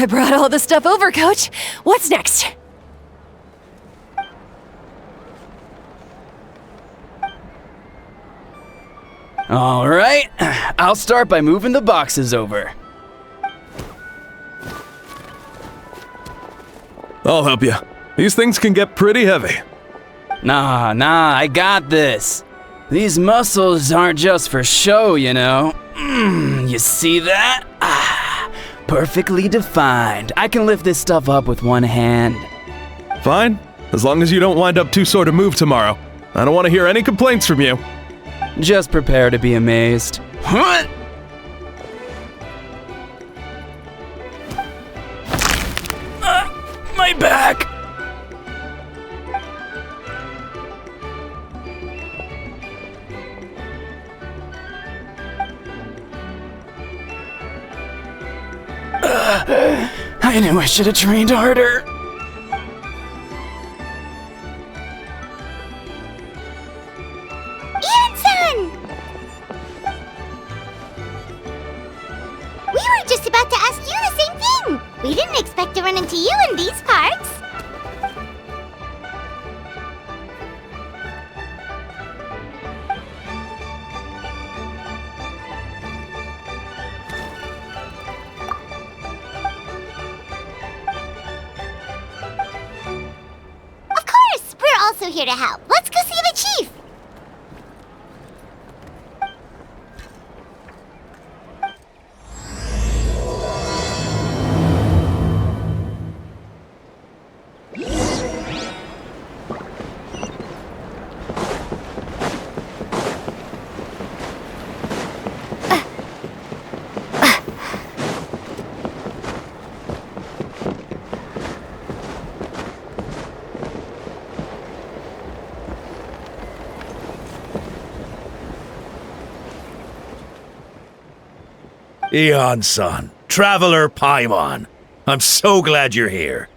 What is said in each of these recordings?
I brought all the stuff over, Coach. What's next? All right, I'll start by moving the boxes over. I'll help you. These things can get pretty heavy. Nah, I got this. These muscles aren't just for show, you know. You see that? Perfectly defined. I can lift this stuff up with one hand. Fine, as long as you don't wind up too sore to move tomorrow. I don't want to hear any complaints from you. Just prepare to be amazed. What? My back! I knew I should have trained harder. Archon! We were just about to ask you the same thing. We didn't expect to run into you in these parts. Of course, we're also here to help. Let's go see the chief. Eon-san, Traveler Paimon, I'm so glad you're here.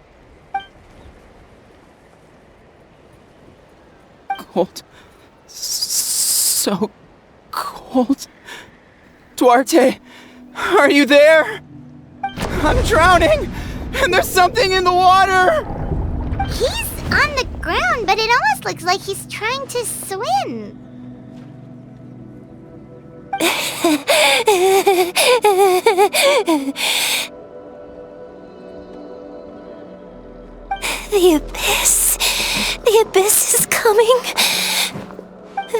Cold. So cold. Duarte, are you there? I'm drowning, and there's something in the water! He's on the ground, but it almost looks like he's trying to swim. The abyss. The abyss is coming.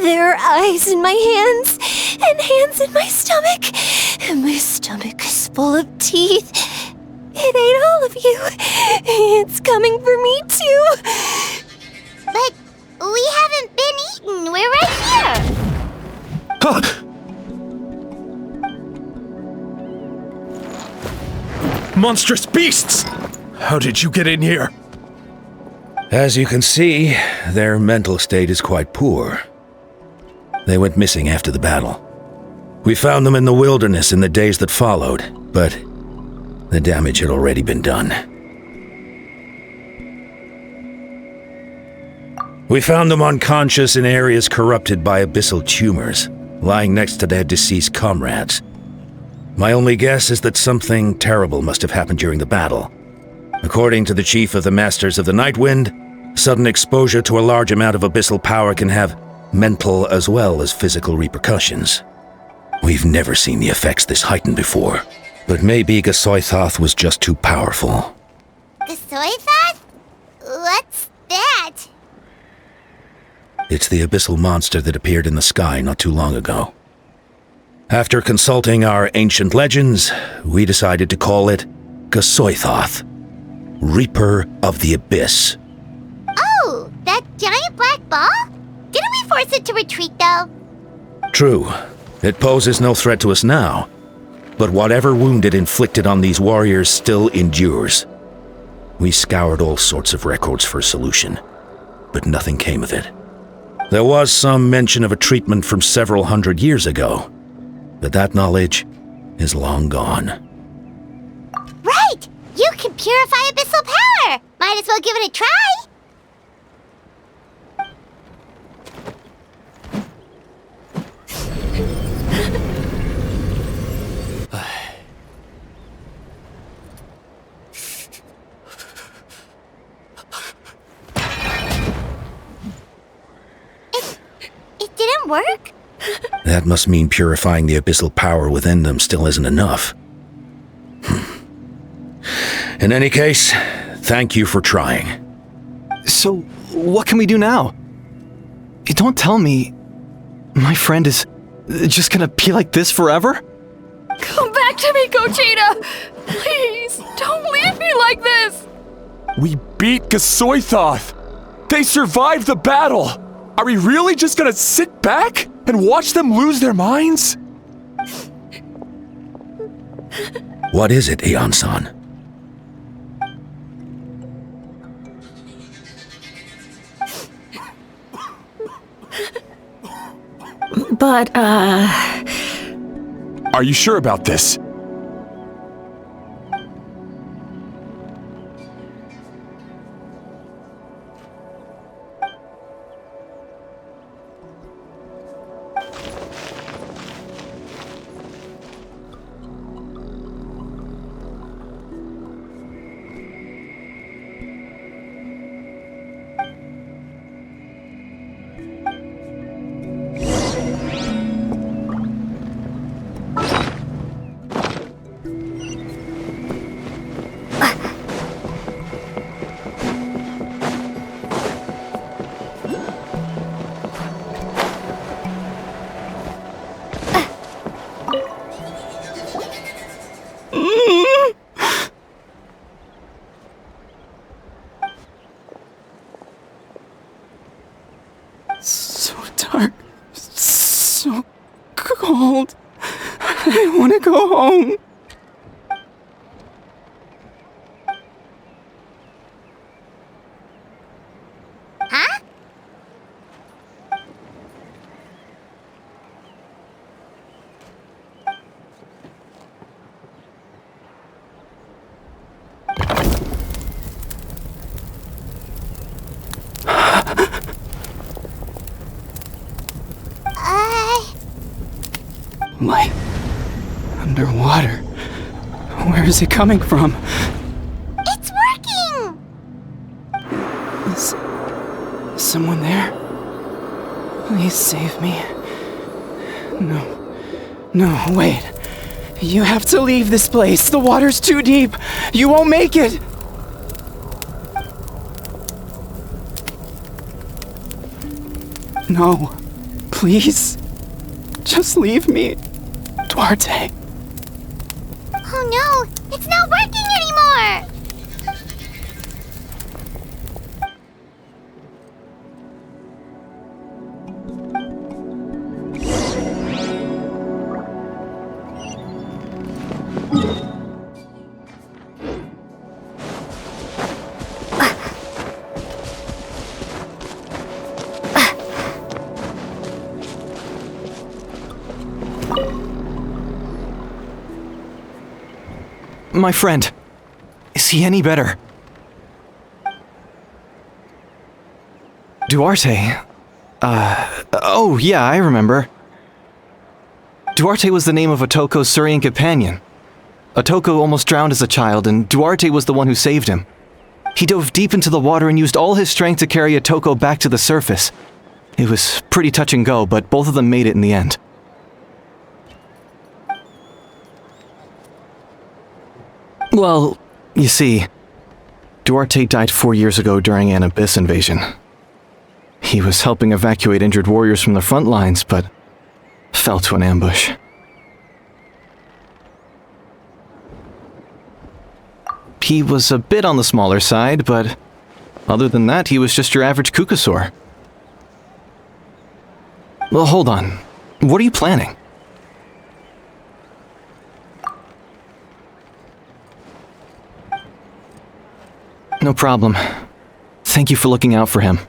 There are eyes in my hands, and hands in my stomach. And my stomach is full of teeth. It ate all of you. It's coming for me, too. But we haven't been eaten. We're right here. Monstrous beasts! How did you get in here? As you can see, their mental state is quite poor. They went missing after the battle. We found them in the wilderness in the days that followed, but the damage had already been done. We found them unconscious in areas corrupted by abyssal tumors, lying next to their deceased comrades. My only guess is that something terrible must have happened during the battle. According to the chief of the Masters of the Nightwind, sudden exposure to a large amount of abyssal power can have mental as well as physical repercussions. We've never seen the effects this heightened before, but maybe Gasoithoth was just too powerful. Gasoithoth? What's that? It's the abyssal monster that appeared in the sky not too long ago. After consulting our ancient legends, we decided to call it Gasoithoth, Reaper of the Abyss. Oh, that giant black ball? Didn't we force it to retreat, though? True, it poses no threat to us now, but whatever wound it inflicted on these warriors still endures. We scoured all sorts of records for a solution, but nothing came of it. There was some mention of a treatment from several hundred years ago, but that knowledge is long gone. Right! You can purify abyssal power! Might as well give it a try! That must mean purifying the abyssal power within them still isn't enough. In any case, thank you for trying. So, what can we do now? Don't tell me my friend is just gonna be like this forever? Come back to me, Gogeta! Please, don't leave me like this! We beat Gasoithoth! They survived the battle! Are we really just gonna sit back and watch them lose their minds? What is it, Aeon-san? But, Are you sure about this? So dark, so cold. I want to go home. Huh? Light underwater. Where is it coming from? It's working! Is someone there? Please save me. No, wait. You have to leave this place. The water's too deep. You won't make it. No, please. Just leave me, Duarte. Oh no, it's not working anymore! My friend, is he any better? Duarte? Oh yeah, I remember. Duarte was the name of Otoko's Surian companion. Otoko almost drowned as a child, and Duarte was the one who saved him. He dove deep into the water and used all his strength to carry Otoko back to the surface. It was pretty touch and go, but both of them made it in the end. Well, you see, Duarte died 4 years ago during an abyss invasion. He was helping evacuate injured warriors from the front lines, but fell to an ambush. He was a bit on the smaller side, but other than that, he was just your average Kukasaur. Well, hold on. What are you planning? No problem. Thank you for looking out for him.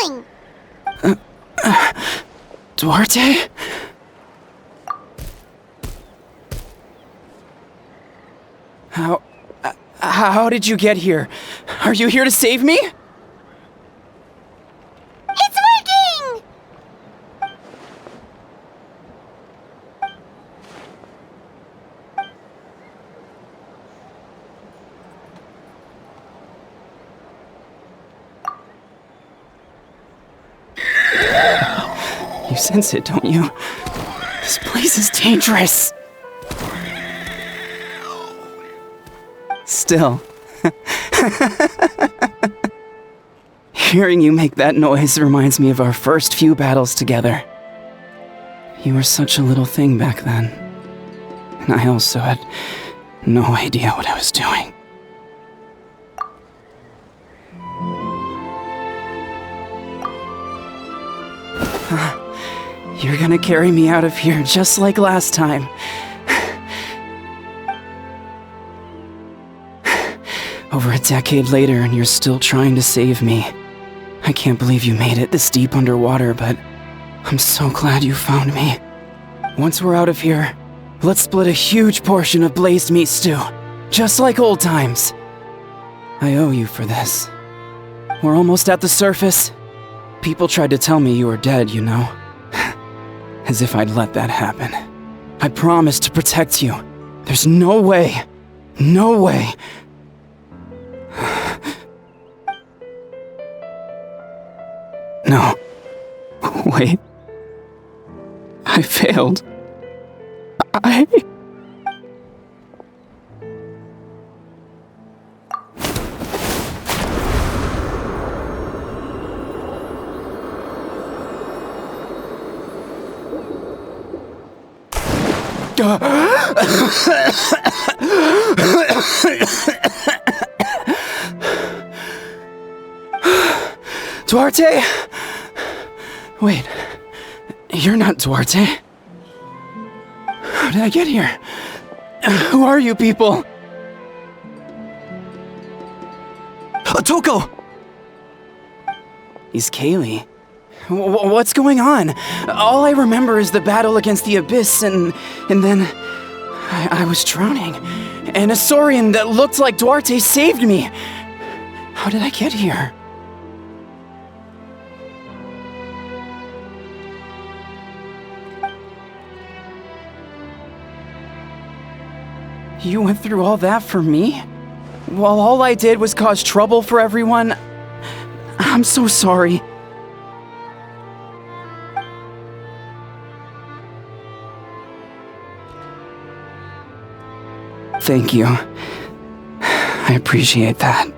doing? Duarte? How did you get here? Are you here to save me? It's working! You sense it, don't you? This place is dangerous. Still. Hearing you make that noise reminds me of our first few battles together. You were such a little thing back then. And I also had no idea what I was doing. You're gonna carry me out of here just like last time. Over a decade later, and you're still trying to save me. I can't believe you made it this deep underwater, but I'm so glad you found me. Once we're out of here, let's split a huge portion of blazed meat stew, just like old times. I owe you for this. We're almost at the surface. People tried to tell me you were dead, you know. As if I'd let that happen. I promised to protect you. There's no way. No way. No. Wait. I failed. Duarte? Wait, you're not Duarte. How did I get here? Who are you people? Toko! He's Kaylee. What's going on? All I remember is the battle against the Abyss, and then I was drowning. And a Saurian that looked like Duarte saved me. How did I get here? You went through all that for me? While all I did was cause trouble for everyone? I'm so sorry. Thank you. I appreciate that.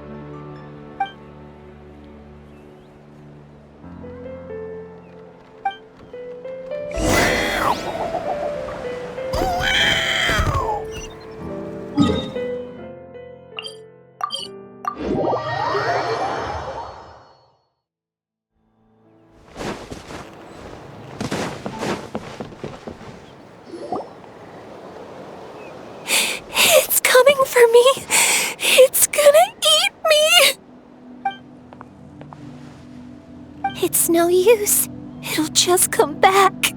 For me, it's gonna eat me! It's no use. It'll just come back.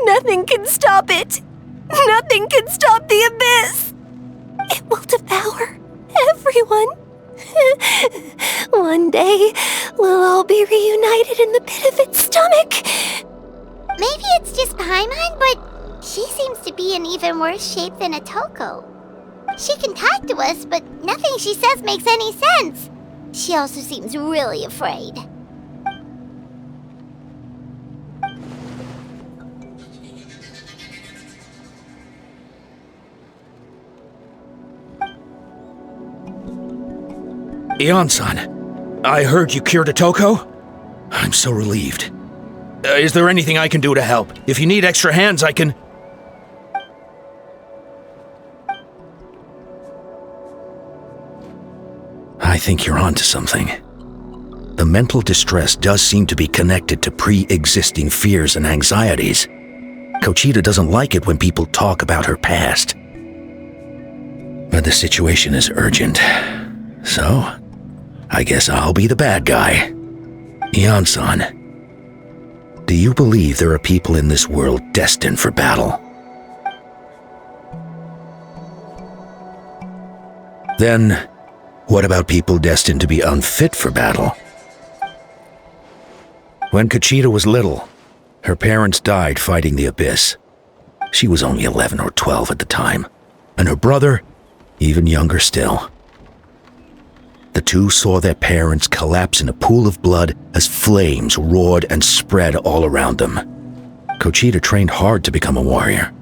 Nothing can stop it. Nothing can stop the abyss. It will devour everyone. One day, we'll all be reunited in the pit of its stomach. Maybe it's just Paimon, but she seems to be in even worse shape than Atoko. She can talk to us, but nothing she says makes any sense. She also seems really afraid. Ion-san, I heard you cured Atoko? I'm so relieved. Is there anything I can do to help? If you need extra hands, I can... I think you're onto something. The mental distress does seem to be connected to pre-existing fears and anxieties. Kochita doesn't like it when people talk about her past. But the situation is urgent. So, I guess I'll be the bad guy. Ian-san, do you believe there are people in this world destined for battle? Then, what about people destined to be unfit for battle? When Conchita was little, her parents died fighting the Abyss. She was only 11 or 12 at the time, and her brother, even younger still. The two saw their parents collapse in a pool of blood as flames roared and spread all around them. Conchita trained hard to become a warrior,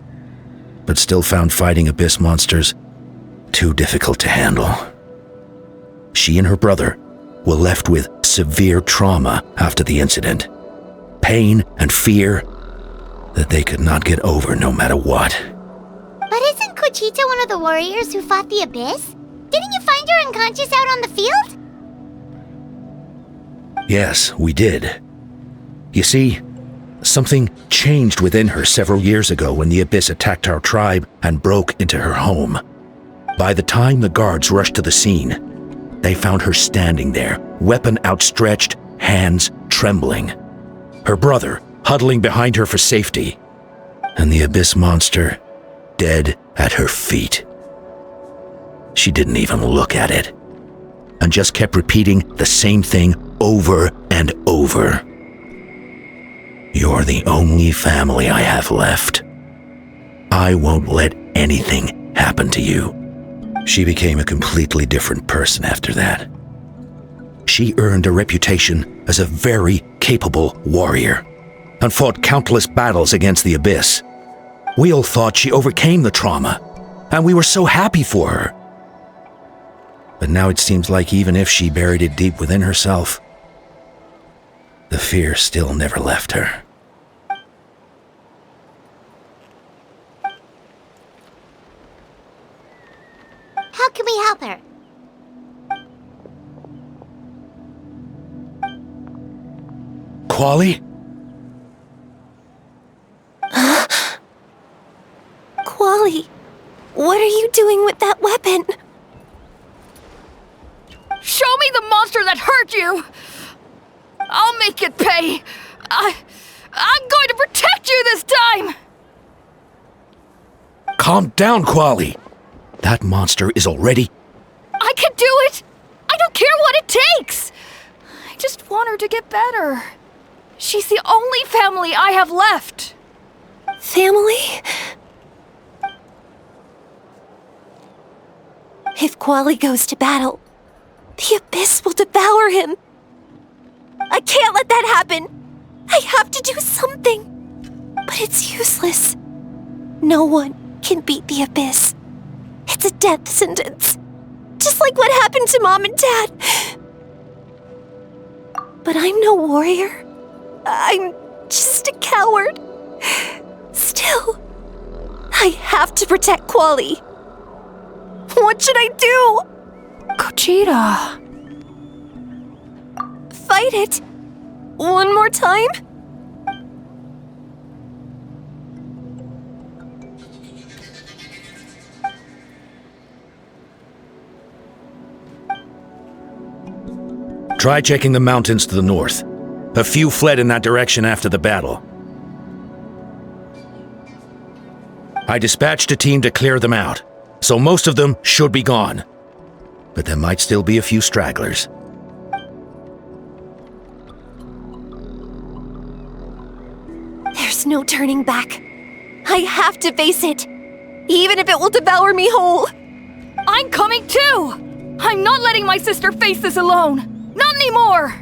but still found fighting Abyss monsters too difficult to handle. She and her brother were left with severe trauma after the incident. Pain and fear that they could not get over no matter what. But isn't Conchita one of the warriors who fought the Abyss? Didn't you find her unconscious out on the field? Yes, we did. You see, something changed within her several years ago when the Abyss attacked our tribe and broke into her home. By the time the guards rushed to the scene, they found her standing there, weapon outstretched, hands trembling. Her brother huddling behind her for safety, and the Abyss monster dead at her feet. She didn't even look at it, and just kept repeating the same thing over and over. You're the only family I have left. I won't let anything happen to you. She became a completely different person after that. She earned a reputation as a very capable warrior, and fought countless battles against the Abyss. We all thought she overcame the trauma, and we were so happy for her. But now it seems like even if she buried it deep within herself, the fear still never left her. How can we help her? Quali? Quali, what are you doing with that weapon? Show me the monster that hurt you! I'll make it pay! I'm going to protect you this time! Calm down, Quali. That monster is already... I can do it! I don't care what it takes! I just want her to get better. She's the only family I have left. Family? If Quali goes to battle, the Abyss will devour him. I can't let that happen. I have to do something. But it's useless. No one can beat the Abyss. It's a death sentence. Just like what happened to Mom and Dad. But I'm no warrior. I'm just a coward. Still, I have to protect Quali. What should I do? Conchita. Fight it. One more time? Try checking the mountains to the north. A few fled in that direction after the battle. I dispatched a team to clear them out, so most of them should be gone. But there might still be a few stragglers. There's no turning back. I have to face it, even if it will devour me whole. I'm coming too! I'm not letting my sister face this alone! Not anymore!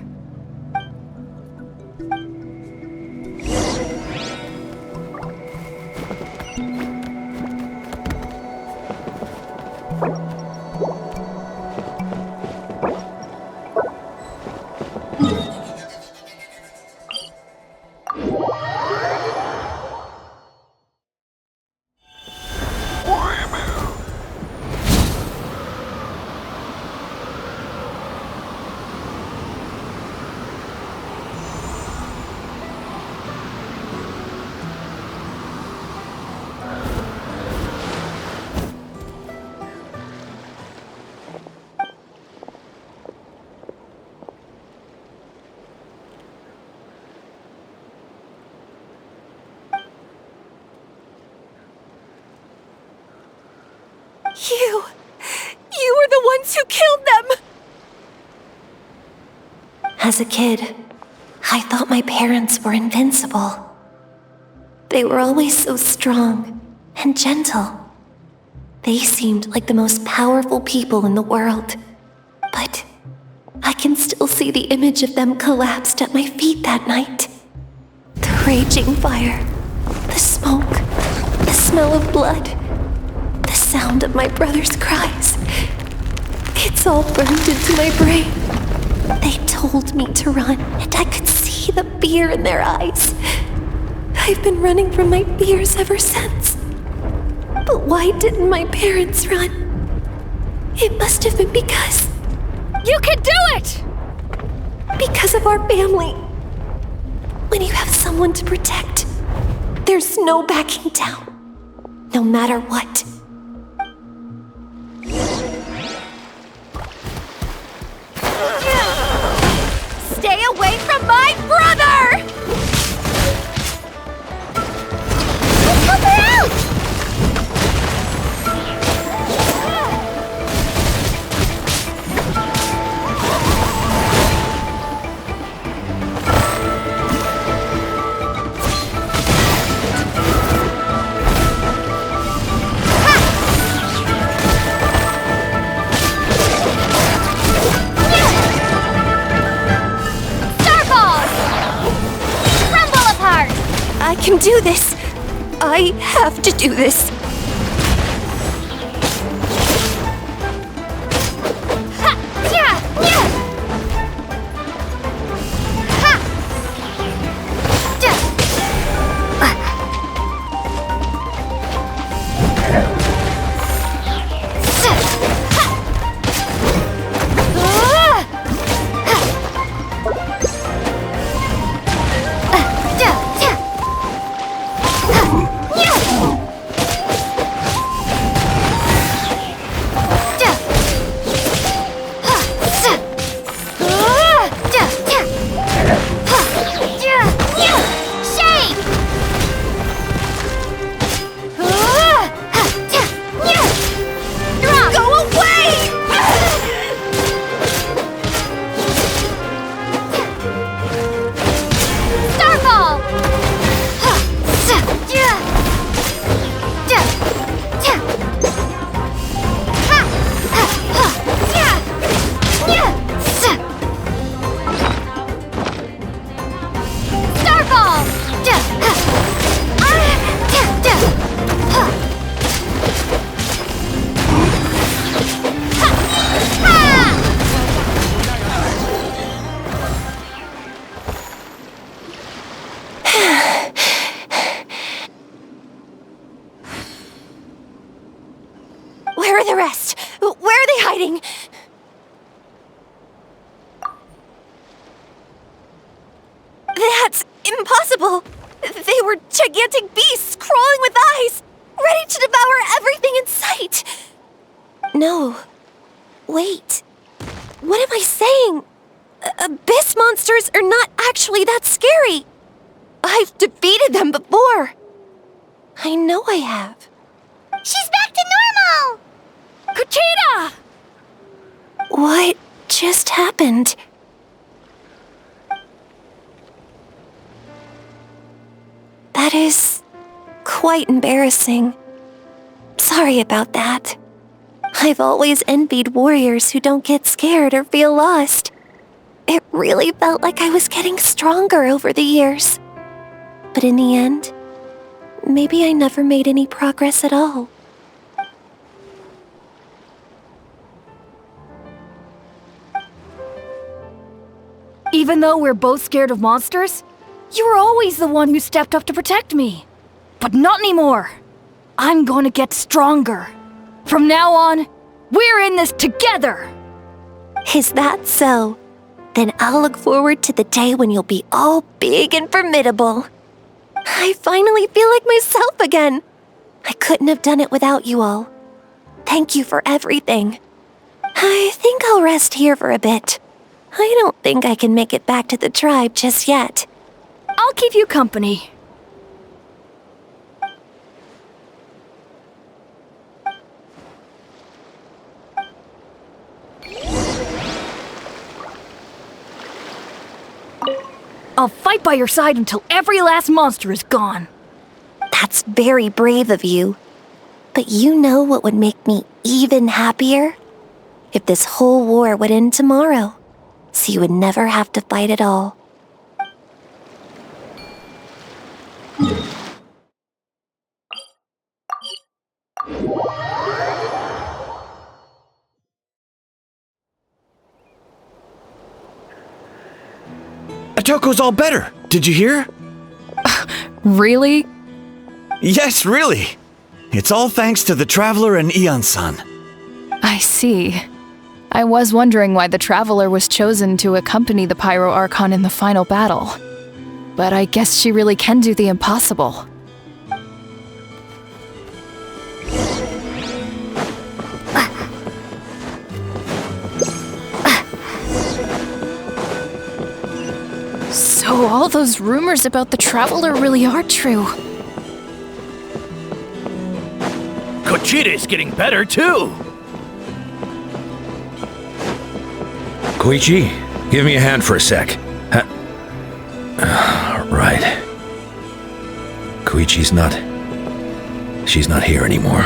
You were the ones who killed them! As a kid, I thought my parents were invincible. They were always so strong and gentle. They seemed like the most powerful people in the world. But I can still see the image of them collapsed at my feet that night. The raging fire, the smoke, the smell of blood, the sound of my brother's cries. It's all burned into my brain. They told me to run, and I could see the fear in their eyes. I've been running from my fears ever since. But why didn't my parents run? It must have been because... You can do it! Because of our family. When you have someone to protect, there's no backing down, no matter what. Stay away from my brother! Help her out! I can do this. I have to do this. Where are the rest? Where are they hiding? That's impossible! They were gigantic beasts crawling with eyes, ready to devour everything in sight! No. Wait. What am I saying? Abyss monsters are not actually that scary. I've defeated them before. I know I have. She's back to normal! Kuchita! What just happened? That is quite embarrassing. Sorry about that. I've always envied warriors who don't get scared or feel lost. It really felt like I was getting stronger over the years. But in the end, maybe I never made any progress at all. Even though we're both scared of monsters, you were always the one who stepped up to protect me. But not anymore. I'm going to get stronger. From now on, we're in this together! Is that so? Then I'll look forward to the day when you'll be all big and formidable. I finally feel like myself again. I couldn't have done it without you all. Thank you for everything. I think I'll rest here for a bit. I don't think I can make it back to the tribe just yet. I'll keep you company. I'll fight by your side until every last monster is gone. That's very brave of you. But you know what would make me even happier? If this whole war would end tomorrow, so you would never have to fight at all. Otoko's all better. Did you hear? Really? Yes, really. It's all thanks to the Traveler and Ian-san. I see. I was wondering why the Traveler was chosen to accompany the Pyro Archon in the final battle. But I guess she really can do the impossible. So all those rumors about the Traveler really are true. Kochida's getting better too. Koichi, give me a hand for a sec. Right. Koichi's not... She's not here anymore.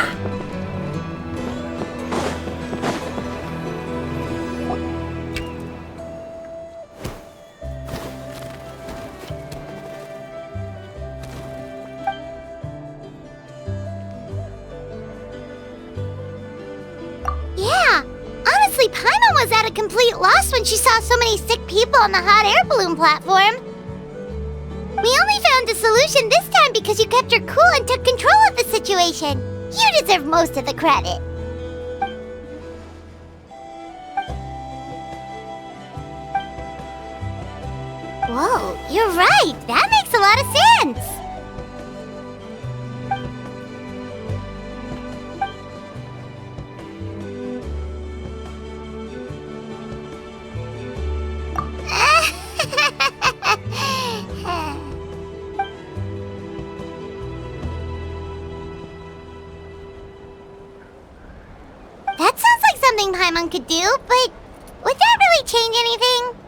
Yeah, honestly, Paimon was at a complete loss when she saw so many sick people on the hot air balloon platform. We only found a solution this time because you kept your cool and took control of the situation. You deserve most of the credit. Whoa, you're right. That makes a lot of sense. That sounds like something Paimon could do, but would that really change anything?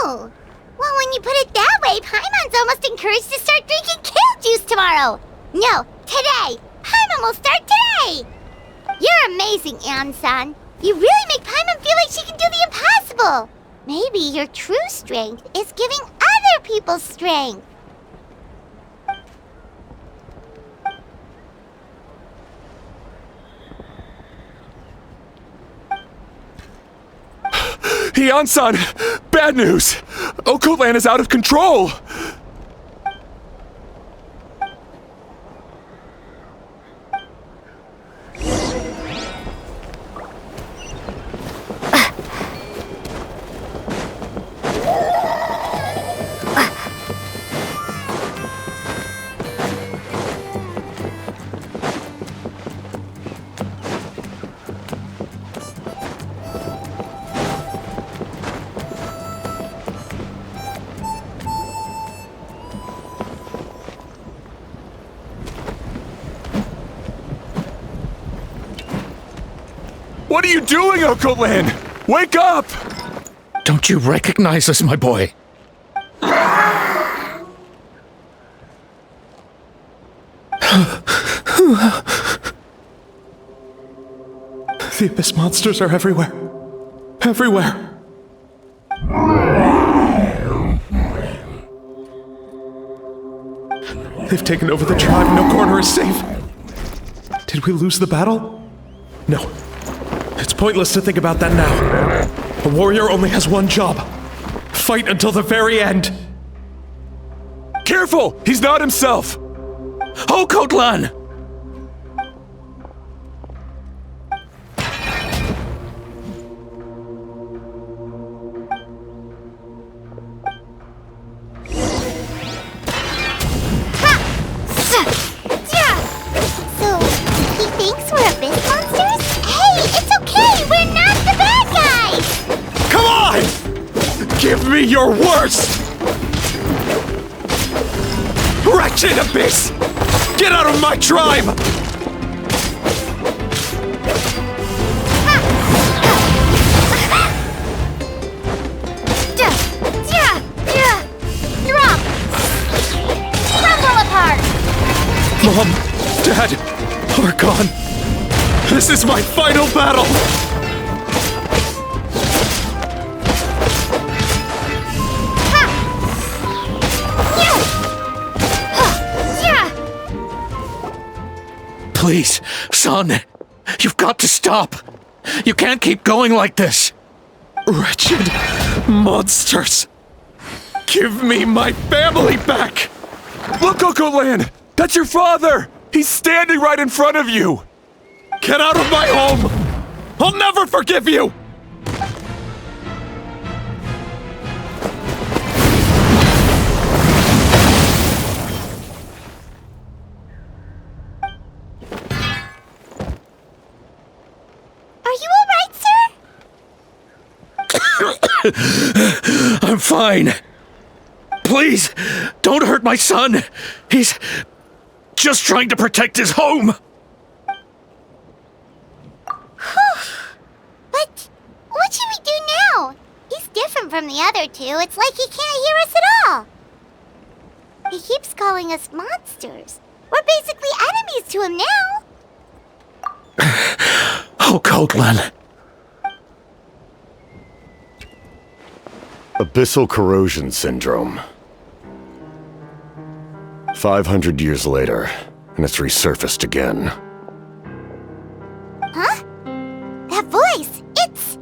Oh, well, when you put it that way, Paimon's almost encouraged to start drinking kale juice tomorrow. No, today. Paimon will start today. You're amazing, Ann-san. You really make Paimon feel like she can do the impossible. Maybe your true strength is giving other people strength. Ian-san, bad news! Okoland is out of control! What are you doing, Okoland? Wake up! Don't you recognize us, my boy? The Abyss monsters are everywhere. Everywhere. They've taken over the tribe. No corner is safe. Did we lose the battle? No. It's pointless to think about that now. A warrior only has one job. Fight until the very end. Careful! He's not himself! Okotlan! So, he thinks we're Abyss monsters? Hey, it's okay! We're not the bad guys! Come on! Give me your worst! Wretched abyss! Get out of my tribe! Drop! Crumble apart! Mom, Dad, Archon, this is my final battle! Please, son, you've got to stop. You can't keep going like this. Wretched monsters! Give me my family back! Look, Uncle Lan! That's your father! He's standing right in front of you! Get out of my home! I'll never forgive you! Are you alright, sir? I'm fine. Please, don't hurt my son. He's just trying to protect his home. But what should we do now? He's different from the other two. It's like he can't hear us at all. He keeps calling us monsters. We're basically enemies to him now. Oh, Coatlan. Abyssal corrosion syndrome. 500 years later, and it's resurfaced again. Huh? That voice, it's...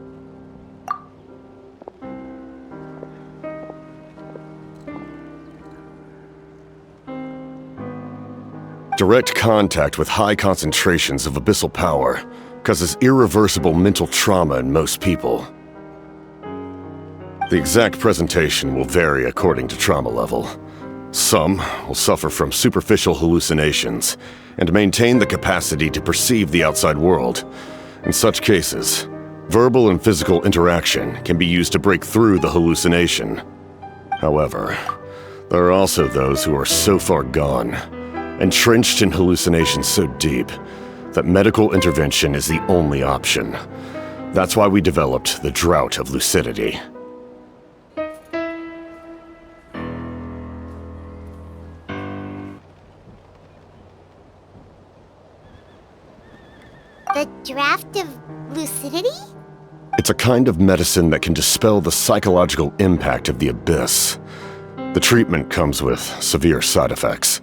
Direct contact with high concentrations of abyssal power causes irreversible mental trauma in most people. The exact presentation will vary according to trauma level. Some will suffer from superficial hallucinations and maintain the capacity to perceive the outside world. In such cases, verbal and physical interaction can be used to break through the hallucination. However, there are also those who are so far gone, entrenched in hallucinations so deep, that medical intervention is the only option. That's why we developed the Drought of Lucidity. The draft of lucidity? It's a kind of medicine that can dispel the psychological impact of the abyss. The treatment comes with severe side effects,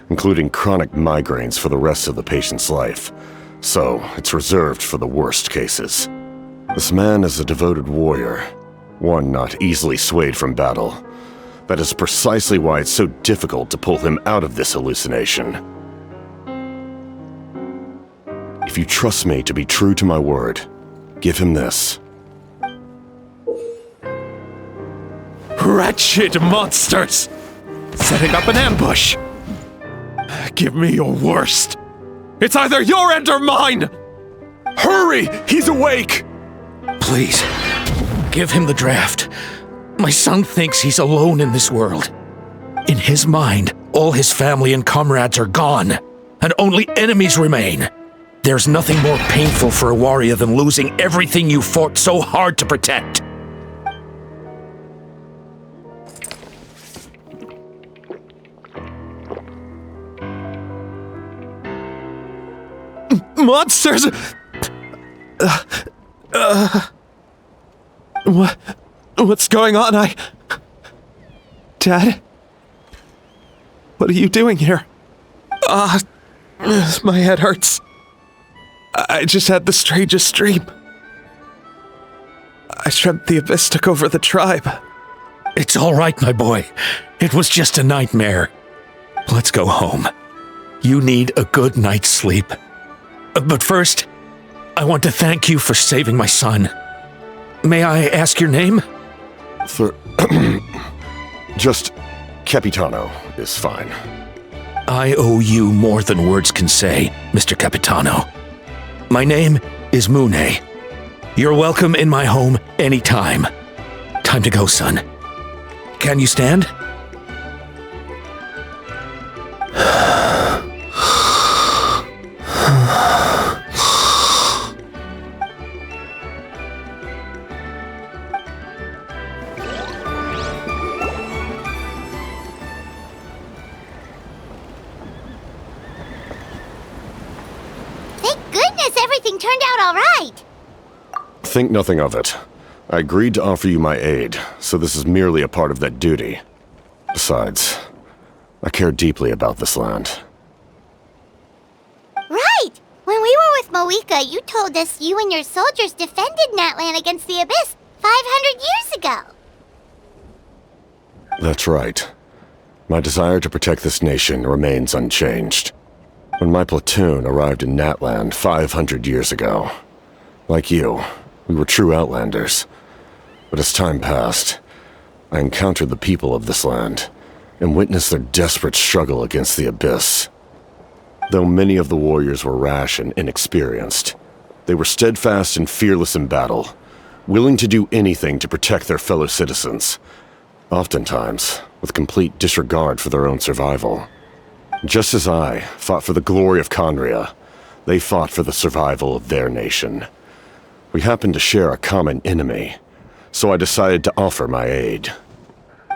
including chronic migraines for the rest of the patient's life, so it's reserved for the worst cases. This man is a devoted warrior, one not easily swayed from battle. That is precisely why it's so difficult to pull him out of this hallucination. If you trust me to be true to my word, give him this. Wretched monsters! Setting up an ambush! Give me your worst! It's either your end or mine! Hurry! He's awake! Please, give him the draft. My son thinks he's alone in this world. In his mind, all his family and comrades are gone, and only enemies remain. There's nothing more painful for a warrior than losing everything you fought so hard to protect. Monsters! What's going on? Dad? What are you doing here? My head hurts. I just had the strangest dream. I dreamt the abyss took over the tribe. It's all right, my boy. It was just a nightmare. Let's go home. You need a good night's sleep. But first, I want to thank you for saving my son. May I ask your name? Just Capitano is fine. I owe you more than words can say, Mr. Capitano. My name is Moonay. You're welcome in my home anytime. Time to go, son. Can you stand? Thank goodness everything turned out all right. Think nothing of it. I agreed to offer you my aid, so this is merely a part of that duty. Besides, I care deeply about this land. Right! When we were with Moika, you told us you and your soldiers defended Natlan against the Abyss 500 years ago. That's right. My desire to protect this nation remains unchanged. When my platoon arrived in Natland 500 years ago, like you, we were true outlanders. But as time passed, I encountered the people of this land and witnessed their desperate struggle against the Abyss. Though many of the warriors were rash and inexperienced, they were steadfast and fearless in battle, willing to do anything to protect their fellow citizens, oftentimes with complete disregard for their own survival. Just as I fought for the glory of Conria, they fought for the survival of their nation. We happened to share a common enemy, so I decided to offer my aid.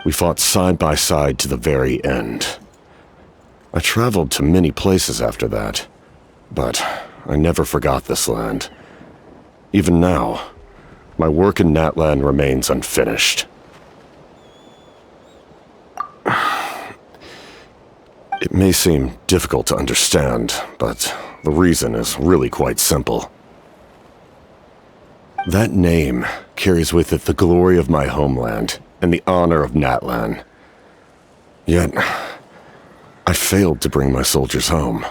We fought side by side to the very end. I traveled to many places after that, but I never forgot this land. Even now, my work in Natlan remains unfinished. It may seem difficult to understand, but the reason is really quite simple. That name carries with it the glory of my homeland and the honor of Natlan. Yet, I failed to bring my soldiers home.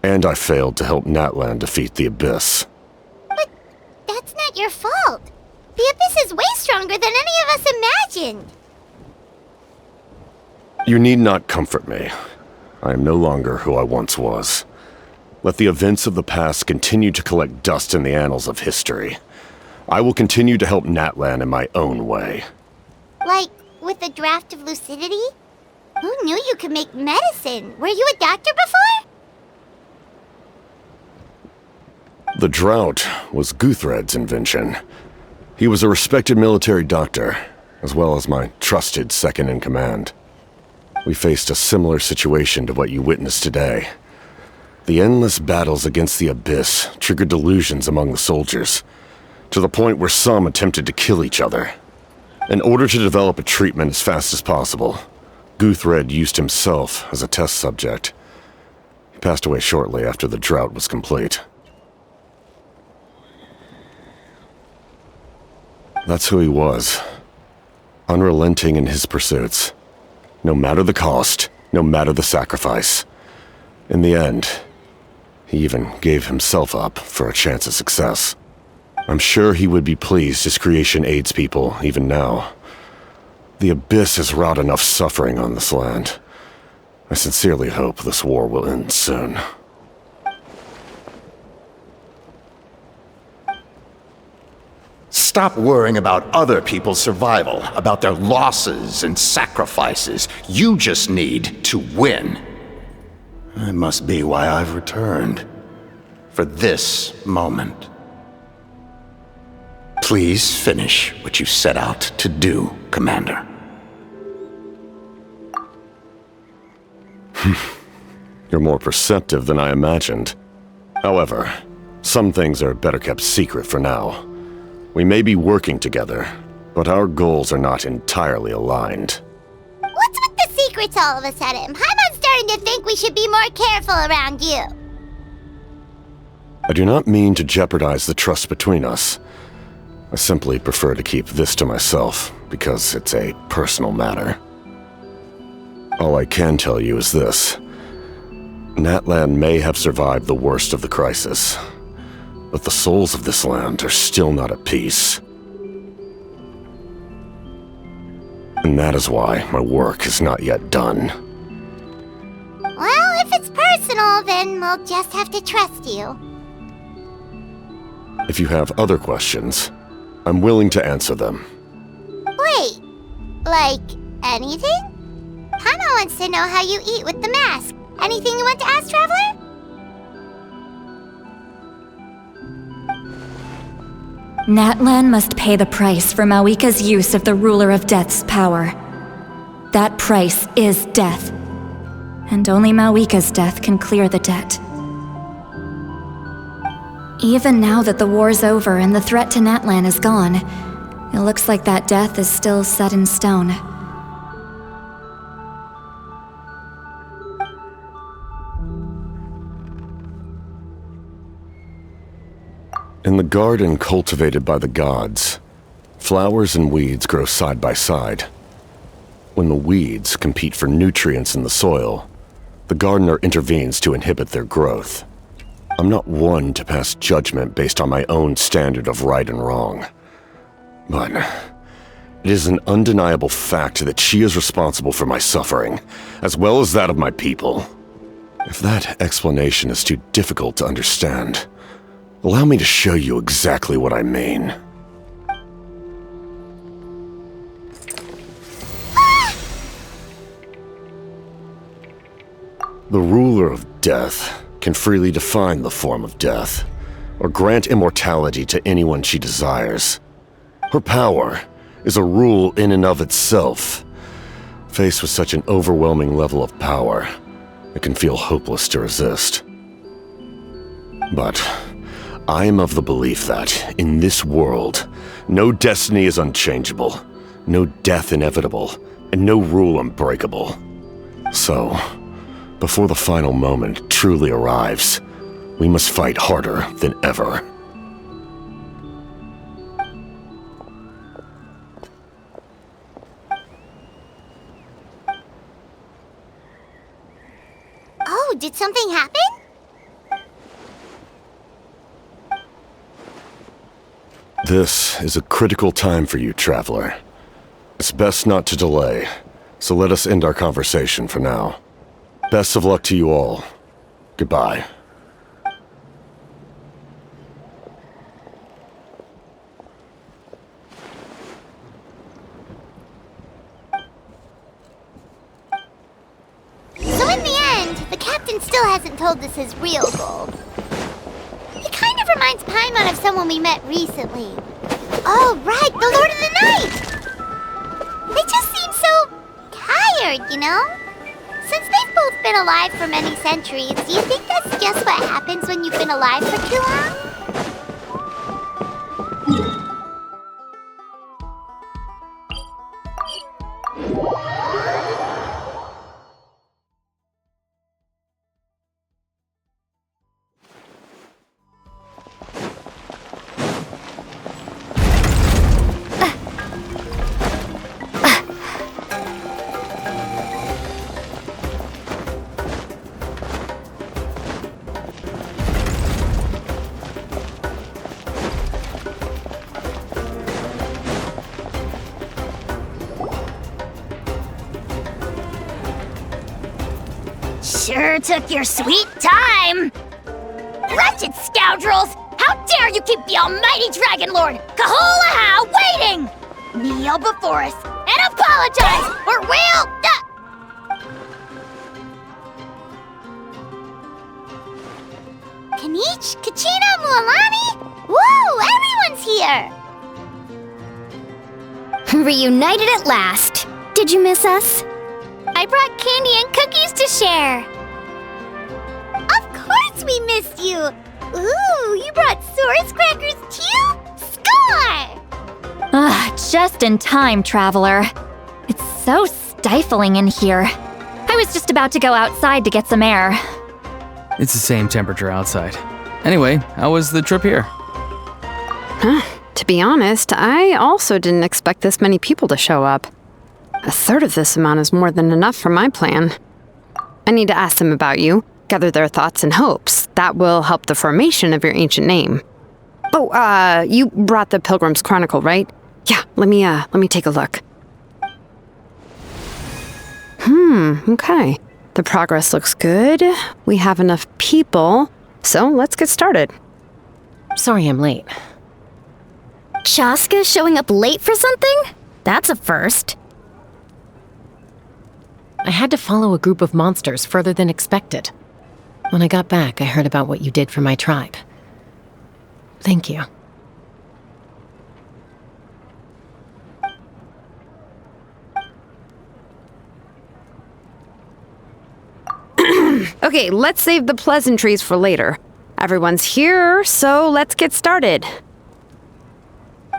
And I failed to help Natlan defeat the Abyss. But that's not your fault. The Abyss is way stronger than any of us imagined. You need not comfort me. I am no longer who I once was. Let the events of the past continue to collect dust in the annals of history. I will continue to help Natlan in my own way. Like, with the draft of lucidity? Who knew you could make medicine? Were you a doctor before? The drought was Guthred's invention. He was a respected military doctor, as well as my trusted second-in-command. We faced a similar situation to what you witnessed today. The endless battles against the Abyss triggered delusions among the soldiers, to the point where some attempted to kill each other. In order to develop a treatment as fast as possible, Guthred used himself as a test subject. He passed away shortly after the drought was complete. That's who he was. Unrelenting in his pursuits. No matter the cost, no matter the sacrifice. In the end, he even gave himself up for a chance at success. I'm sure he would be pleased his creation aids people even now. The Abyss has wrought enough suffering on this land. I sincerely hope this war will end soon. Stop worrying about other people's survival, about their losses and sacrifices. You just need to win. That must be why I've returned. For this moment. Please finish what you set out to do, Commander. You're more perceptive than I imagined. However, some things are better kept secret for now. We may be working together, but our goals are not entirely aligned. What's with the secrets all of a sudden? Paimon's starting to think we should be more careful around you. I do not mean to jeopardize the trust between us. I simply prefer to keep this to myself, because it's a personal matter. All I can tell you is this. Natlan may have survived the worst of the crisis, but the souls of this land are still not at peace. And that is why my work is not yet done. Well, if it's personal, then we'll just have to trust you. If you have other questions, I'm willing to answer them. Wait, like anything? Paimon wants to know how you eat with the mask. Anything you want to ask, Traveler? Natlan must pay the price for Mawika's use of the Ruler of Death's power. That price is death. And only Mawika's death can clear the debt. Even now that the war's over and the threat to Natlan is gone, it looks like that death is still set in stone. In the garden cultivated by the gods, flowers and weeds grow side by side. When the weeds compete for nutrients in the soil, the gardener intervenes to inhibit their growth. I'm not one to pass judgment based on my own standard of right and wrong. But it is an undeniable fact that she is responsible for my suffering, as well as that of my people. If that explanation is too difficult to understand, allow me to show you exactly what I mean. The ruler of death can freely define the form of death, or grant immortality to anyone she desires. Her power is a rule in and of itself. Faced with such an overwhelming level of power, it can feel hopeless to resist. But I am of the belief that, in this world, no destiny is unchangeable, no death inevitable, and no rule unbreakable. So, before the final moment truly arrives, we must fight harder than ever. Oh, did something happen? This is a critical time for you, Traveler. It's best not to delay, so let us end our conversation for now. Best of luck to you all. Goodbye. So in the end, the captain still hasn't told us his real goal. He kind of reminds Paimon of someone we met recently. Oh, right, the Lord of the Night! They just seem so tired, you know? Since they've both been alive for many centuries, do you think that's just what happens when you've been alive for too long? Sure took your sweet time! Wretched scoundrels! How dare you keep the almighty Dragon Lord, Kahulaha, waiting! Kneel before us and apologize, or we'll... Kanich, Kachina, Mualani? Woo! Everyone's here! Reunited at last. Did you miss us? I brought candy and cookies to share. Of course we missed you. Ooh, you brought Source crackers too? Score! Just in time, Traveler. It's so stifling in here. I was just about to go outside to get some air. It's the same temperature outside. Anyway, how was the trip here? To be honest, I also didn't expect this many people to show up. A third of this amount is more than enough for my plan. I need to ask them about you, gather their thoughts and hopes. That will help the formation of your ancient name. Oh, you brought the Pilgrim's Chronicle, right? Yeah, let me take a look. Okay. The progress looks good. We have enough people, so let's get started. Sorry I'm late. Chaska showing up late for something? That's a first. I had to follow a group of monsters further than expected. When I got back, I heard about what you did for my tribe. Thank you. Okay, let's save the pleasantries for later. Everyone's here, so let's get started.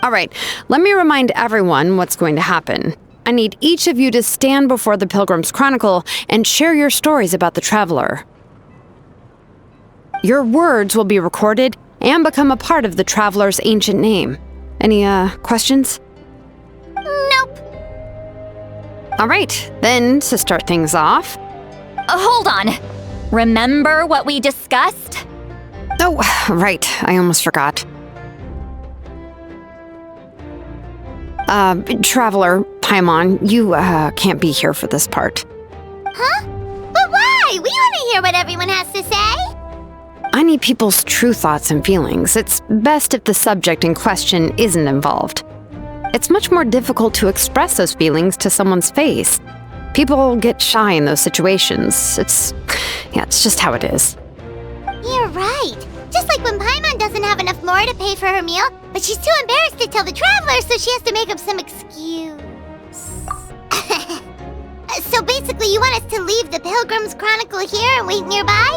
Alright, let me remind everyone what's going to happen. I need each of you to stand before the Pilgrim's Chronicle and share your stories about the Traveler. Your words will be recorded and become a part of the Traveler's ancient name. Any, questions? Nope. Alright, then to start things off... Hold on. Remember what we discussed? Oh, right, I almost forgot. Traveler, Paimon, you, can't be here for this part. Huh? But why? We want to hear what everyone has to say. I need people's true thoughts and feelings. It's best if the subject in question isn't involved. It's much more difficult to express those feelings to someone's face. People get shy in those situations. It's just how it is. You're right. Just like when Paimon doesn't have enough lore to pay for her meal, but she's too embarrassed to tell the Traveler, so she has to make up some excuse. So basically, you want us to leave the Pilgrim's Chronicle here and wait nearby?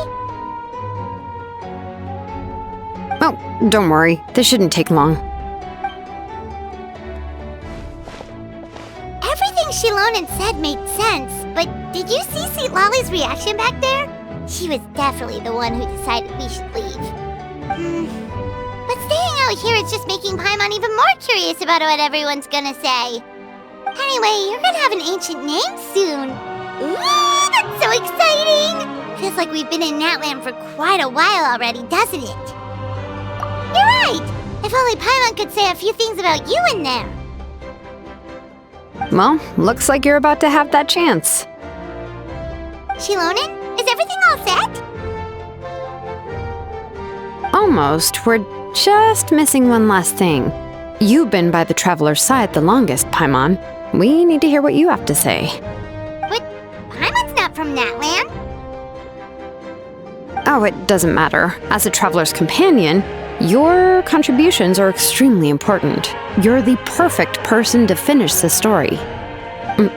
Oh, don't worry. This shouldn't take long. Everything Shilonen said made sense, but did you see St. Lolly's reaction back there? She was definitely the one who decided we should leave. But staying out here is just making Paimon even more curious about what everyone's gonna say. Anyway, you're gonna have an ancient name soon. Ooh, that's so exciting! Feels like we've been in Natland for quite a while already, doesn't it? You're right! If only Paimon could say a few things about you in there. Well, looks like you're about to have that chance. Shilonen, is everything all set? Almost. We're just missing one last thing. You've been by the Traveler's side the longest, Paimon. We need to hear what you have to say. But Paimon's not from Natland. Oh, it doesn't matter. As a Traveler's companion, your contributions are extremely important. You're the perfect person to finish the story.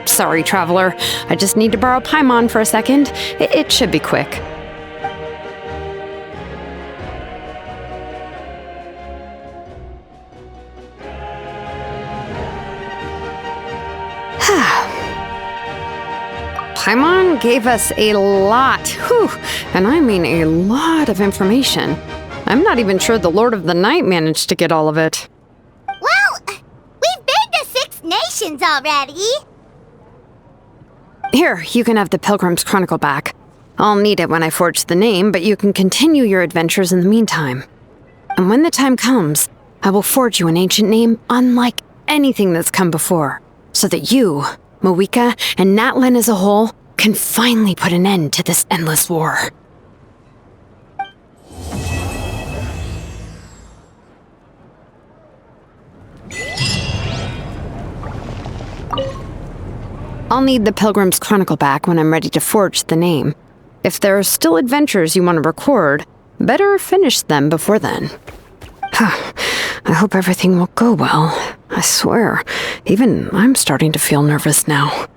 Sorry, Traveler. I just need to borrow Paimon for a second. It should be quick. Paimon gave us a lot, and I mean a lot of information. I'm not even sure the Lord of the Night managed to get all of it. Well, we've been to 6 nations already. Here, you can have the Pilgrim's Chronicle back. I'll need it when I forge the name, but you can continue your adventures in the meantime. And when the time comes, I will forge you an ancient name unlike anything that's come before, so that you, Moeka, and Natlan as a whole can finally put an end to this endless war. I'll need the Pilgrim's Chronicle back when I'm ready to forge the name. If there are still adventures you want to record, better finish them before then. I hope everything will go well. I swear, even I'm starting to feel nervous now.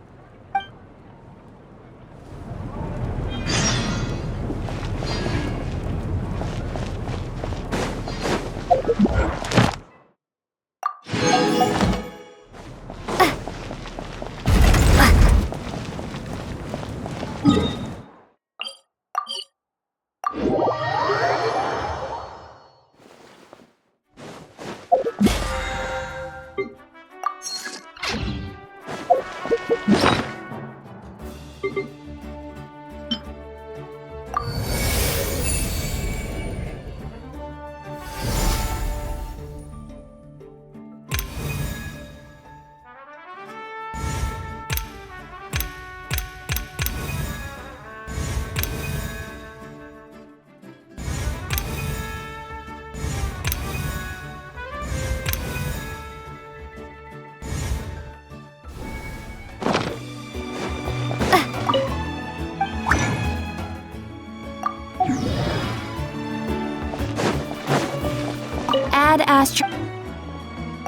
Add Astro.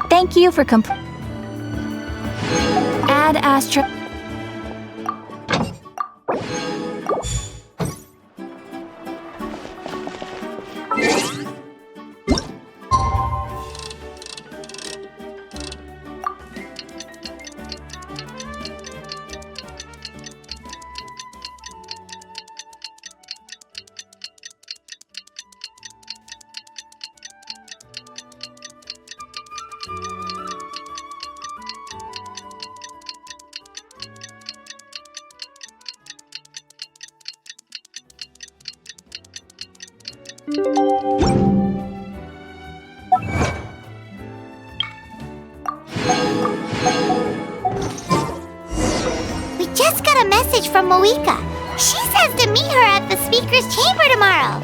Thank you for Add Astro. We just got a message from Moika. She says to meet her at the speaker's chamber tomorrow.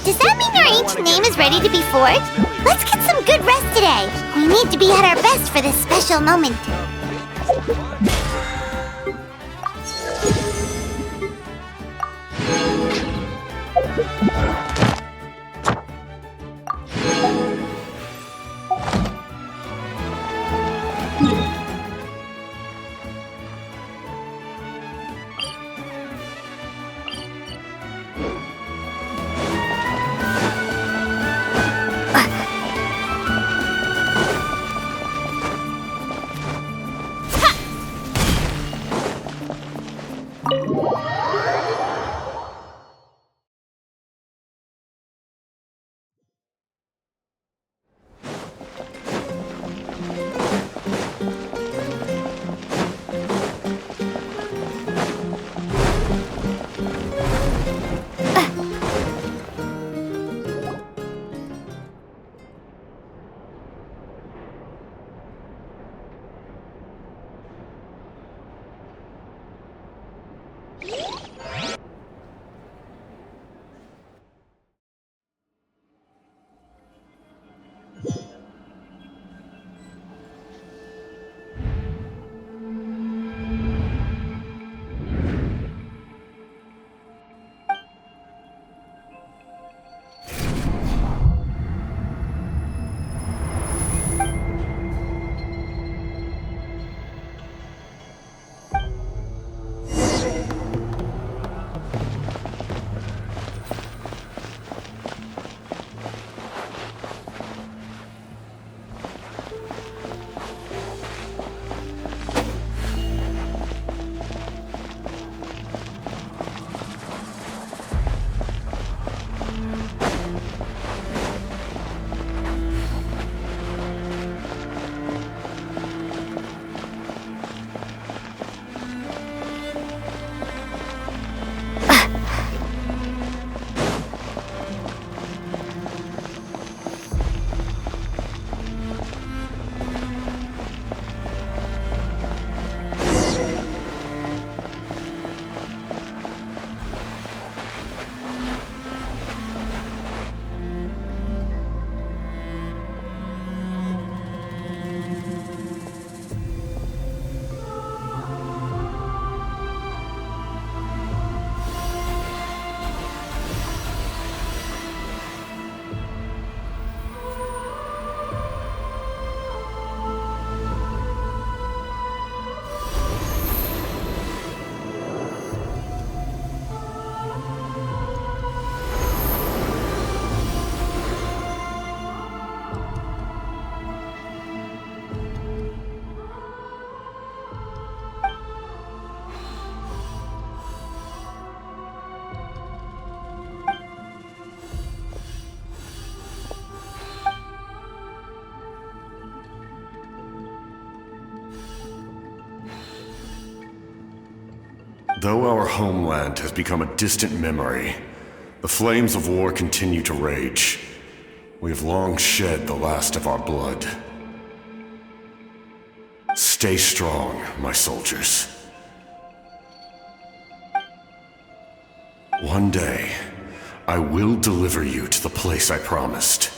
Does that mean our ancient name is ready to be forged? Let's get some good rest today. We need to be at our best for this special moment. Though our homeland has become a distant memory, the flames of war continue to rage. We have long shed the last of our blood. Stay strong, my soldiers. One day, I will deliver you to the place I promised.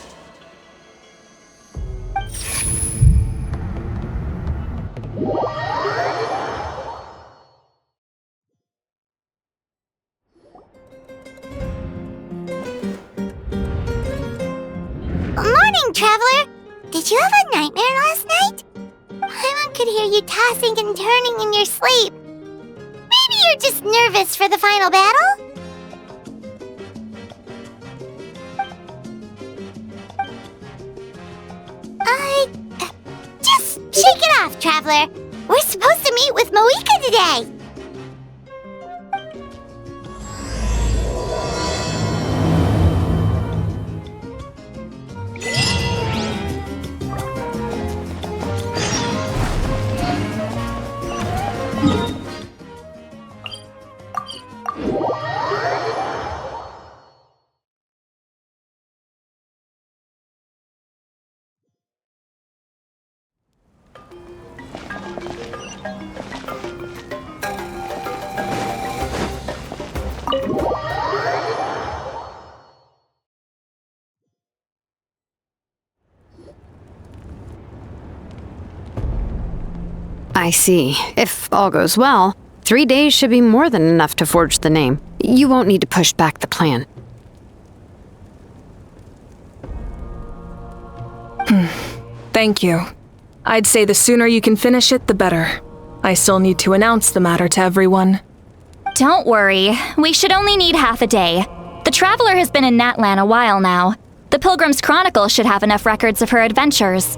Morning, Traveler! Did you have a nightmare last night? Paimon could hear you tossing and turning in your sleep. Maybe you're just nervous for the final battle? Just shake it off, Traveler. We're supposed to meet with Moika today. I see. If all goes well, 3 days should be more than enough to forge the name. You won't need to push back the plan. Thank you. I'd say the sooner you can finish it, the better. I still need to announce the matter to everyone. Don't worry. We should only need half a day. The Traveler has been in Natlan a while now. The Pilgrim's Chronicle should have enough records of her adventures.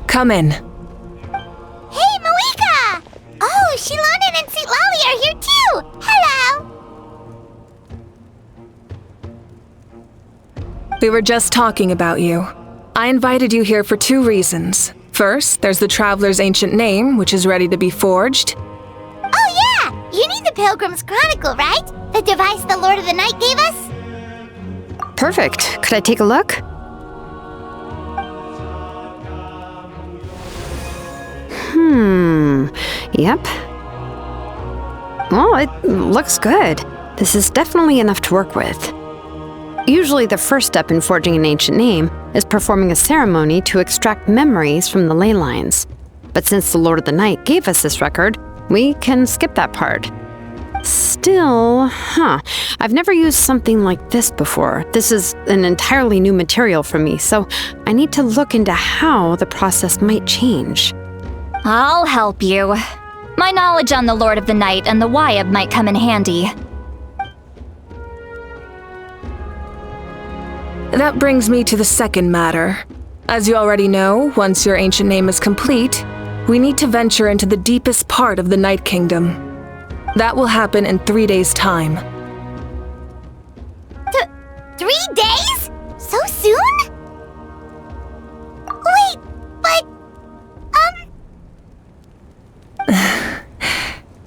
Come in. Hey, Moika! Oh, Shilonen and St. Lolly are here too! Hello! We were just talking about you. I invited you here for 2 reasons. First, there's the Traveler's ancient name, which is ready to be forged. Oh yeah! You need the Pilgrim's Chronicle, right? The device the Lord of the Night gave us? Perfect. Could I take a look? Yep. Well, it looks good. This is definitely enough to work with. Usually the first step in forging an ancient name is performing a ceremony to extract memories from the ley lines. But since the Lord of the Night gave us this record, we can skip that part. Still, I've never used something like this before. This is an entirely new material for me, so I need to look into how the process might change. I'll help you. My knowledge on the Lord of the Night and the Wyab might come in handy. That brings me to the second matter. As you already know, once your ancient name is complete, we need to venture into the deepest part of the Night Kingdom. That will happen in 3 days' time. 3 days? So soon? Wait, but...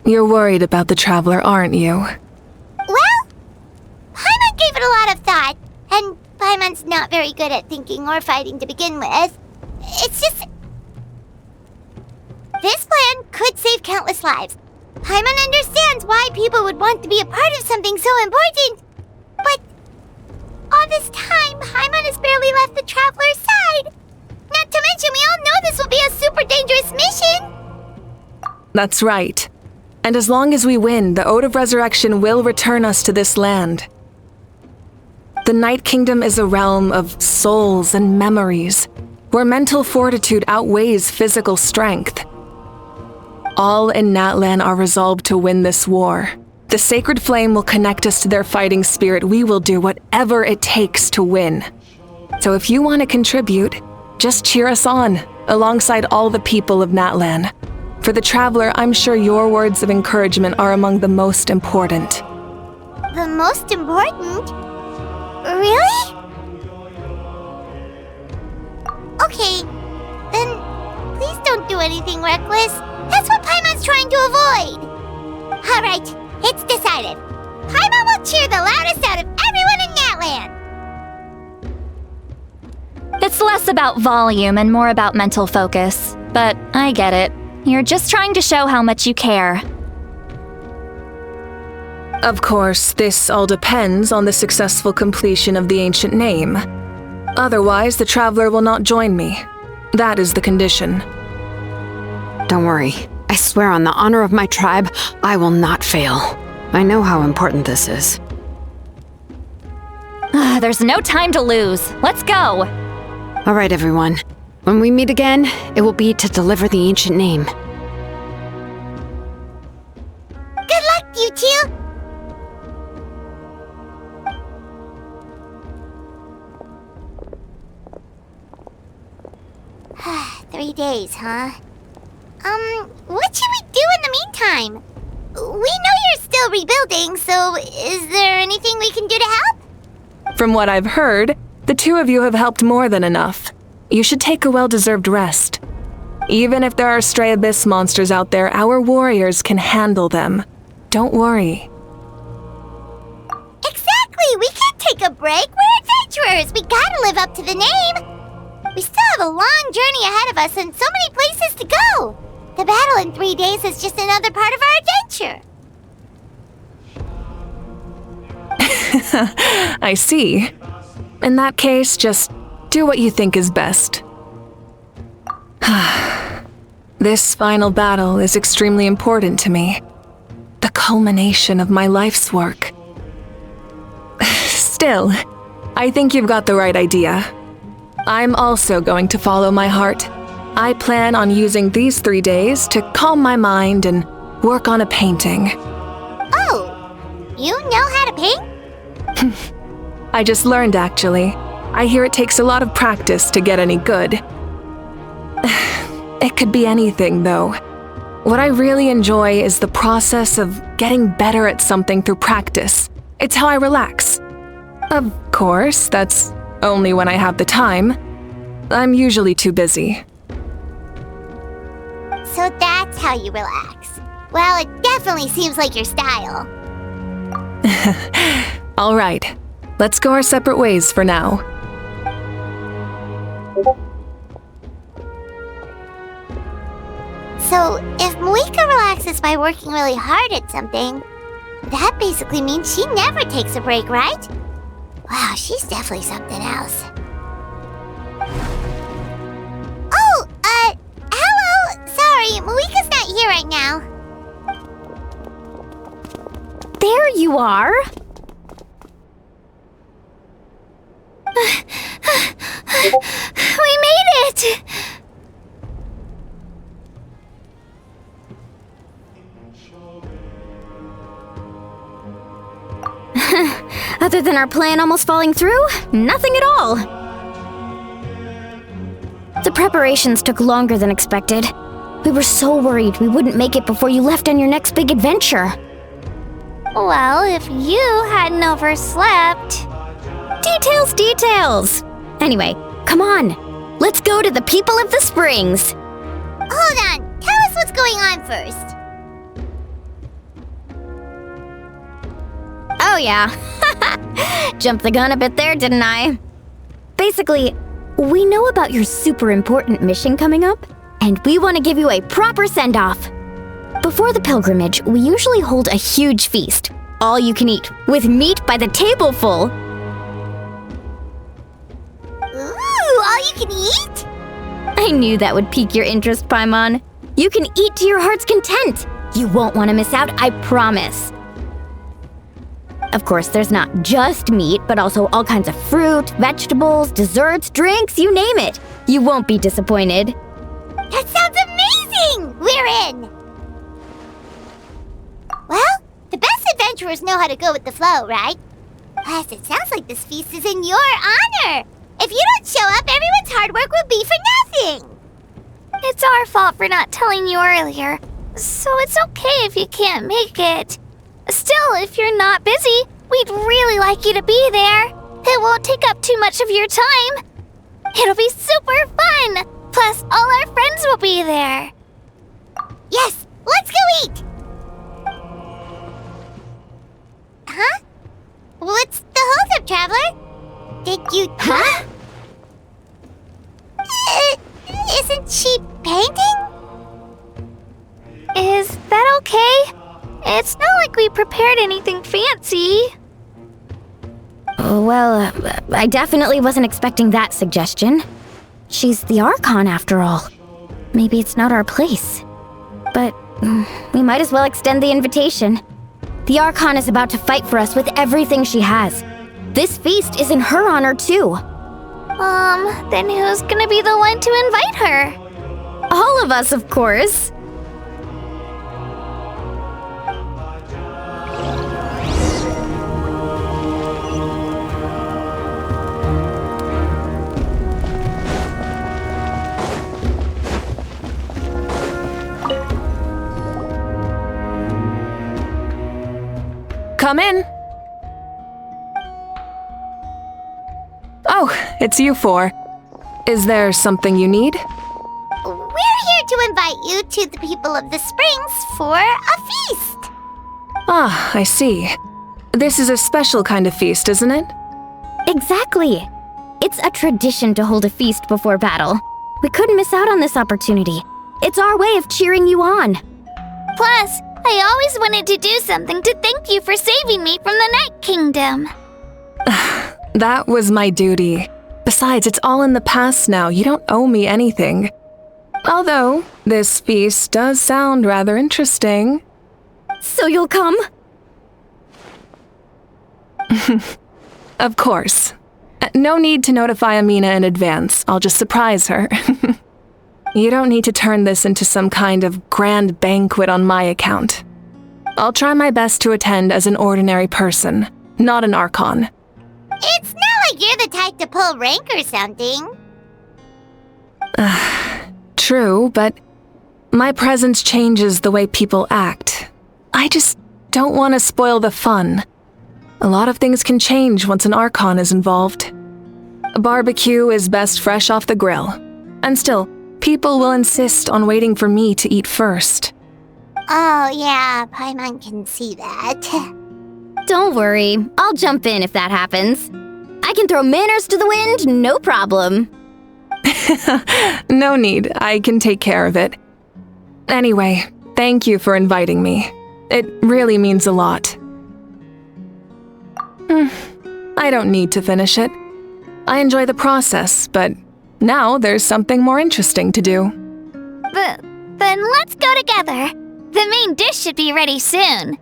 You're worried about the Traveler, aren't you? Well, Paimon gave it a lot of thought, and Paimon's not very good at thinking or fighting to begin with. It's just... This plan could save countless lives. Paimon understands why people would want to be a part of something so important. But all this time, Paimon has barely left the Traveler's side. Not to mention, we all know this will be a super dangerous mission. That's right. And as long as we win, the Ode of Resurrection will return us to this land. The Night Kingdom is a realm of souls and memories, where mental fortitude outweighs physical strength. All in Natlan are resolved to win this war. The sacred flame will connect us to their fighting spirit. We will do whatever it takes to win. So if you want to contribute, just cheer us on, alongside all the people of Natlan. For the Traveler, I'm sure your words of encouragement are among the most important. The most important? Really? Okay, then please don't do anything reckless. That's what Paimon's trying to avoid. Alright, it's decided. Paimon will cheer the loudest out of everyone in Natlan. It's less about volume and more about mental focus, but I get it. You're just trying to show how much you care. Of course, this all depends on the successful completion of the ancient name. Otherwise, the Traveler will not join me. That is the condition. Don't worry. I swear on the honor of my tribe, I will not fail. I know how important this is. There's no time to lose. Let's go. All right, everyone. When we meet again, it will be to deliver the ancient name. Good luck, you two! 3 days, huh? What should we do in the meantime? We know you're still rebuilding, so is there anything we can do to help? From what I've heard, the two of you have helped more than enough. You should take a well-deserved rest. Even if there are stray abyss monsters out there, our warriors can handle them. Don't worry. Exactly! We can't take a break! We're adventurers! We gotta live up to the name! We still have a long journey ahead of us and so many places to go! The battle in 3 days is just another part of our adventure! I see. In that case, just do what you think is best. This final battle is extremely important to me. The culmination of my life's work. Still, I think you've got the right idea. I'm also going to follow my heart. I plan on using these 3 days to calm my mind and work on a painting. Oh, you know how to paint? I just learned, actually. I hear it takes a lot of practice to get any good. It could be anything, though. What I really enjoy is the process of getting better at something through practice. It's how I relax. Of course, that's only when I have the time. I'm usually too busy. So that's how you relax. Well, it definitely seems like your style. All right, let's go our separate ways for now. So, if Moika relaxes by working really hard at something, that basically means she never takes a break, right? Wow, she's definitely something else. Oh, hello! Sorry, Moika's not here right now. There you are! We made it! Other than our plan almost falling through, nothing at all. The preparations took longer than expected. We were so worried we wouldn't make it before you left on your next big adventure. Well, if you hadn't overslept... Details, details! Anyway, come on. Let's go to the people of the springs. Hold on. Tell us what's going on first. Oh yeah. Jumped the gun a bit there, didn't I? Basically, we know about your super important mission coming up, and we want to give you a proper send-off. Before the pilgrimage, we usually hold a huge feast, all you can eat, with meat by the tableful. Ooh, all you can eat? I knew that would pique your interest, Paimon. You can eat to your heart's content. You won't want to miss out, I promise. Of course, there's not just meat, but also all kinds of fruit, vegetables, desserts, drinks, you name it. You won't be disappointed. That sounds amazing! We're in! Well, the best adventurers know how to go with the flow, right? Plus, it sounds like this feast is in your honor. If you don't show up, everyone's hard work will be for nothing. It's our fault for not telling you earlier, so it's okay if you can't make it. Still, if you're not busy, we'd really like you to be there. It won't take up too much of your time. It'll be super fun. Plus, all our friends will be there. Yes, let's go eat! Huh? What's the holdup, Traveler? Did you... Huh? Isn't she painting? Is that okay? It's not like we prepared anything fancy. Well, I definitely wasn't expecting that suggestion. She's the Archon, after all. Maybe it's not our place. But we might as well extend the invitation. The Archon is about to fight for us with everything she has. This feast is in her honor, too. Then who's gonna be the one to invite her? All of us, of course. Come in. Oh, it's you four. Is there something you need? We're here to invite you to the people of the Springs for a feast. Ah, I see. This is a special kind of feast, isn't it? Exactly. It's a tradition to hold a feast before battle. We couldn't miss out on this opportunity. It's our way of cheering you on. Plus, I always wanted to do something to thank you for saving me from the Night Kingdom. That was my duty. Besides, it's all in the past now. You don't owe me anything. Although, this feast does sound rather interesting. So you'll come? Of course. No need to notify Amina in advance. I'll just surprise her. You don't need to turn this into some kind of grand banquet on my account. I'll try my best to attend as an ordinary person, not an Archon. It's not like you're the type to pull rank or something. True, but my presence changes the way people act. I just don't want to spoil the fun. A lot of things can change once an Archon is involved. A barbecue is best fresh off the grill. And still, people will insist on waiting for me to eat first. Oh yeah, Paimon can see that. Don't worry, I'll jump in if that happens. I can throw manners to the wind, no problem. No need, I can take care of it. Anyway, thank you for inviting me. It really means a lot. I don't need to finish it. I enjoy the process, but now there's something more interesting to do. Then let's go together. The main dish should be ready soon.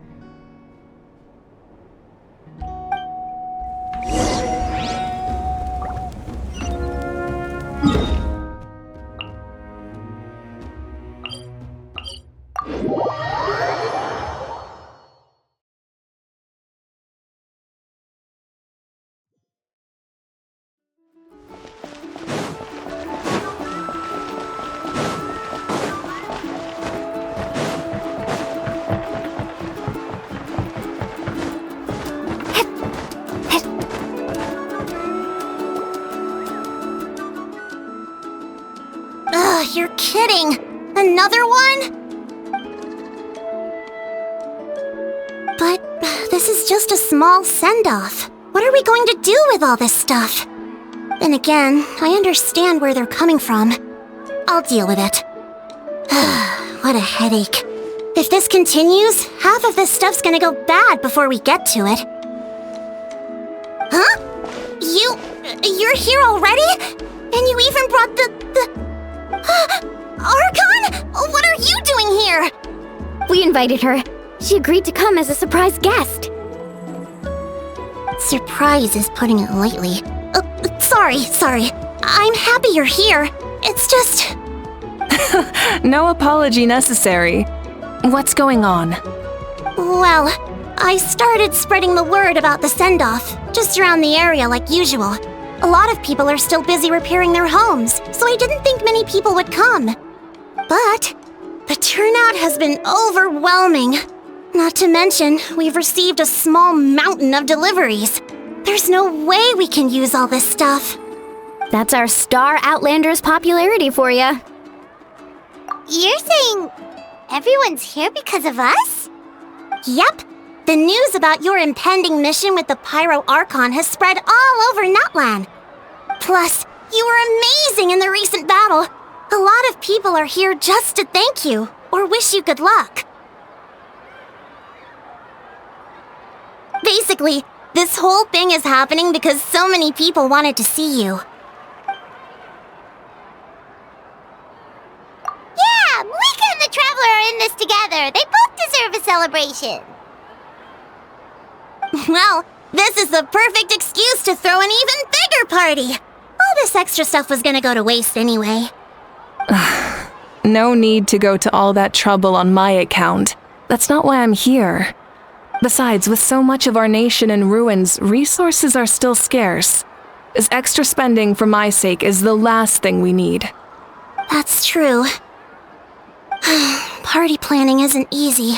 Ugh, you're kidding. Another one? But this is just a small send-off. What are we going to do with all this stuff? Then again, I understand where they're coming from. I'll deal with it. What a headache. If this continues, half of this stuff's gonna go bad before we get to it. Huh? You're here already? And you even brought the... Archon? What are you doing here? We invited her. She agreed to come as a surprise guest. Surprise is putting it lightly. Sorry. I'm happy you're here. It's just... No apology necessary. What's going on? Well, I started spreading the word about the send-off, just around the area like usual. A lot of people are still busy repairing their homes, so I didn't think many people would come. But the turnout has been overwhelming. Not to mention, we've received a small mountain of deliveries. There's no way we can use all this stuff. That's our Star Outlander's popularity for you. You're saying everyone's here because of us? Yep. The news about your impending mission with the Pyro Archon has spread all over Nutland. Plus, you were amazing in the recent battle. A lot of people are here just to thank you, or wish you good luck. Basically, this whole thing is happening because so many people wanted to see you. Yeah, Malika and the Traveler are in this together. They both deserve a celebration. Well, This is the perfect excuse to throw an even bigger party. All this extra stuff was gonna go to waste anyway. No need to go to all that trouble on my account. That's not why I'm here. Besides, with so much of our nation in ruins, resources are still scarce. This extra spending for my sake is the last thing we need. That's true. Party planning isn't easy.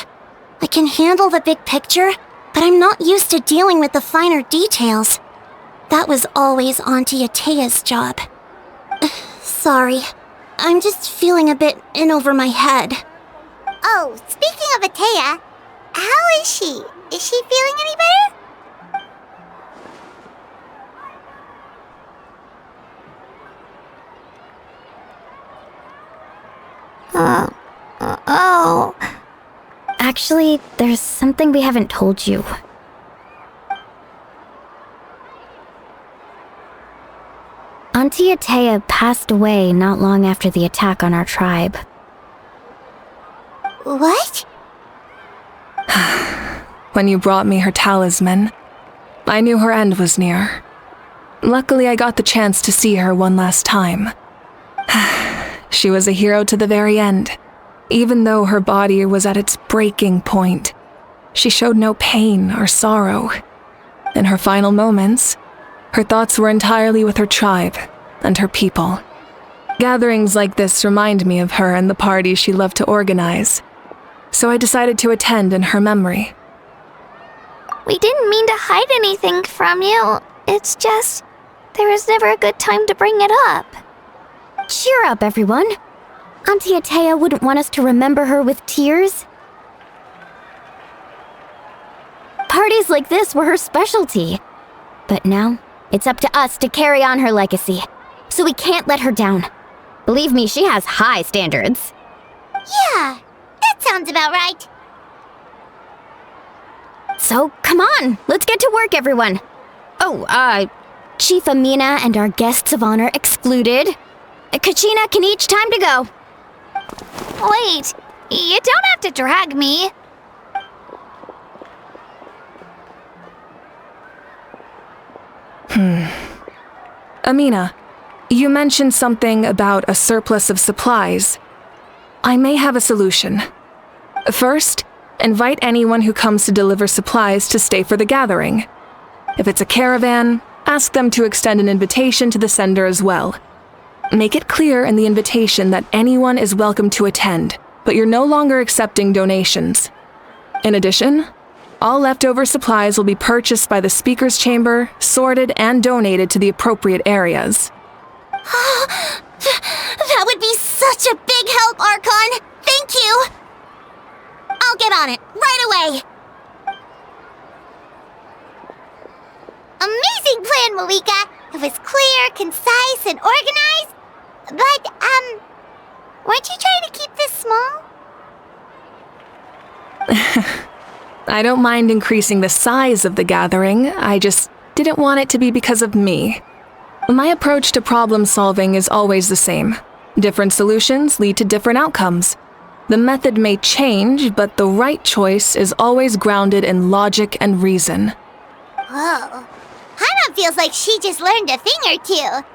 I can handle the big picture, but I'm not used to dealing with the finer details. That was always Auntie Atea's job. Sorry. I'm just feeling a bit in over my head. Oh, speaking of Atea, how is she? Is she feeling any better? Oh. Actually, there's something we haven't told you. Auntie Atea passed away not long after the attack on our tribe. What? When you brought me her talisman, I knew her end was near. Luckily, I got the chance to see her one last time. She was a hero to the very end. Even though her body was at its breaking point, she showed no pain or sorrow. In her final moments, her thoughts were entirely with her tribe and her people. Gatherings like this remind me of her and the parties she loved to organize, so I decided to attend in her memory. We didn't mean to hide anything from you. It's just, there was never a good time to bring it up. Cheer up, everyone. Auntie Atea wouldn't want us to remember her with tears. Parties like this were her specialty. But now, it's up to us to carry on her legacy. So we can't let her down. Believe me, she has high standards. Yeah, that sounds about right. So, come on, let's get to work, everyone. Oh, Chief Amina and our guests of honor excluded. Kachina can each time to go. Wait, you don't have to drag me. Amina, you mentioned something about a surplus of supplies. I may have a solution. First, invite anyone who comes to deliver supplies to stay for the gathering. If it's a caravan, ask them to extend an invitation to the sender as well. Make it clear in the invitation that anyone is welcome to attend, but you're no longer accepting donations. In addition, all leftover supplies will be purchased by the speaker's chamber, sorted, and donated to the appropriate areas. That would be such a big help, Archon! Thank you! I'll get on it, right away! Amazing plan, Malika! It was clear, concise, and organized. But, weren't you trying to keep this small? I don't mind increasing the size of the gathering, I just didn't want it to be because of me. My approach to problem solving is always the same. Different solutions lead to different outcomes. The method may change, but the right choice is always grounded in logic and reason. Whoa. Hana feels like she just learned a thing or two.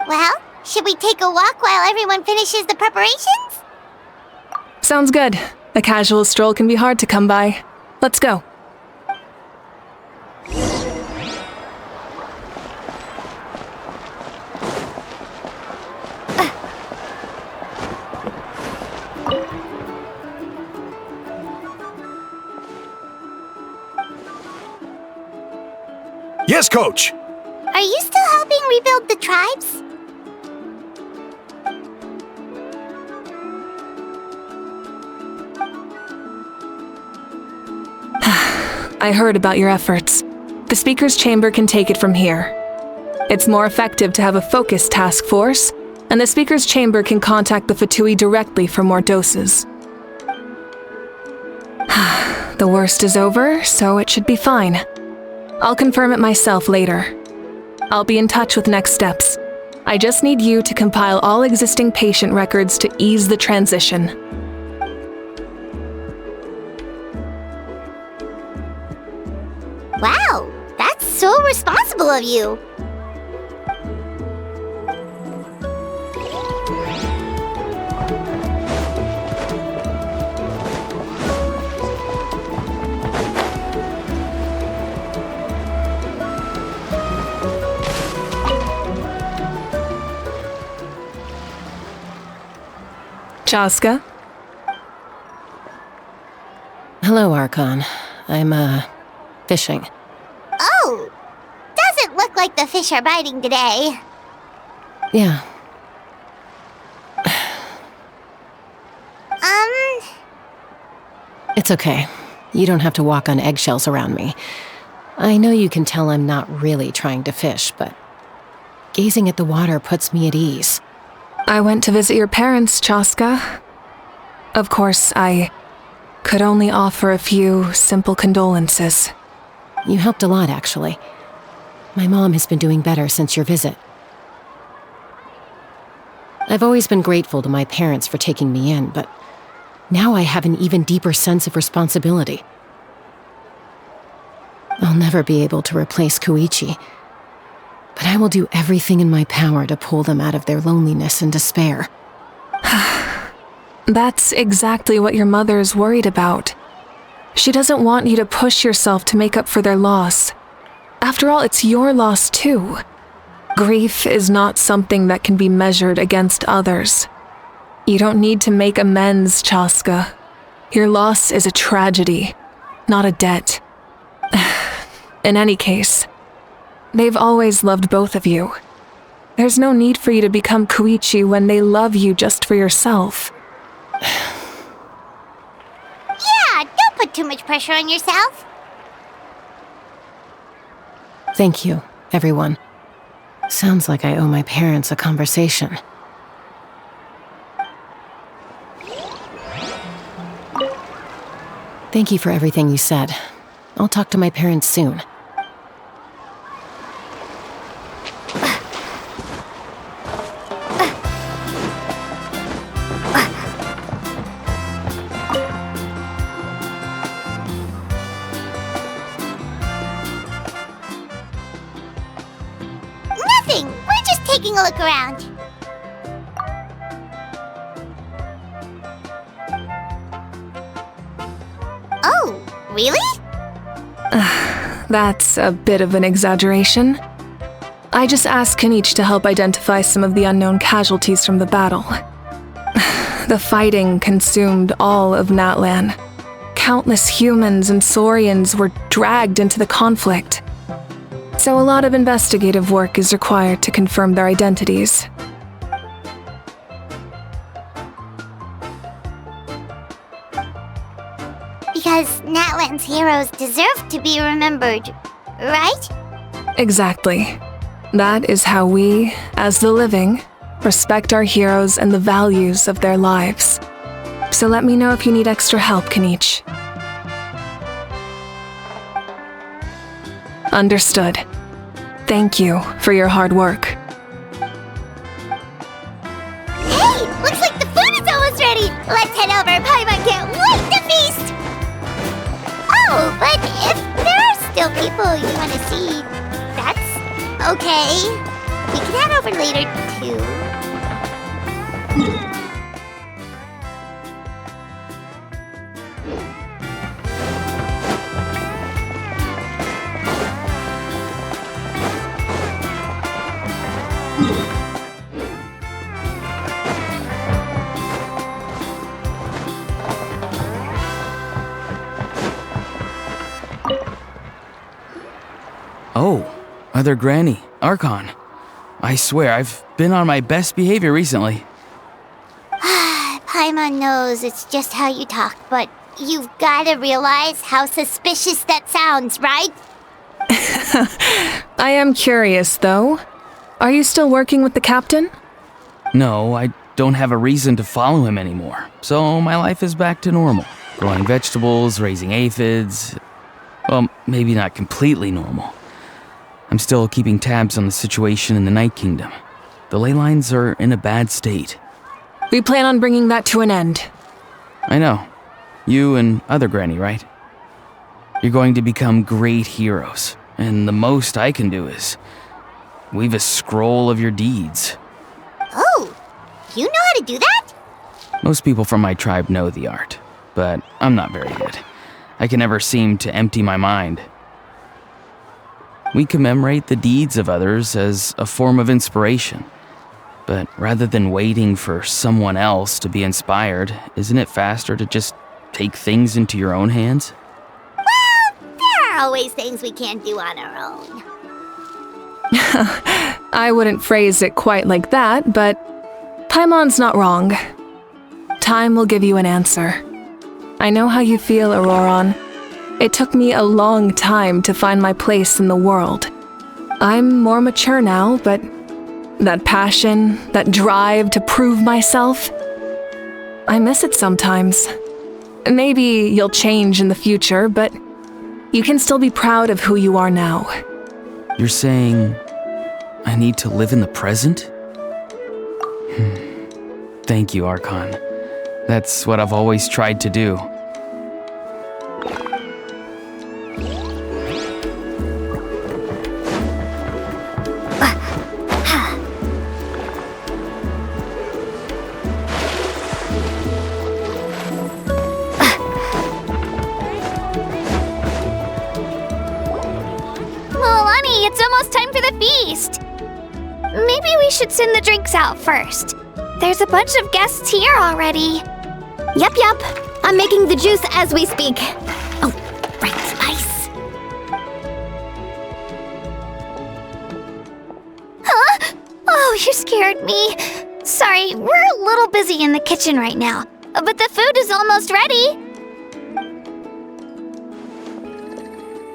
Well, should we take a walk while everyone finishes the preparations? Sounds good. A casual stroll can be hard to come by. Let's go. Yes, Coach! Are you still helping rebuild the tribes? I heard about your efforts. The Speaker's Chamber can take it from here. It's more effective to have a focused task force, and the Speaker's Chamber can contact the Fatui directly for more doses. The worst is over, so it should be fine. I'll confirm it myself later. I'll be in touch with next steps. I just need you to compile all existing patient records to ease the transition. Wow, that's so responsible of you. Chaska? Hello, Archon. I'm, fishing. Oh, doesn't look like the fish are biting today. Yeah. It's okay. You don't have to walk on eggshells around me. I know you can tell I'm not really trying to fish, but gazing at the water puts me at ease. I went to visit your parents, Chaska. Of course, I could only offer a few simple condolences. You helped a lot, actually. My mom has been doing better since your visit. I've always been grateful to my parents for taking me in, but now I have an even deeper sense of responsibility. I'll never be able to replace Koichi, but I will do everything in my power to pull them out of their loneliness and despair. That's exactly what your mother is worried about. She doesn't want you to push yourself to make up for their loss. After all, it's your loss too. Grief is not something that can be measured against others. You don't need to make amends, Chaska. Your loss is a tragedy, not a debt. In any case, they've always loved both of you. There's no need for you to become Koichi when they love you just for yourself. Yeah, don't put too much pressure on yourself. Thank you, everyone. Sounds like I owe my parents a conversation. Thank you for everything you said. I'll talk to my parents soon. Nothing. We're just taking a look around. Oh, really? That's a bit of an exaggeration. I just asked Kenichi to help identify some of the unknown casualties from the battle. The fighting consumed all of Natlan. Countless humans and Saurians were dragged into the conflict. So a lot of investigative work is required to confirm their identities. Because Natlan's heroes deserve to be remembered, right? Exactly. That is how we, as the living, respect our heroes and the values of their lives. So let me know if you need extra help, Kenichi. Understood. Thank you for your hard work. Hey, looks like the food is almost ready. Let's head over. Paimon can't wait to feast. Oh, but if there are still people you want to see, that's okay. We can head over later, too. Oh, Mother Granny, Archon. I swear, I've been on my best behavior recently. Paimon knows it's just how you talk, but you've gotta realize how suspicious that sounds, right? I am curious, though. Are you still working with the captain? No, I don't have a reason to follow him anymore, so my life is back to normal. Growing vegetables, raising aphids. Well, maybe not completely normal. I'm still keeping tabs on the situation in the Night Kingdom. The ley lines are in a bad state. We plan on bringing that to an end. I know. You and Other Granny, right? You're going to become great heroes, and the most I can do is weave a scroll of your deeds. Oh, you know how to do that? Most people from my tribe know the art, but I'm not very good. I can never seem to empty my mind. We commemorate the deeds of others as a form of inspiration. But rather than waiting for someone else to be inspired, isn't it faster to just take things into your own hands? Well, there are always things we can't do on our own. I wouldn't phrase it quite like that, but Paimon's not wrong. Time will give you an answer. I know how you feel, Auroron. It took me a long time to find my place in the world. I'm more mature now, but that passion, that drive to prove myself, I miss it sometimes. Maybe you'll change in the future, but you can still be proud of who you are now. You're saying I need to live in the present? Thank you, Archon. That's what I've always tried to do. Milani, it's almost time for the feast. Maybe we should send the drinks out first. There's a bunch of guests here already. Yep. I'm making the juice as we speak. Oh, right, spice. Huh? Oh, you scared me. Sorry, we're a little busy in the kitchen right now, but the food is almost ready.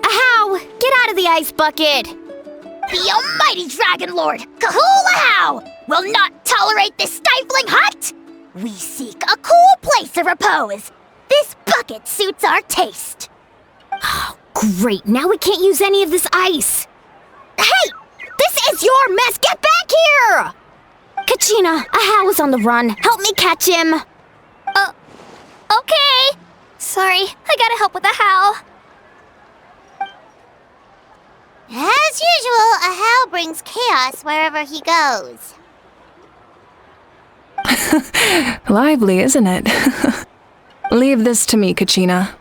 Ahow! Get out of the ice bucket! The almighty Dragon Lord, Kahulahau, will not tolerate this stifling hut! We seek a cool place of repose. This bucket suits our taste. Oh, great. Now we can't use any of this ice. Hey! This is your mess! Get back here! Kachina, Ahau is on the run. Help me catch him. Okay. Sorry, I gotta help with Ahau. As usual, Ahau brings chaos wherever he goes. Lively, isn't it? Leave this to me, Kachina.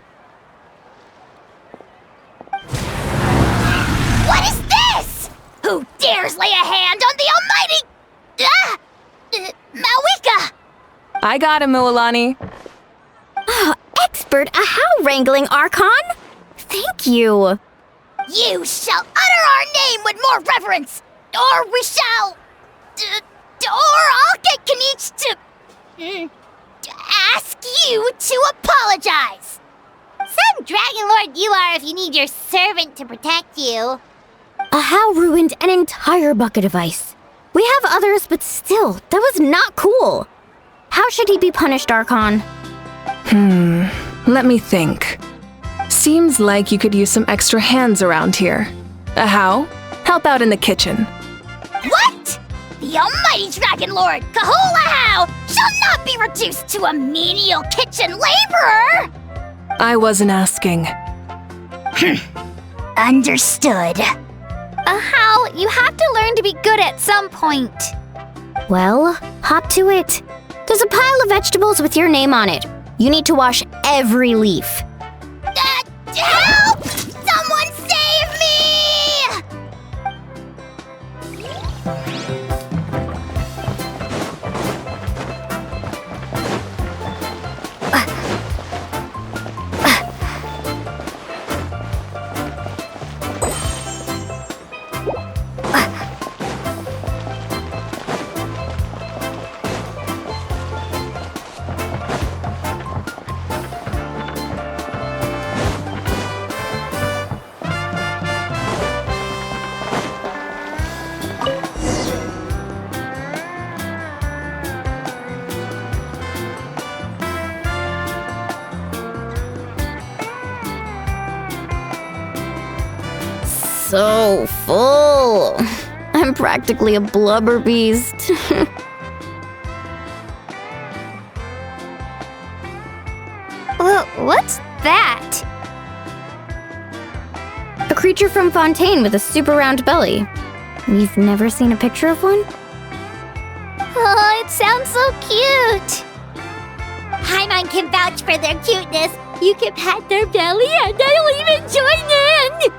What is this? Who dares lay a hand on the almighty... Mawika? I got him, Milani. Oh, expert Ahau wrangling, Archon. Thank you. You shall utter our name with more reverence, or we shall... or I'll get Kanich to ask you to apologize. Some Dragon Lord you are if you need your servant to protect you. Ahau ruined an entire bucket of ice. We have others, but still, that was not cool. How should he be punished, Archon? Let me think. Seems like you could use some extra hands around here. Ahau, help out in the kitchen. What? The almighty Dragon Lord, Kahulahau, shall not be reduced to a menial kitchen laborer! I wasn't asking. Understood. Ahau, you have to learn to be good at some point. Well, hop to it. There's a pile of vegetables with your name on it. You need to wash every leaf. Help! Someone save me! So full. I'm practically a blubber beast. What's that? creature from Fontaine with a super round belly. You've never seen a picture of one? Oh, it sounds so cute! Paimon can vouch for their cuteness. You can pat their belly and I'll even join in!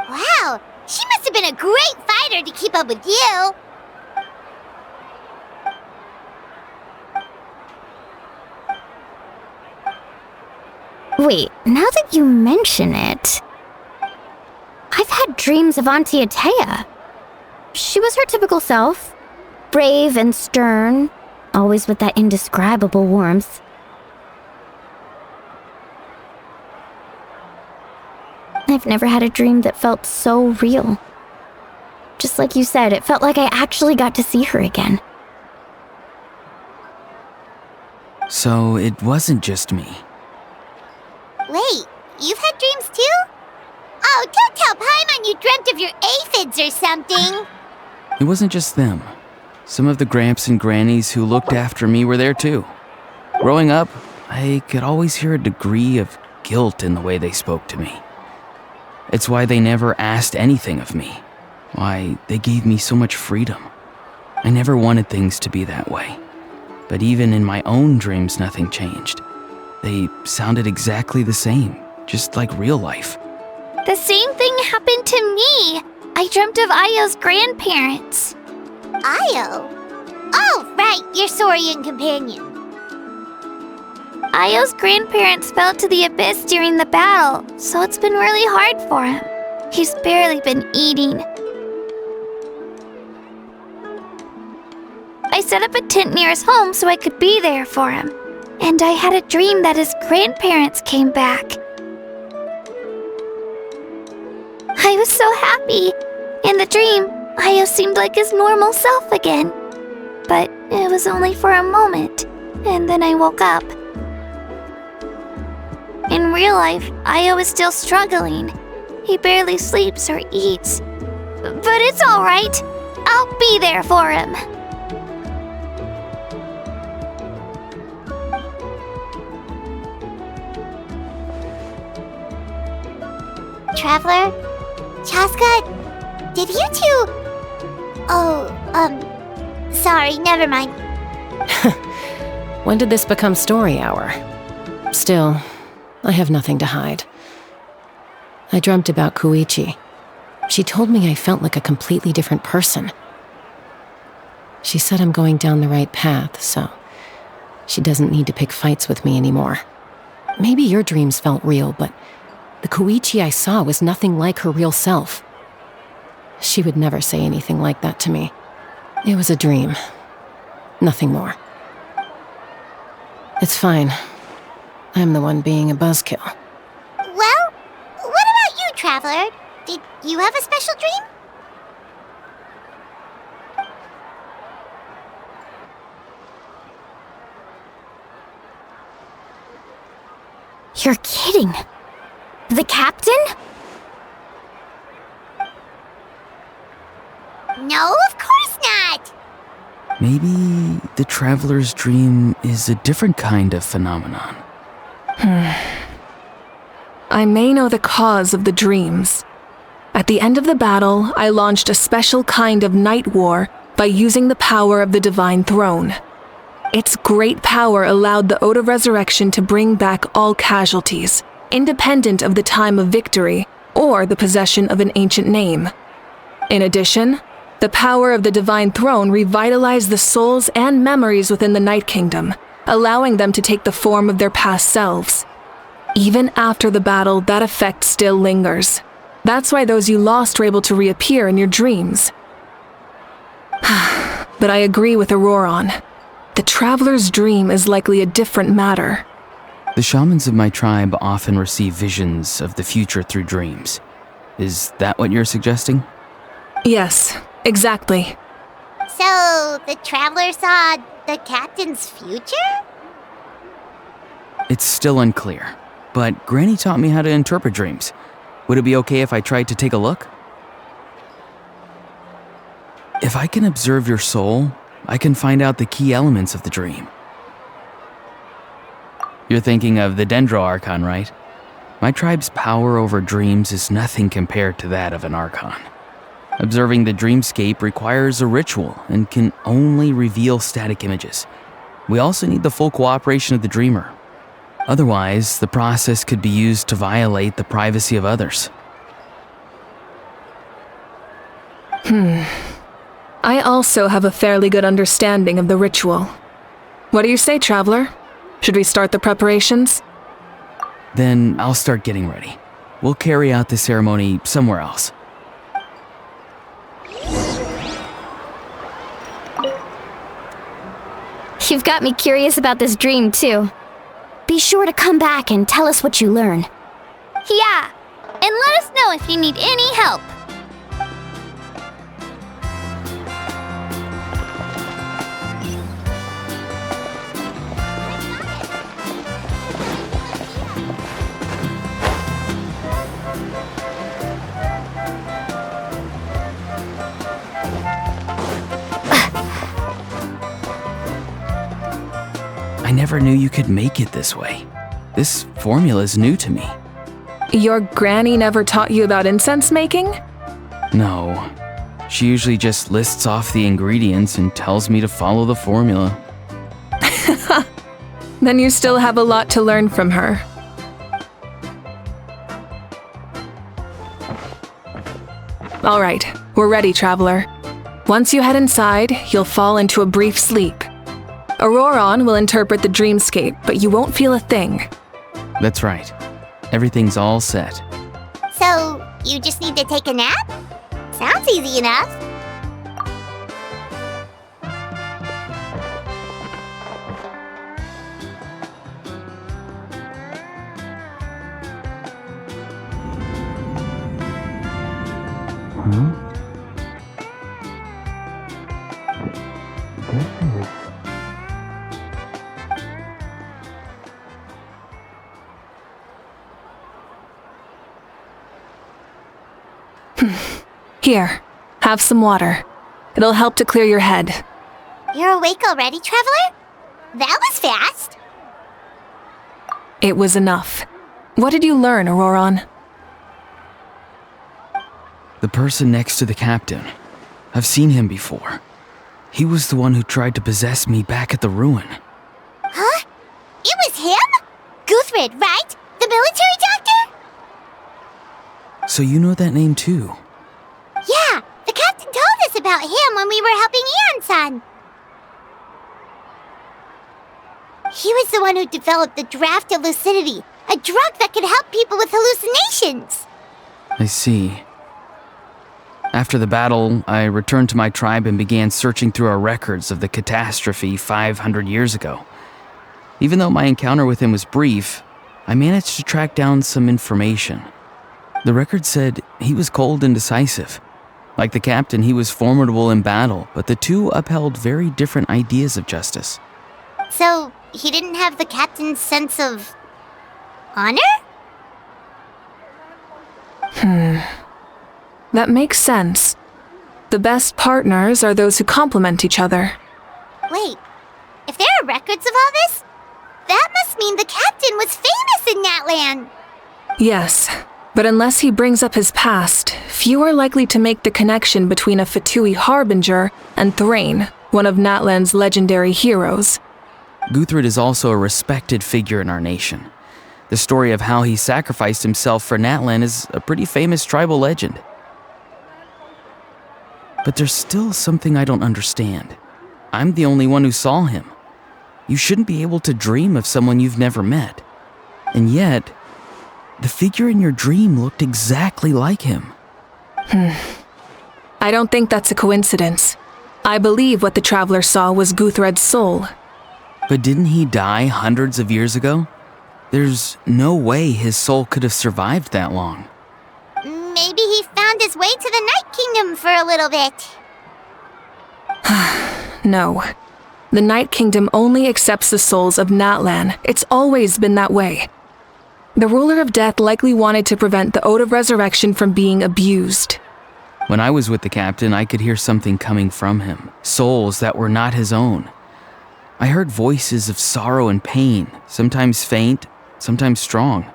Wow, she must have been a great fighter to keep up with you. Wait, now that you mention it, I've had dreams of Auntie Atea. She was her typical self, brave and stern, always with that indescribable warmth. I've never had a dream that felt so real. Just like you said, it felt like I actually got to see her again. So it wasn't just me. Wait, you've had dreams too? Oh, don't tell Paimon you dreamt of your aphids or something. It wasn't just them. Some of the Gramps and Grannies who looked after me were there too. Growing up, I could always hear a degree of guilt in the way they spoke to me. It's why they never asked anything of me. Why they gave me so much freedom. I never wanted things to be that way. But even in my own dreams, nothing changed. They sounded exactly the same, just like real life. The same thing happened to me. I dreamt of Ayo's grandparents. Ayo? Oh, right, your Saurian companion. Ayo's grandparents fell to the abyss during the battle, so it's been really hard for him. He's barely been eating. I set up a tent near his home so I could be there for him. And I had a dream that his grandparents came back. I was so happy. In the dream, Ayo seemed like his normal self again. But it was only for a moment, and then I woke up. In real life, Ayo is still struggling. He barely sleeps or eats. But it's alright. I'll be there for him. Traveler? Chaska? Did you two... Oh, sorry, never mind. When did this become story hour? Still, I have nothing to hide. I dreamt about Koichi. She told me I felt like a completely different person. She said I'm going down the right path, so she doesn't need to pick fights with me anymore. Maybe your dreams felt real, but the Koichi I saw was nothing like her real self. She would never say anything like that to me. It was a dream. Nothing more. It's fine. I'm the one being a buzzkill. Well, what about you, Traveler? Did you have a special dream? You're kidding. The captain? No, of course not! Maybe the traveler's dream is a different kind of phenomenon. I may know the cause of the dreams. At the end of the battle, I launched a special kind of night war by using the power of the Divine Throne. Its great power allowed the Ode of Resurrection to bring back all casualties, independent of the time of victory or the possession of an ancient name. In addition, the power of the Divine Throne revitalized the souls and memories within the Night Kingdom, allowing them to take the form of their past selves. Even after the battle, that effect still lingers. That's why those you lost were able to reappear in your dreams. But I agree with Auroron. The traveler's dream is likely a different matter. The shamans of my tribe often receive visions of the future through dreams. Is that what you're suggesting? Yes, exactly. So, the Traveler saw the captain's future? It's still unclear, but Granny taught me how to interpret dreams. Would it be okay if I tried to take a look? If I can observe your soul, I can find out the key elements of the dream. You're thinking of the Dendro Archon, right? My tribe's power over dreams is nothing compared to that of an Archon. Observing the dreamscape requires a ritual and can only reveal static images. We also need the full cooperation of the dreamer. Otherwise, the process could be used to violate the privacy of others. I also have a fairly good understanding of the ritual. What do you say, Traveler? Should we start the preparations? Then I'll start getting ready. We'll carry out the ceremony somewhere else. You've got me curious about this dream, too. Be sure to come back and tell us what you learn. Yeah, and let us know if you need any help. I never knew you could make it this way. This formula is new to me. Your granny never taught you about incense making? No. She usually just lists off the ingredients and tells me to follow the formula. Then you still have a lot to learn from her. All right, we're ready, Traveler. Once you head inside, you'll fall into a brief sleep. Auroron will interpret the dreamscape, but you won't feel a thing. That's right. Everything's all set. So, you just need to take a nap? Sounds easy enough. Here, have some water. It'll help to clear your head. You're awake already, Traveler? That was fast. It was enough. What did you learn, Auroron? The person next to the captain. I've seen him before. He was the one who tried to possess me back at the ruin. Huh? It was him? Guthred, right? The military doctor? So you know that name too? Yeah, the captain told us about him when we were helping Ian-san. He was the one who developed the draft of lucidity, a drug that could help people with hallucinations. I see. After the battle, I returned to my tribe and began searching through our records of the catastrophe 500 years ago. Even though my encounter with him was brief, I managed to track down some information. The record said he was cold and decisive. Like the captain, he was formidable in battle, but the two upheld very different ideas of justice. So, he didn't have the captain's sense of honor? That makes sense. The best partners are those who complement each other. Wait, if there are records of all this, that must mean the captain was famous in that land. Yes, but unless he brings up his past, few are likely to make the connection between a Fatui harbinger and Thrain, one of Natlan's legendary heroes. Guthred is also a respected figure in our nation. The story of how he sacrificed himself for Natlan is a pretty famous tribal legend. But there's still something I don't understand. I'm the only one who saw him. You shouldn't be able to dream of someone you've never met. And yet, the figure in your dream looked exactly like him. I don't think that's a coincidence. I believe what the Traveler saw was Guthred's soul. But didn't he die hundreds of years ago? There's no way his soul could have survived that long. Maybe he found his way to the Night Kingdom for a little bit. No. The Night Kingdom only accepts the souls of Natlan. It's always been that way. The Ruler of Death likely wanted to prevent the Ode of Resurrection from being abused. When I was with the captain, I could hear something coming from him, souls that were not his own. I heard voices of sorrow and pain, sometimes faint, sometimes strong.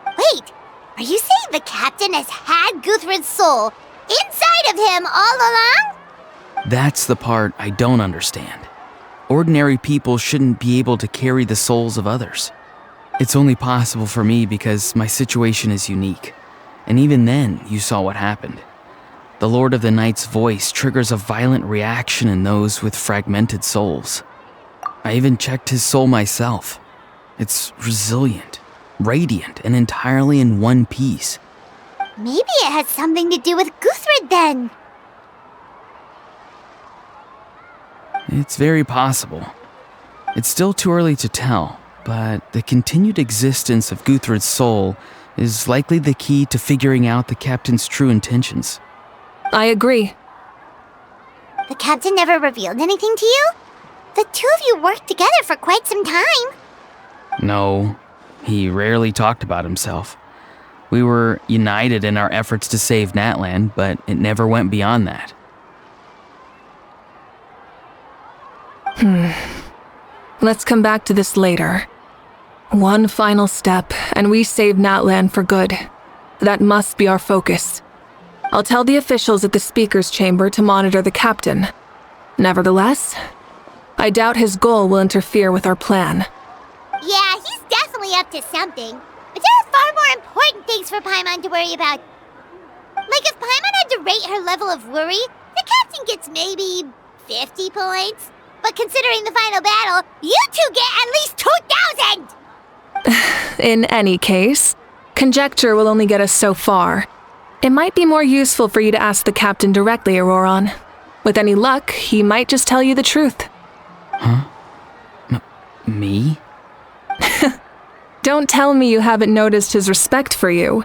Wait, are you saying the captain has had Guthred's soul inside of him all along? That's the part I don't understand. Ordinary people shouldn't be able to carry the souls of others. It's only possible for me because my situation is unique. And even then, you saw what happened. The Lord of the Night's voice triggers a violent reaction in those with fragmented souls. I even checked his soul myself. It's resilient, radiant, and entirely in one piece. Maybe it has something to do with Guthred then. It's very possible. It's still too early to tell, but the continued existence of Guthred's soul is likely the key to figuring out the captain's true intentions. I agree. The captain never revealed anything to you? The two of you worked together for quite some time. No, he rarely talked about himself. We were united in our efforts to save Natlan, but it never went beyond that. Let's come back to this later. One final step, and we save Natlan for good. That must be our focus. I'll tell the officials at the speaker's chamber to monitor the captain. Nevertheless, I doubt his goal will interfere with our plan. Yeah, he's definitely up to something. But there are far more important things for Paimon to worry about. Like if Paimon had to rate her level of worry, the captain gets maybe 50 points. But considering the final battle, you two get at least 2,000! In any case, conjecture will only get us so far. It might be more useful for you to ask the captain directly, Auroron. With any luck, he might just tell you the truth. Huh? Me? Don't tell me you haven't noticed his respect for you.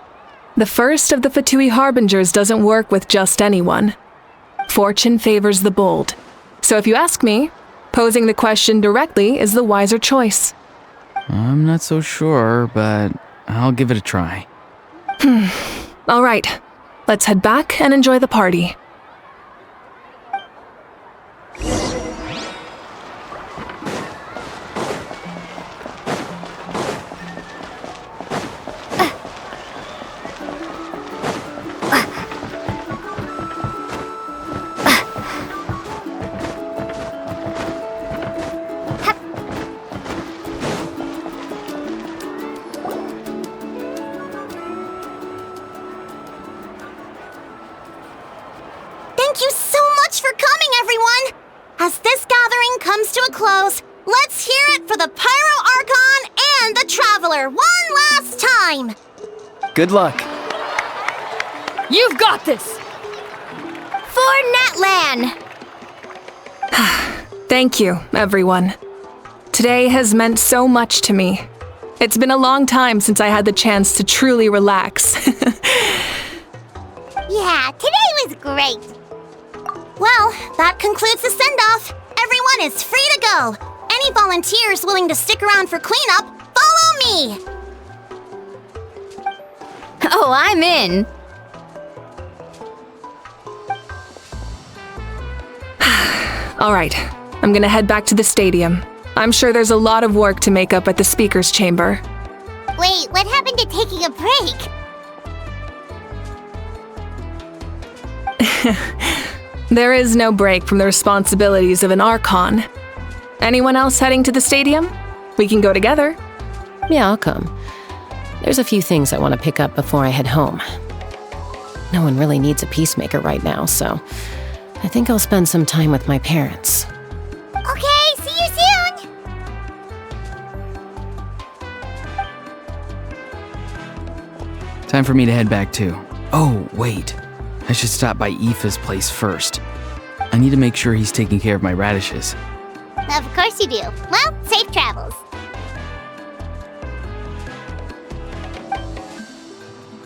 The first of the Fatui Harbingers doesn't work with just anyone. Fortune favors the bold. So if you ask me, posing the question directly is the wiser choice. I'm not so sure, but I'll give it a try. All right, let's head back and enjoy the party. Thank you so much for coming, everyone! As this gathering comes to a close, let's hear it for the Pyro Archon and the Traveler one last time! Good luck. You've got this! For Natlan! Thank you, everyone. Today has meant so much to me. It's been a long time since I had the chance to truly relax. Yeah, today was great. Well, that concludes the send-off. Everyone is free to go. Any volunteers willing to stick around for cleanup, follow me! Oh, I'm in. All right, I'm gonna head back to the stadium. I'm sure there's a lot of work to make up at the speaker's chamber. Wait, what happened to taking a break? There is no break from the responsibilities of an Archon. Anyone else heading to the stadium? We can go together. Yeah, I'll come. There's a few things I want to pick up before I head home. No one really needs a peacemaker right now, so I think I'll spend some time with my parents. Okay, see you soon! Time for me to head back too. Oh, wait. I should stop by Aoife's place first. I need to make sure he's taking care of my radishes. Of course you do. Well, safe travels.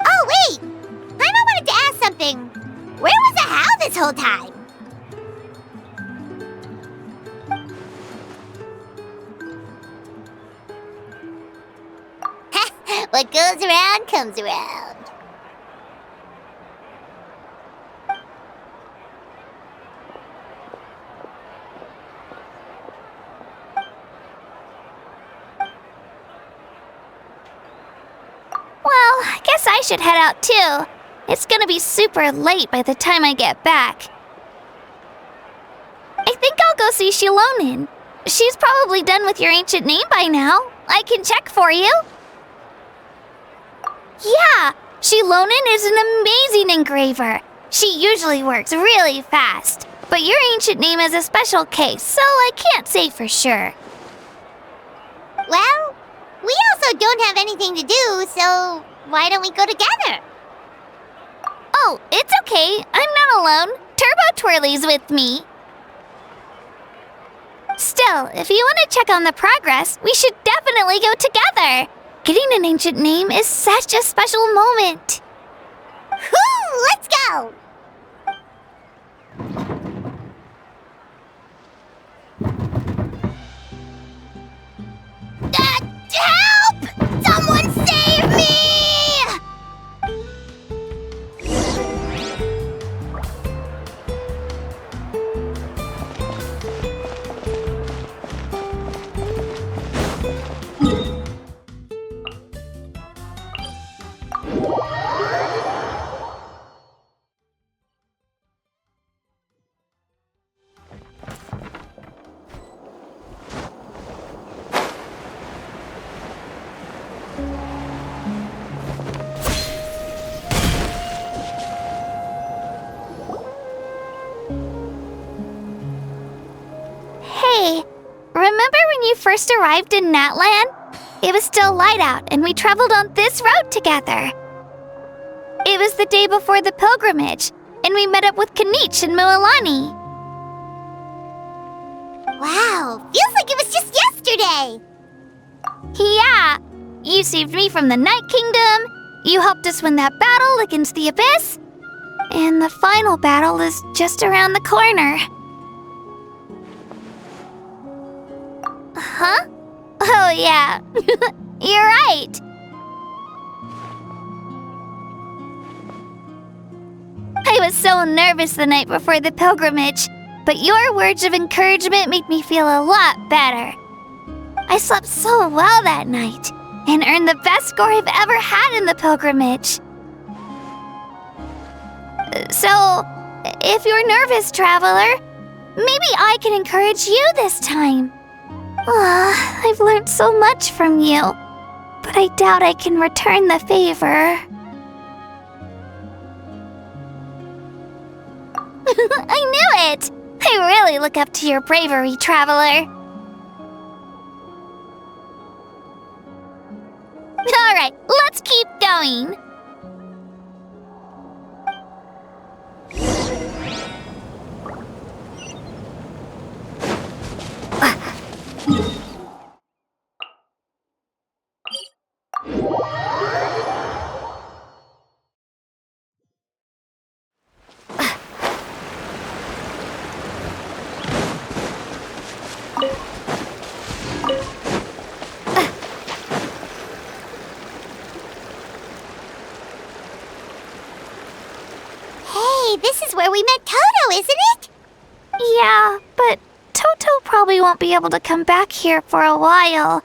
Oh, wait! I wanted to ask something. Where was the How this whole time? What goes around comes around. I should head out too. It's gonna be super late by the time I get back. I think I'll go see Shilonin. She's probably done with your ancient name by now. I can check for you. Yeah, Shilonin is an amazing engraver. She usually works really fast. But your ancient name is a special case, so I can't say for sure. Well, we also don't have anything to do, so why don't we go together? Oh, it's okay. I'm not alone. Turbo Twirly's with me. Still, if you want to check on the progress, we should definitely go together. Getting an ancient name is such a special moment. Whoo! Let's go! Help! Someone save me! Hey, remember when you first arrived in Natlan? It was still light out and we traveled on this road together. It was the day before the pilgrimage, and we met up with Kanich and Mualani. Wow, feels like it was just yesterday. Yeah, you saved me from the Night Kingdom, you helped us win that battle against the Abyss, and the final battle is just around the corner. Huh? Oh yeah, you're right. I was so nervous the night before the pilgrimage, but your words of encouragement made me feel a lot better. I slept so well that night, and earned the best score I've ever had in the pilgrimage. So, if you're nervous, traveler, maybe I can encourage you this time. I've learned so much from you, but I doubt I can return the favor. I knew it! I really look up to your bravery, traveler. Alright, let's keep going. Hey, this is where we met Toto, isn't it? Yeah, but Toto probably won't be able to come back here for a while.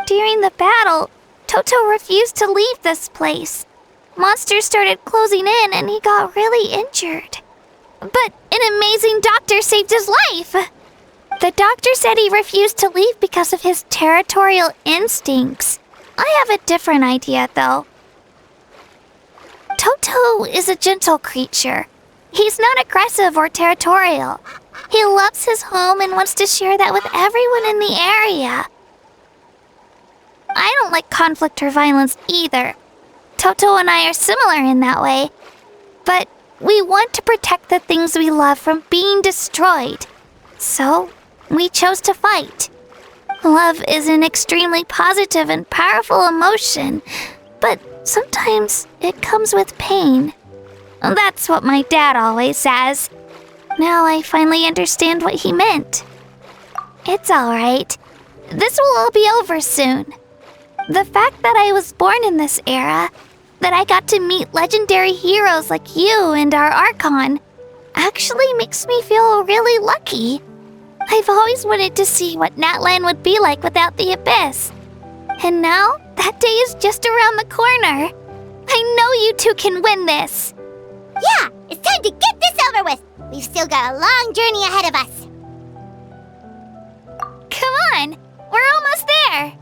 During the battle, Toto refused to leave this place. Monsters started closing in and he got really injured. But an amazing doctor saved his life. The doctor said he refused to leave because of his territorial instincts. I have a different idea, though. Toto is a gentle creature. He's not aggressive or territorial. He loves his home and wants to share that with everyone in the area. I don't like conflict or violence either. Toto and I are similar in that way. But we want to protect the things we love from being destroyed. So, we chose to fight. Love is an extremely positive and powerful emotion, but sometimes it comes with pain. That's what my dad always says. Now I finally understand what he meant. It's alright. This will all be over soon. The fact that I was born in this era, that I got to meet legendary heroes like you and our Archon, actually makes me feel really lucky. I've always wanted to see what Natlan would be like without the Abyss. And now, that day is just around the corner. I know you two can win this. Yeah, it's time to get this over with. We've still got a long journey ahead of us. Come on, we're almost there.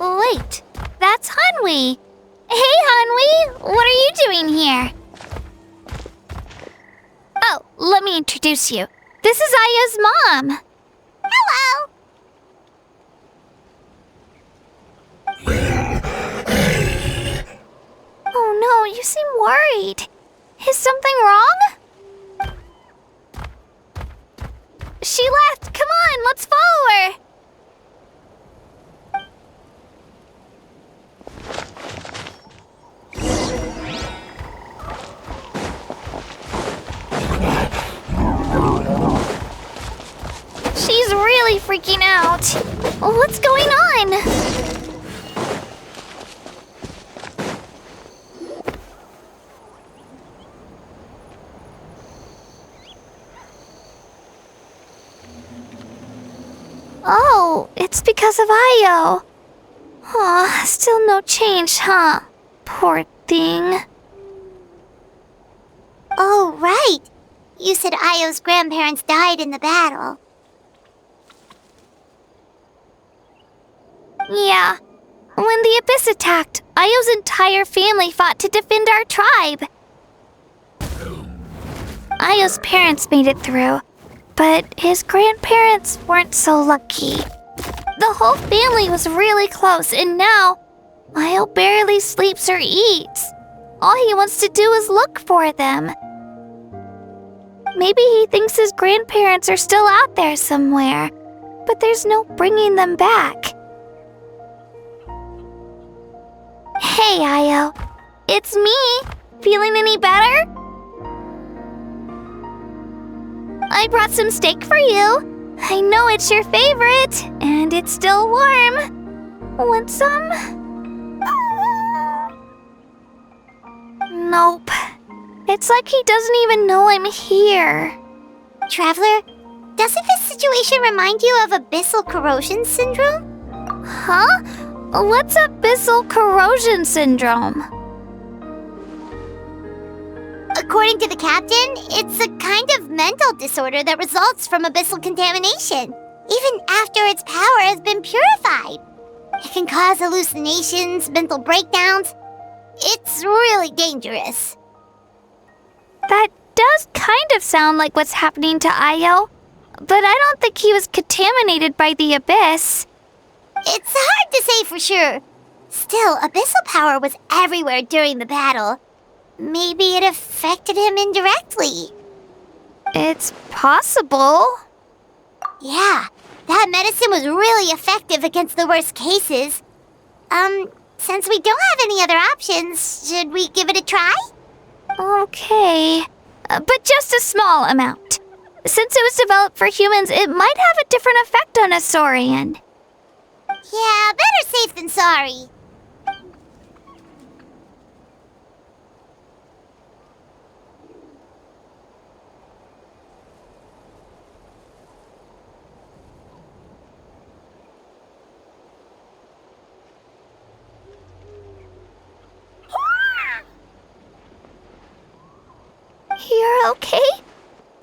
Wait, that's Hanwi. Hey, Hanwi, what are you doing here? Oh, let me introduce you. This is Aya's mom. Hello. Oh no, you seem worried. Is something wrong? She left. Come on, let's follow her. She's really freaking out. What's going on? Oh, it's because of Io. Aw, still no change, huh? Poor thing. Oh, right. You said Io's grandparents died in the battle. Yeah. When the Abyss attacked, Io's entire family fought to defend our tribe. Io's parents made it through, but his grandparents weren't so lucky. The whole family was really close, and now Io barely sleeps or eats. All he wants to do is look for them. Maybe he thinks his grandparents are still out there somewhere, but there's no bringing them back. Hey, Io. It's me. Feeling any better? I brought some steak for you. I know it's your favorite, and it's still warm. Want some? Nope. It's like he doesn't even know I'm here. Traveler, doesn't this situation remind you of abyssal corrosion syndrome? Huh? What's abyssal corrosion syndrome? According to the captain, it's a kind of mental disorder that results from abyssal contamination, even after its power has been purified. It can cause hallucinations, mental breakdowns. It's really dangerous. That does kind of sound like what's happening to Io, but I don't think he was contaminated by the Abyss. It's hard to say for sure. Still, abyssal power was everywhere during the battle. Maybe it affected him indirectly. It's possible. Yeah, that medicine was really effective against the worst cases. Since we don't have any other options, should we give it a try? Okay, but just a small amount. Since it was developed for humans, it might have a different effect on a Saurian. Yeah, better safe than sorry. You're okay?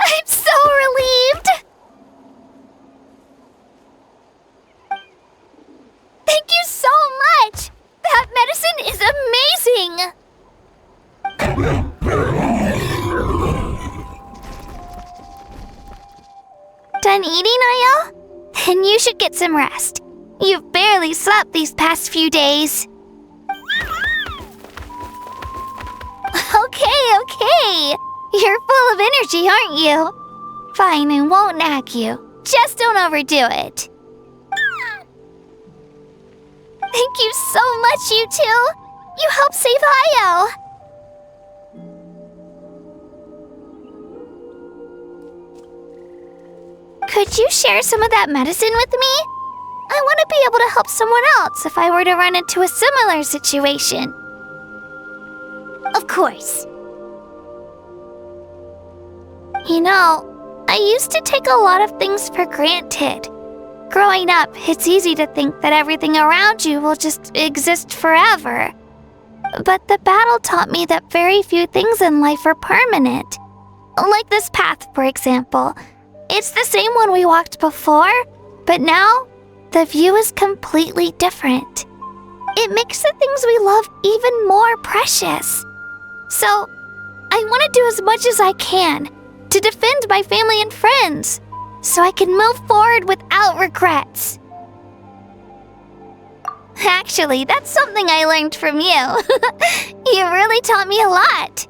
I'm so relieved! Thank you so much! That medicine is amazing! Done eating, Io? Then you should get some rest. You've barely slept these past few days. Okay. You're full of energy, aren't you? Fine, I won't nag you. Just don't overdo it. Thank you so much, you two! You helped save Io! Could you share some of that medicine with me? I want to be able to help someone else if I were to run into a similar situation. Of course. You know, I used to take a lot of things for granted. Growing up, it's easy to think that everything around you will just exist forever. But the battle taught me that very few things in life are permanent. Like this path, for example. It's the same one we walked before, but now the view is completely different. It makes the things we love even more precious. So, I want to do as much as I can to defend my family and friends, so I can move forward without regrets. Actually, that's something I learned from you. You really taught me a lot.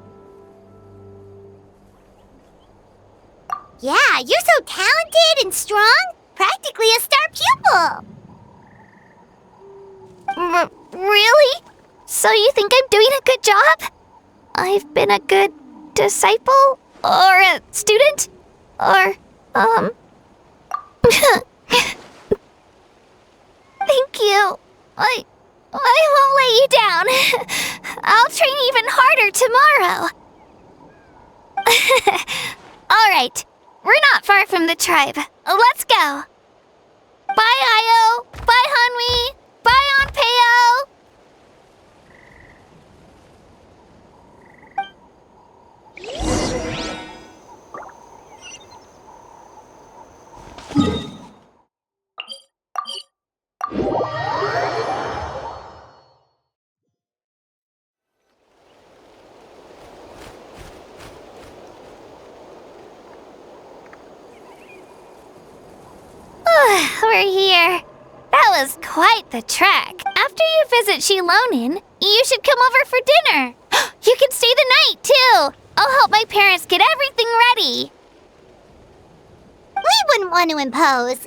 Yeah, you're so talented and strong. Practically a star pupil. Really? So you think I'm doing a good job? I've been a good disciple? Or a student? Or, Thank you. I won't let you down. I'll train even harder tomorrow. All right. We're not far from the tribe. Let's go. Bye, Io. Bye, Hanwi. Bye, Onpeo. We're here. That was quite the trek. After you visit Shilonin, you should come over for dinner. You can stay the night, too. I'll help my parents get everything ready. We wouldn't want to impose.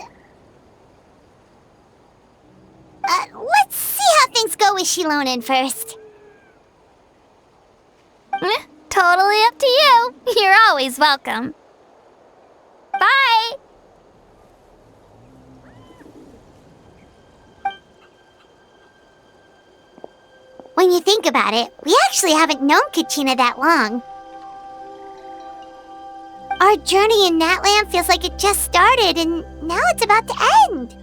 Let's see how things go with Shilonin first. Totally up to you. You're always welcome. Bye. When you think about it, we actually haven't known Kachina that long. Our journey in Natland feels like it just started, and now it's about to end.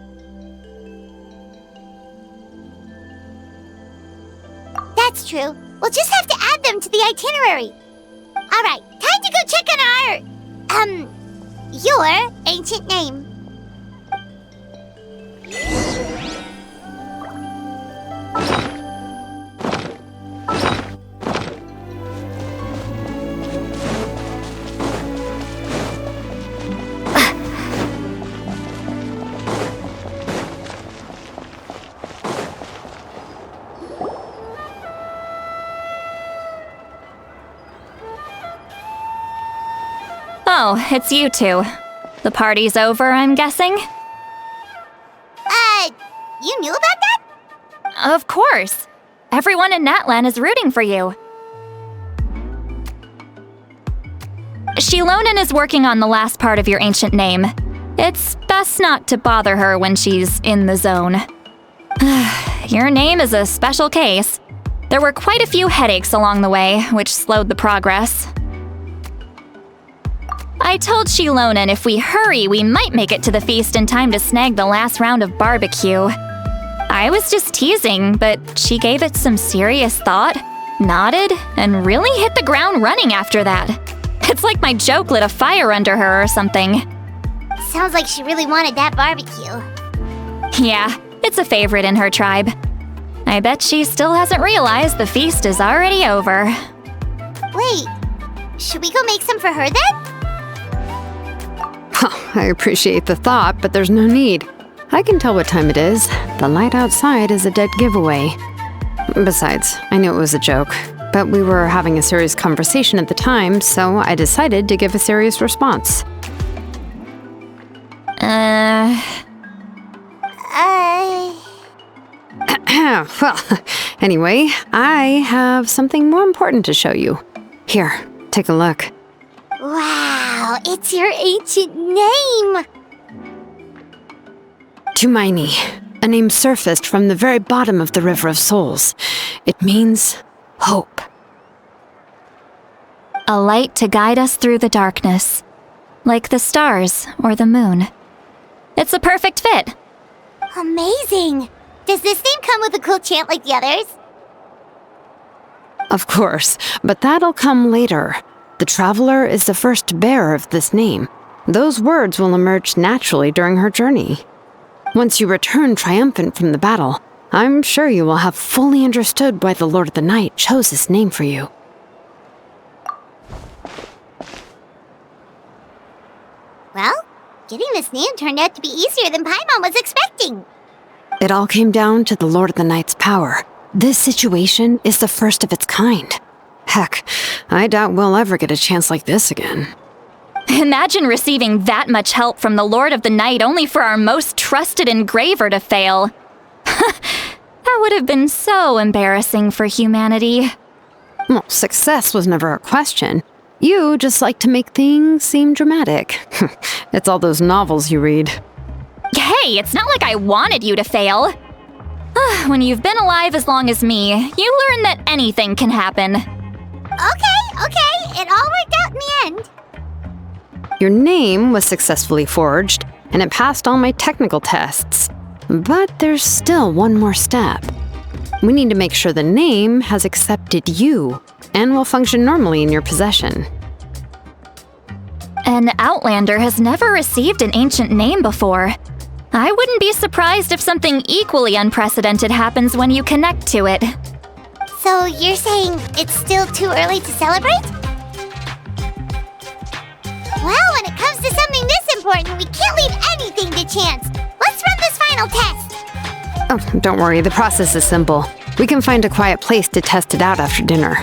That's true. We'll just have to add them to the itinerary. Alright, time to go check on our... your ancient name. Oh, it's you two. The party's over, I'm guessing? You knew about that? Of course. Everyone in Natlan is rooting for you. Shilonin is working on the last part of your ancient name. It's best not to bother her when she's in the zone. Your name is a special case. There were quite a few headaches along the way, which slowed the progress. I told Shilonin if we hurry, we might make it to the feast in time to snag the last round of barbecue. I was just teasing, but she gave it some serious thought, nodded, and really hit the ground running after that. It's like my joke lit a fire under her or something. Sounds like she really wanted that barbecue. Yeah, it's a favorite in her tribe. I bet she still hasn't realized the feast is already over. Wait, should we go make some for her then? I appreciate the thought, but there's no need. I can tell what time it is. The light outside is a dead giveaway. Besides, I knew it was a joke, but we were having a serious conversation at the time, so I decided to give a serious response. Well, anyway, I have something more important to show you. Here, take a look. Wow, it's your ancient name! Tumaini, a name surfaced from the very bottom of the River of Souls. It means hope. A light to guide us through the darkness, like the stars or the moon. It's a perfect fit. Amazing! Does this name come with a cool chant like the others? Of course, but that'll come later. The Traveler is the first bearer of this name. Those words will emerge naturally during her journey. Once you return triumphant from the battle, I'm sure you will have fully understood why the Lord of the Night chose this name for you. Well, getting this name turned out to be easier than Paimon was expecting. It all came down to the Lord of the Night's power. This situation is the first of its kind. Heck, I doubt we'll ever get a chance like this again. Imagine receiving that much help from the Lord of the Night only for our most trusted engraver to fail. That would have been so embarrassing for humanity. Well, success was never a question. You just like to make things seem dramatic. It's all those novels you read. Hey, it's not like I wanted you to fail. When you've been alive as long as me, you learn that anything can happen. Okay, it all worked out in the end. Your name was successfully forged, and it passed all my technical tests. But there's still one more step. We need to make sure the name has accepted you, and will function normally in your possession. An Outlander has never received an ancient name before. I wouldn't be surprised if something equally unprecedented happens when you connect to it. So you're saying it's still too early to celebrate? Well, when it comes to something this important, we can't leave anything to chance. Let's run this final test. Oh, don't worry, the process is simple. We can find a quiet place to test it out after dinner.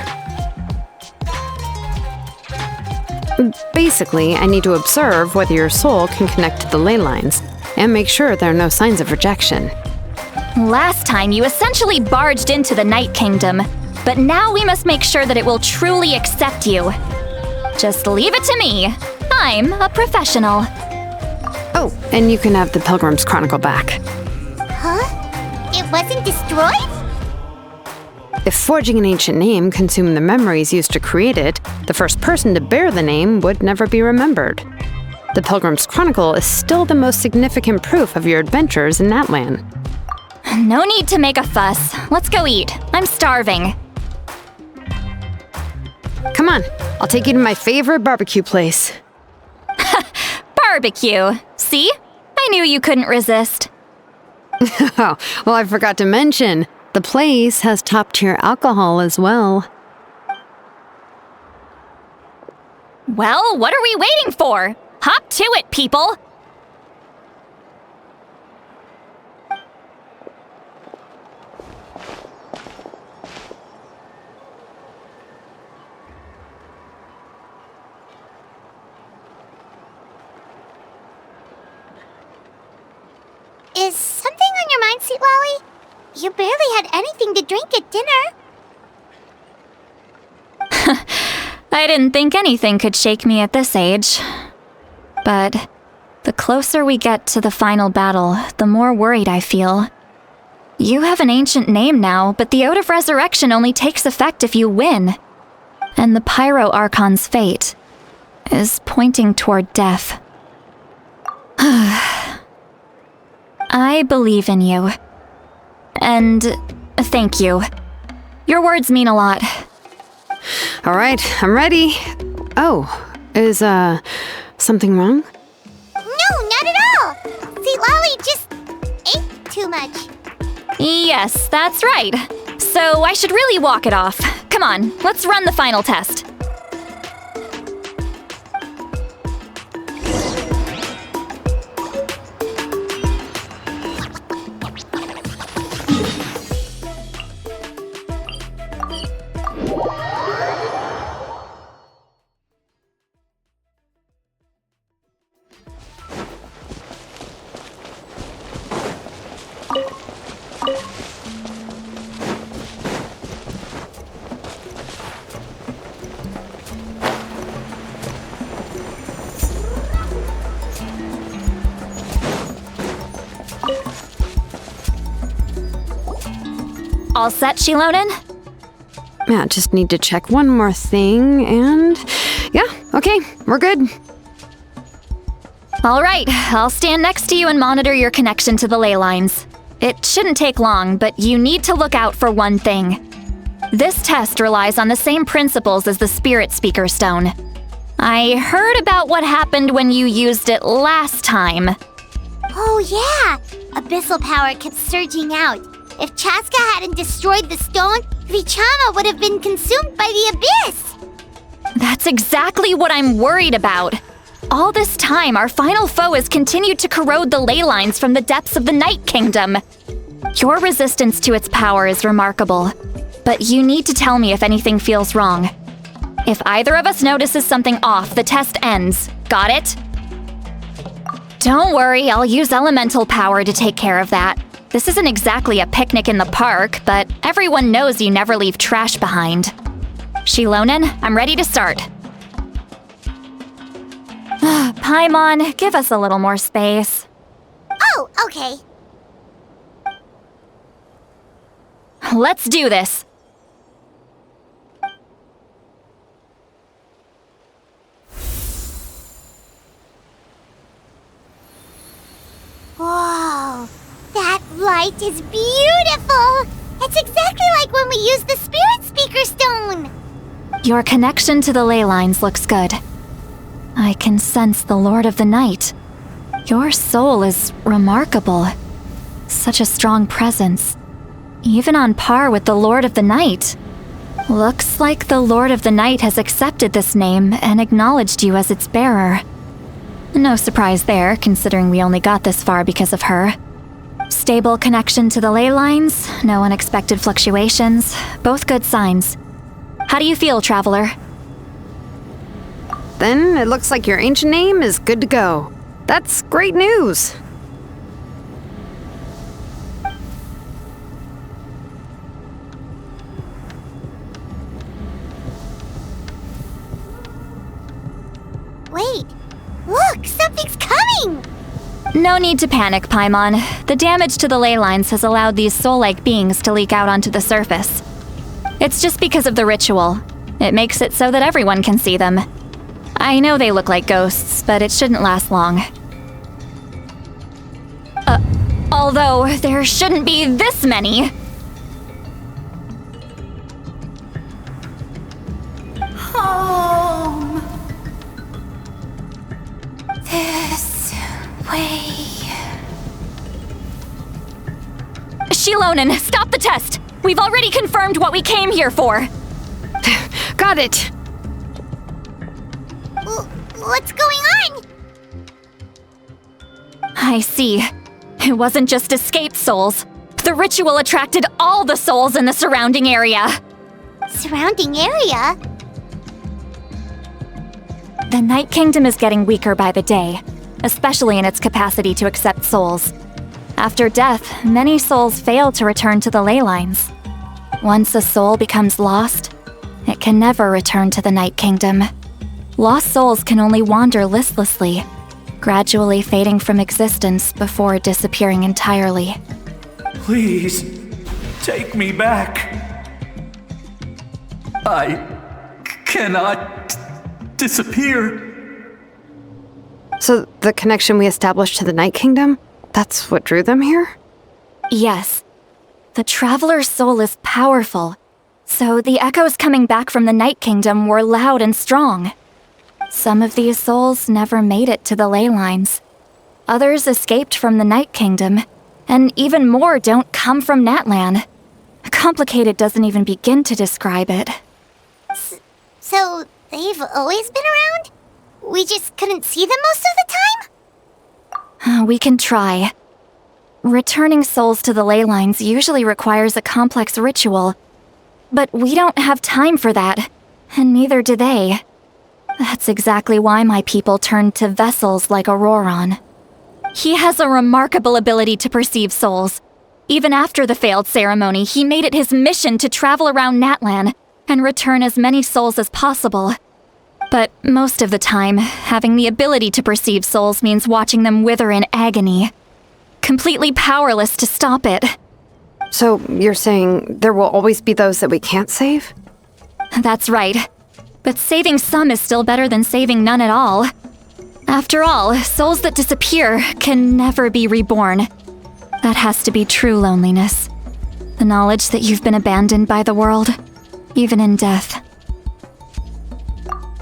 Basically, I need to observe whether your soul can connect to the ley lines, and make sure there are no signs of rejection. Last time, you essentially barged into the Night Kingdom, but now we must make sure that it will truly accept you. Just leave it to me. I'm a professional. Oh, and you can have the Pilgrim's Chronicle back. Huh? It wasn't destroyed? If forging an ancient name consumed the memories used to create it, the first person to bear the name would never be remembered. The Pilgrim's Chronicle is still the most significant proof of your adventures in Natlan. No need to make a fuss. Let's go eat. I'm starving. Come on, I'll take you to my favorite barbecue place. Barbecue. See? I knew you couldn't resist. Oh, well, I forgot to mention, the place has top-tier alcohol as well. Well, what are we waiting for? Hop to it, people! Is something on your mind, Sweet Lolly? You barely had anything to drink at dinner. I didn't think anything could shake me at this age. But the closer we get to the final battle, the more worried I feel. You have an ancient name now, but the Ode of Resurrection only takes effect if you win. And the Pyro Archon's fate is pointing toward death. I believe in you. And thank you. Your words mean a lot. All right, I'm ready. Oh, is, something wrong? No, not at all! Sweet Lolly just ate too much. Yes, that's right. So I should really walk it off. Come on, let's run the final test. All set, Shilonen? Yeah, just need to check one more thing, and... yeah, okay, we're good. All right, I'll stand next to you and monitor your connection to the ley lines. It shouldn't take long, but you need to look out for one thing. This test relies on the same principles as the Spirit Speaker Stone. I heard about what happened when you used it last time. Oh yeah! Abyssal power kept surging out. If Chaska hadn't destroyed the stone, Vichama would have been consumed by the abyss! That's exactly what I'm worried about. All this time, our final foe has continued to corrode the ley lines from the depths of the Night Kingdom. Your resistance to its power is remarkable, but you need to tell me if anything feels wrong. If either of us notices something off, the test ends. Got it? Don't worry, I'll use elemental power to take care of that. This isn't exactly a picnic in the park, but everyone knows you never leave trash behind. Shilonen, I'm ready to start. Paimon, give us a little more space. Oh, okay. Let's do this. Whoa, that light is beautiful! It's exactly like when we used the Spirit Speaker Stone! Your connection to the ley lines looks good. I can sense the Lord of the Night. Your soul is remarkable. Such a strong presence. Even on par with the Lord of the Night. Looks like the Lord of the Night has accepted this name and acknowledged you as its bearer. No surprise there, considering we only got this far because of her. Stable connection to the ley lines, no unexpected fluctuations, both good signs. How do you feel, Traveler? Then it looks like your ancient name is good to go. That's great news. Wait, look, something's coming! No need to panic, Paimon. The damage to the ley lines has allowed these soul-like beings to leak out onto the surface. It's just because of the ritual. It makes it so that everyone can see them. I know they look like ghosts, but it shouldn't last long. Although there shouldn't be this many. Home. This way. Shilonen, stop the test! We've already confirmed what we came here for. Got it. What's going on? I see. It wasn't just escaped souls. The ritual attracted all the souls in the surrounding area. Surrounding area? The Night Kingdom is getting weaker by the day, especially in its capacity to accept souls. After death, many souls fail to return to the ley lines. Once a soul becomes lost, it can never return to the Night Kingdom. Lost souls can only wander listlessly, gradually fading from existence before disappearing entirely. Please, take me back. I cannot disappear. So the connection we established to the Night Kingdom, that's what drew them here? Yes. The Traveler's soul is powerful, so the echoes coming back from the Night Kingdom were loud and strong. Some of these souls never made it to the ley lines. Others escaped from the Night Kingdom, and even more don't come from Natlan. Complicated doesn't even begin to describe it. So, they've always been around? We just couldn't see them most of the time? We can try. Returning souls to the ley lines usually requires a complex ritual, but we don't have time for that, and neither do they. That's exactly why my people turned to vessels like Auroron. He has a remarkable ability to perceive souls. Even after the failed ceremony, he made it his mission to travel around Natlan and return as many souls as possible. But most of the time, having the ability to perceive souls means watching them wither in agony. Completely powerless to stop it. So you're saying there will always be those that we can't save? That's right. But saving some is still better than saving none at all. After all, souls that disappear can never be reborn. That has to be true loneliness. The knowledge that you've been abandoned by the world, even in death.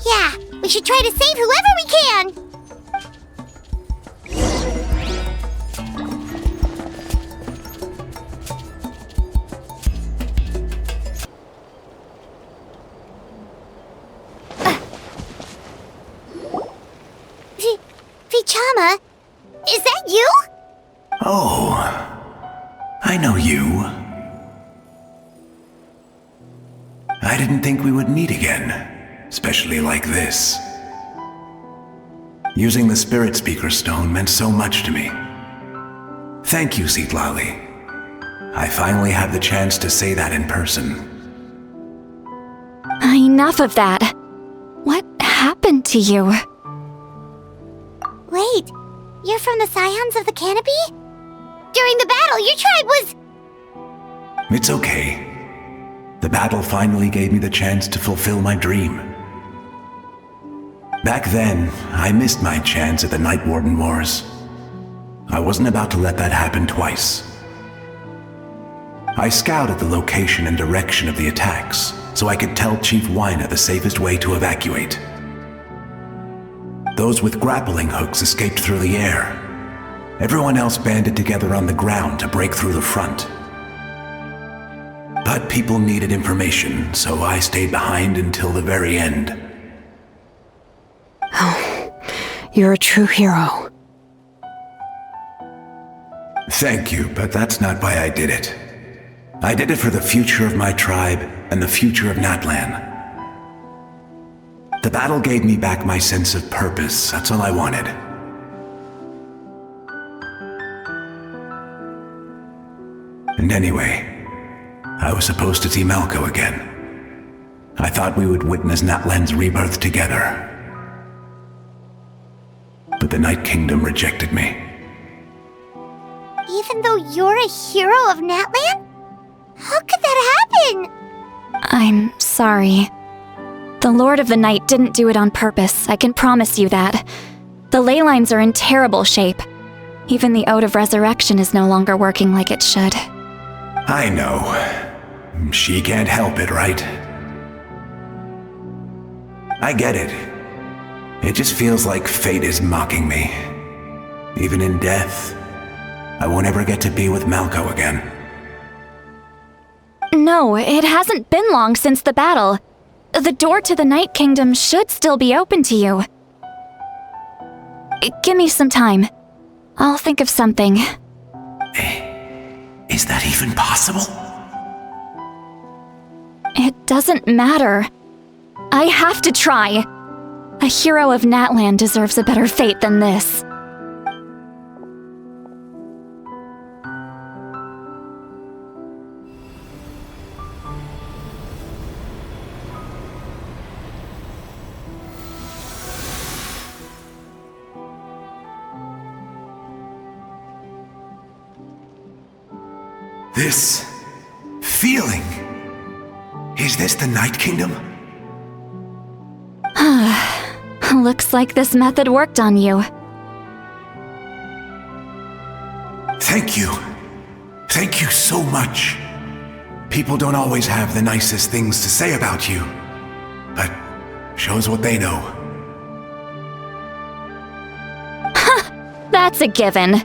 Yeah, we should try to save whoever we can! Vichama, is that you? Oh, I know you. I didn't think we would meet again, especially like this. Using the Spirit Speaker Stone meant so much to me. Thank you, Citlali. I finally have the chance to say that in person. Enough of that. What happened to you? Wait, you're from the Scions of the Canopy? During the battle, your tribe was... It's okay. The battle finally gave me the chance to fulfill my dream. Back then, I missed my chance at the Night Warden Wars. I wasn't about to let that happen twice. I scouted the location and direction of the attacks, so I could tell Chief Wyna the safest way to evacuate. Those with grappling hooks escaped through the air. Everyone else banded together on the ground to break through the front. But people needed information, so I stayed behind until the very end. Oh, you're a true hero. Thank you, but that's not why I did it. I did it for the future of my tribe and the future of Natlan. The battle gave me back my sense of purpose, that's all I wanted. And anyway, I was supposed to see Malco again. I thought we would witness Natlan's rebirth together. But the Night Kingdom rejected me. Even though you're a hero of Natlan? How could that happen? I'm sorry. The Lord of the Night didn't do it on purpose, I can promise you that. The ley lines are in terrible shape. Even the Ode of Resurrection is no longer working like it should. I know. She can't help it, right? I get it. It just feels like fate is mocking me. Even in death, I won't ever get to be with Malco again. No, it hasn't been long since the battle. The door to the Night Kingdom should still be open to you. Give me some time. I'll think of something. Is that even possible? It doesn't matter. I have to try. A hero of Natlan deserves a better fate than this. This feeling. Is this the Night Kingdom? Looks like this method worked on you. Thank you. Thank you so much. People don't always have the nicest things to say about you, but shows what they know. That's a given.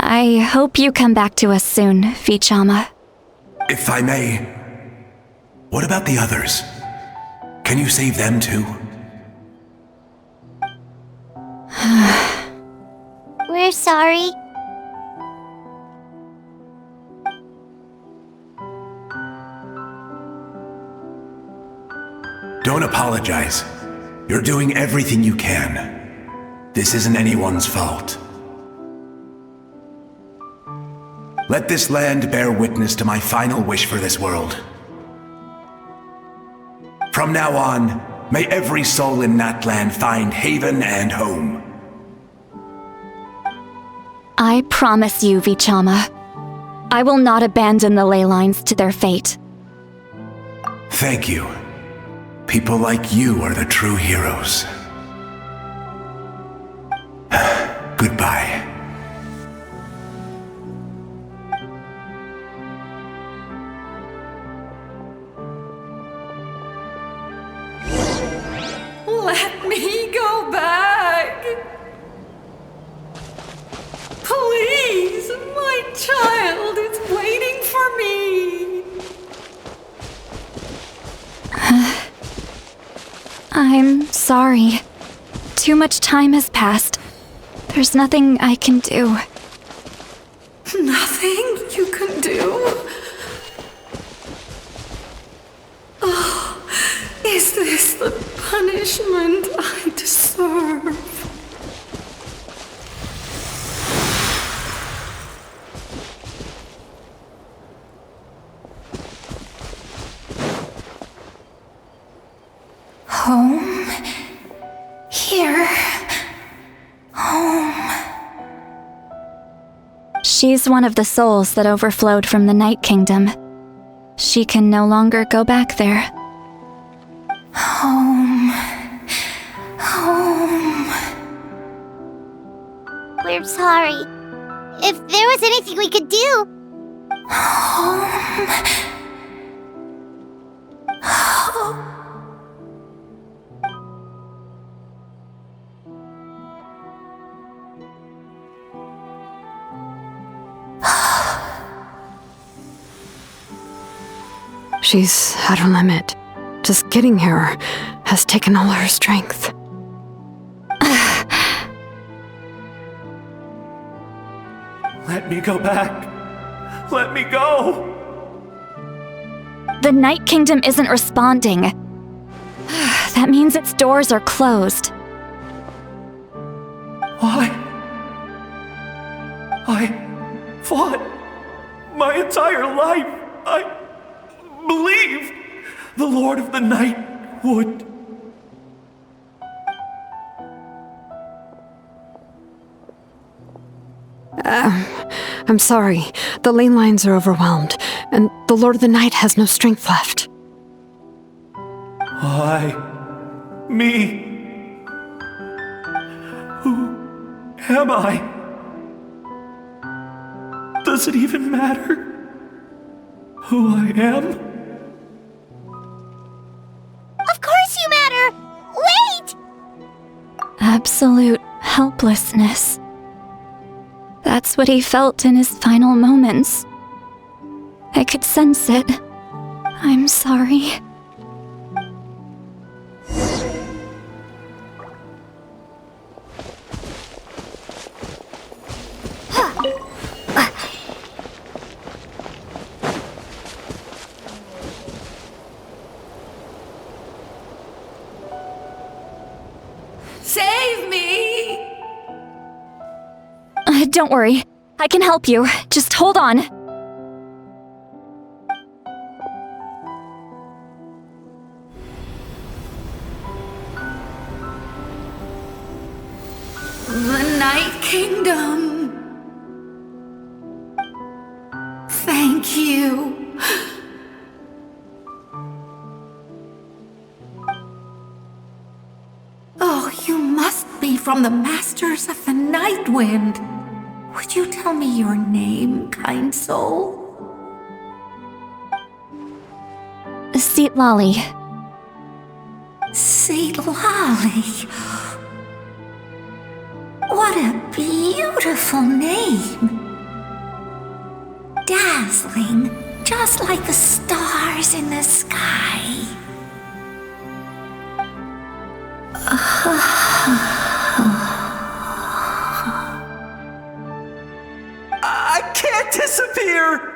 I hope you come back to us soon, Vichama. If I may, what about the others? Can you save them too? We're sorry. Don't apologize. You're doing everything you can. This isn't anyone's fault. Let this land bear witness to my final wish for this world. From now on, may every soul in Natlan find haven and home. I promise you, Vichama. I will not abandon the ley lines to their fate. Thank you. People like you are the true heroes. Goodbye. Let me go back. Please, my child is waiting for me. I'm sorry. Too much time has passed. There's nothing I can do. Nothing you can do? Oh, is this the punishment I deserve? Home? Here? Home? She's one of the souls that overflowed from the Night Kingdom. She can no longer go back there. Home. Home. We're sorry. If there was anything we could do... Home. She's at her limit. Just getting here has taken all her strength. Let me go back. Let me go. The Night Kingdom isn't responding. That means its doors are closed. Why? I fought my entire life. I believed the Lord of the Night would. I'm sorry. The lane lines are overwhelmed, and the Lord of the Night has no strength left. Why? Me? Who am I? Does it even matter who I am? Of course you matter! Wait! Absolute helplessness. That's what he felt in his final moments. I could sense it. I'm sorry. Save me! Don't worry. I can help you. Just hold on. The Night Kingdom. Thank you. Oh, you must be from the Masters of the Night Wind. Would you tell me your name, kind soul? Seat Lolly. Seat Lolly. What a beautiful name. Dazzling, just like the stars in the sky. I can't disappear!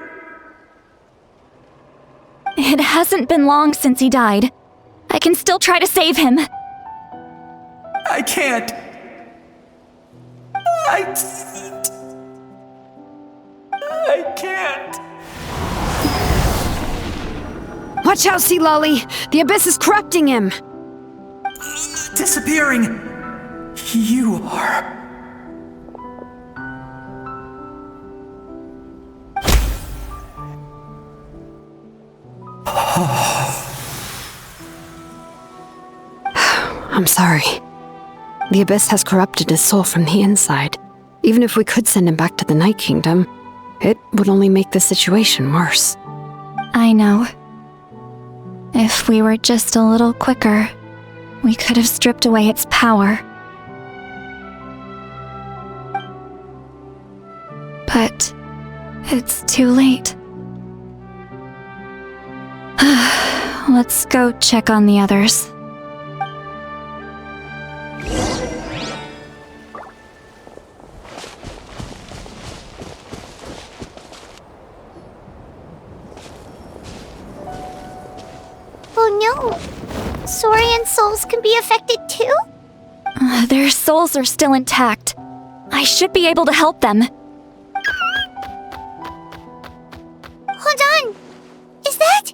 It hasn't been long since he died. I can still try to save him. I can't. I can't. Watch out, Sea Lolly! The abyss is corrupting him! Disappearing. You are. I'm sorry. The Abyss has corrupted his soul from the inside. Even if we could send him back to the Night Kingdom, it would only make the situation worse. I know. If we were just a little quicker, we could have stripped away its power. But it's too late. Let's go check on the others. Oh no! Saurian souls can be affected too? Their souls are still intact. I should be able to help them. Hold on! Is that...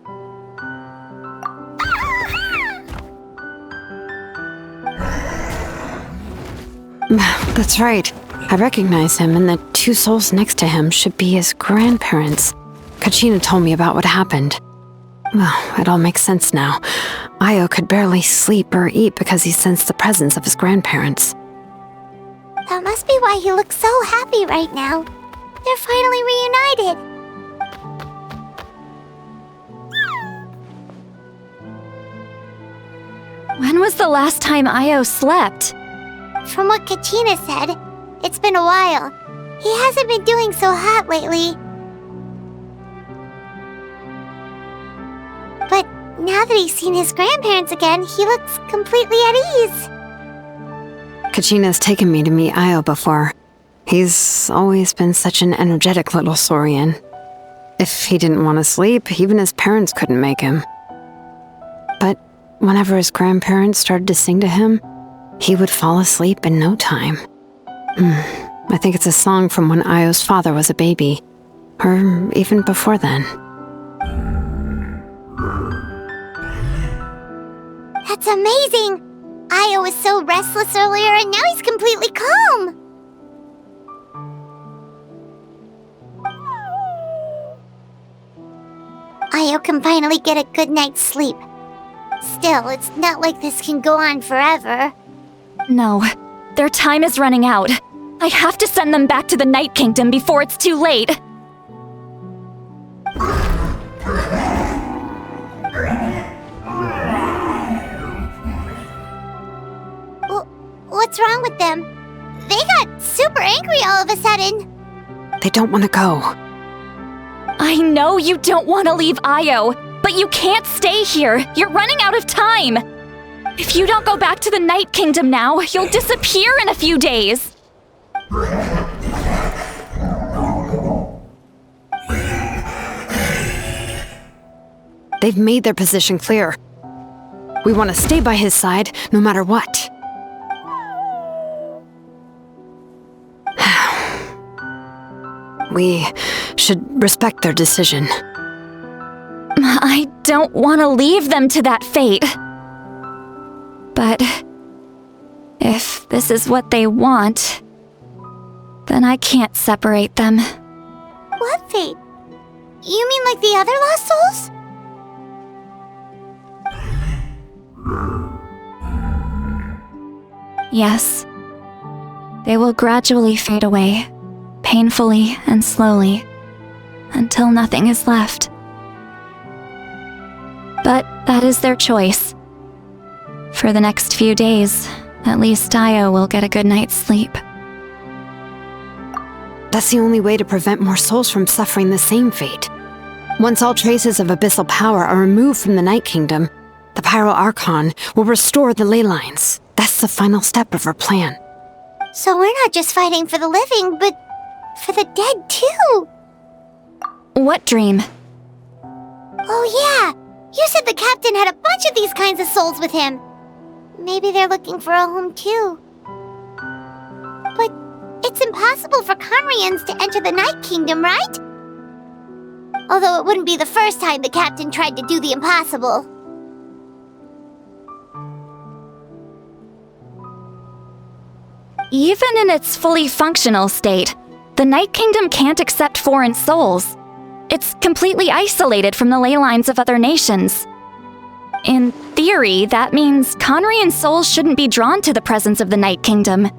That's right. I recognize him, and the two souls next to him should be his grandparents. Kachina told me about what happened. Well, it all makes sense now. Io could barely sleep or eat because he sensed the presence of his grandparents. That must be why he looks so happy right now. They're finally reunited. When was the last time Io slept? From what Kachina said, it's been a while. He hasn't been doing so hot lately. But now that he's seen his grandparents again, he looks completely at ease. Kachina's taken me to meet Io before. He's always been such an energetic little Saurian. If he didn't want to sleep, even his parents couldn't make him. But whenever his grandparents started to sing to him, he would fall asleep in no time. I think it's a song from when Io's father was a baby, or even before then. That's amazing! Io was so restless earlier and now he's completely calm! Io can finally get a good night's sleep. Still, it's not like this can go on forever. No, their time is running out. I have to send them back to the Night Kingdom before it's too late. What's wrong with them? They got super angry all of a sudden. They don't want to go. I know you don't want to leave Io, but you can't stay here. You're running out of time. If you don't go back to the Night Kingdom now, you'll disappear in a few days. They've made their position clear. We want to stay by his side, no matter what. We should respect their decision. I don't want to leave them to that fate. But if this is what they want, then I can't separate them. What fate? You mean like the other lost souls? Yes. They will gradually fade away, painfully and slowly, until nothing is left. But that is their choice. For the next few days, at least Io will get a good night's sleep. That's the only way to prevent more souls from suffering the same fate. Once all traces of abyssal power are removed from the Night Kingdom, the Pyro Archon will restore the ley lines. That's the final step of our plan. So we're not just fighting for the living, but for the dead too. What dream? Oh yeah! You said the captain had a bunch of these kinds of souls with him. Maybe they're looking for a home too. But it's impossible for Conrians to enter the Night Kingdom, right? Although it wouldn't be the first time the captain tried to do the impossible. Even in its fully functional state, the Night Kingdom can't accept foreign souls. It's completely isolated from the ley lines of other nations. In theory, that means Conrian souls shouldn't be drawn to the presence of the Night Kingdom.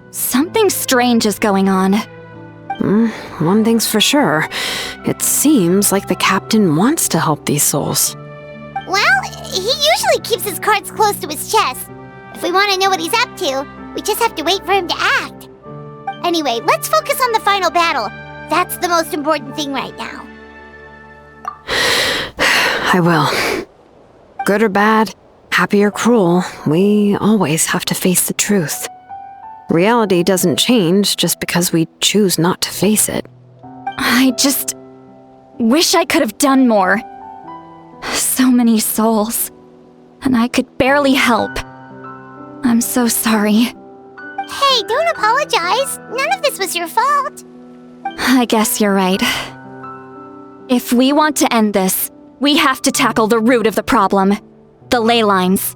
Something strange is going on. One thing's for sure. It seems like the captain wants to help these souls. Well, he usually keeps his cards close to his chest. If we want to know what he's up to, we just have to wait for him to act. Anyway, let's focus on the final battle. That's the most important thing right now. I will. Good or bad, happy or cruel, we always have to face the truth. Reality doesn't change just because we choose not to face it. I just wish I could have done more. So many souls, and I could barely help. I'm so sorry. Hey, don't apologize. None of this was your fault. I guess you're right. If we want to end this, we have to tackle the root of the problem, the ley lines.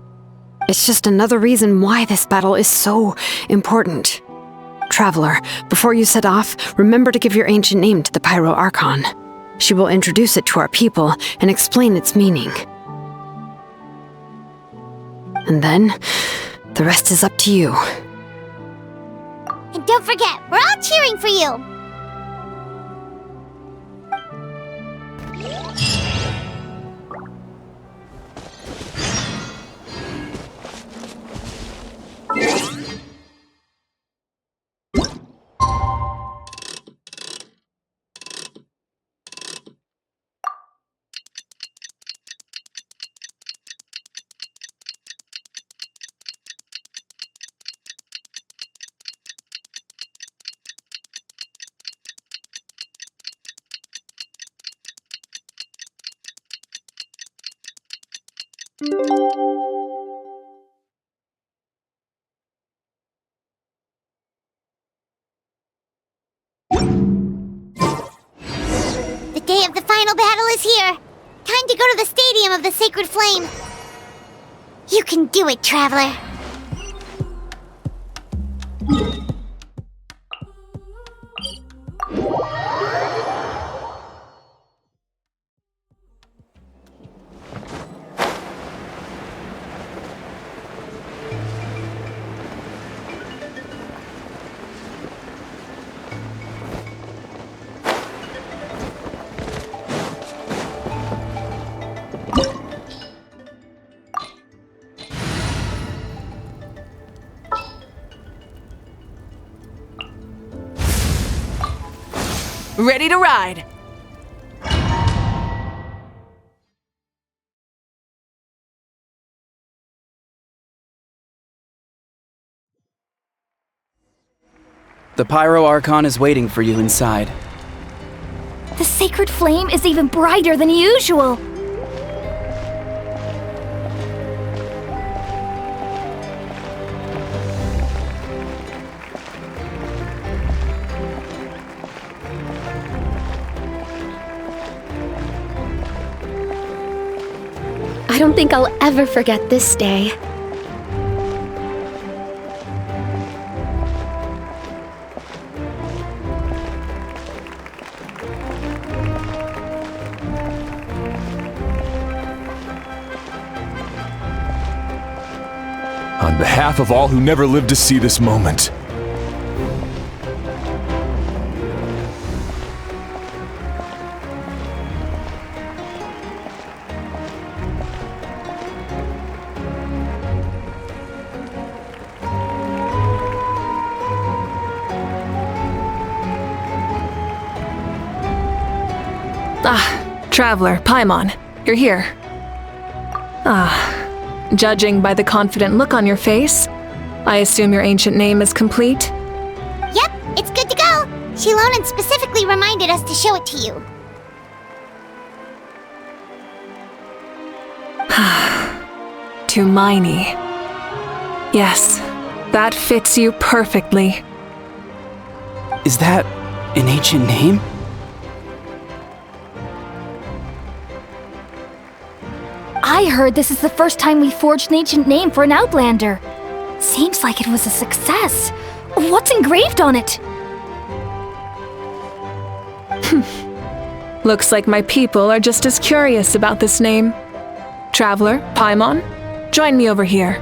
It's just another reason why this battle is so important. Traveler, before you set off, remember to give your ancient name to the Pyro Archon. She will introduce it to our people and explain its meaning. And then, the rest is up to you. And don't forget, we're all cheering for you. The day of the final battle is here. Time to go to the Stadium of the Sacred Flame. You can do it, Traveler. Ready to ride. The Pyro Archon is waiting for you inside. The sacred flame is even brighter than usual. I don't think I'll ever forget this day. On behalf of all who never lived to see this moment, Traveler, Paimon, you're here. Judging by the confident look on your face, I assume your ancient name is complete? Yep, it's good to go. Shilonan specifically reminded us to show it to you. Tumaini. Yes, that fits you perfectly. Is that an ancient name? I heard this is the first time we forged an ancient name for an Outlander. Seems like it was a success. What's engraved on it? Looks like my people are just as curious about this name. Traveler, Paimon, join me over here.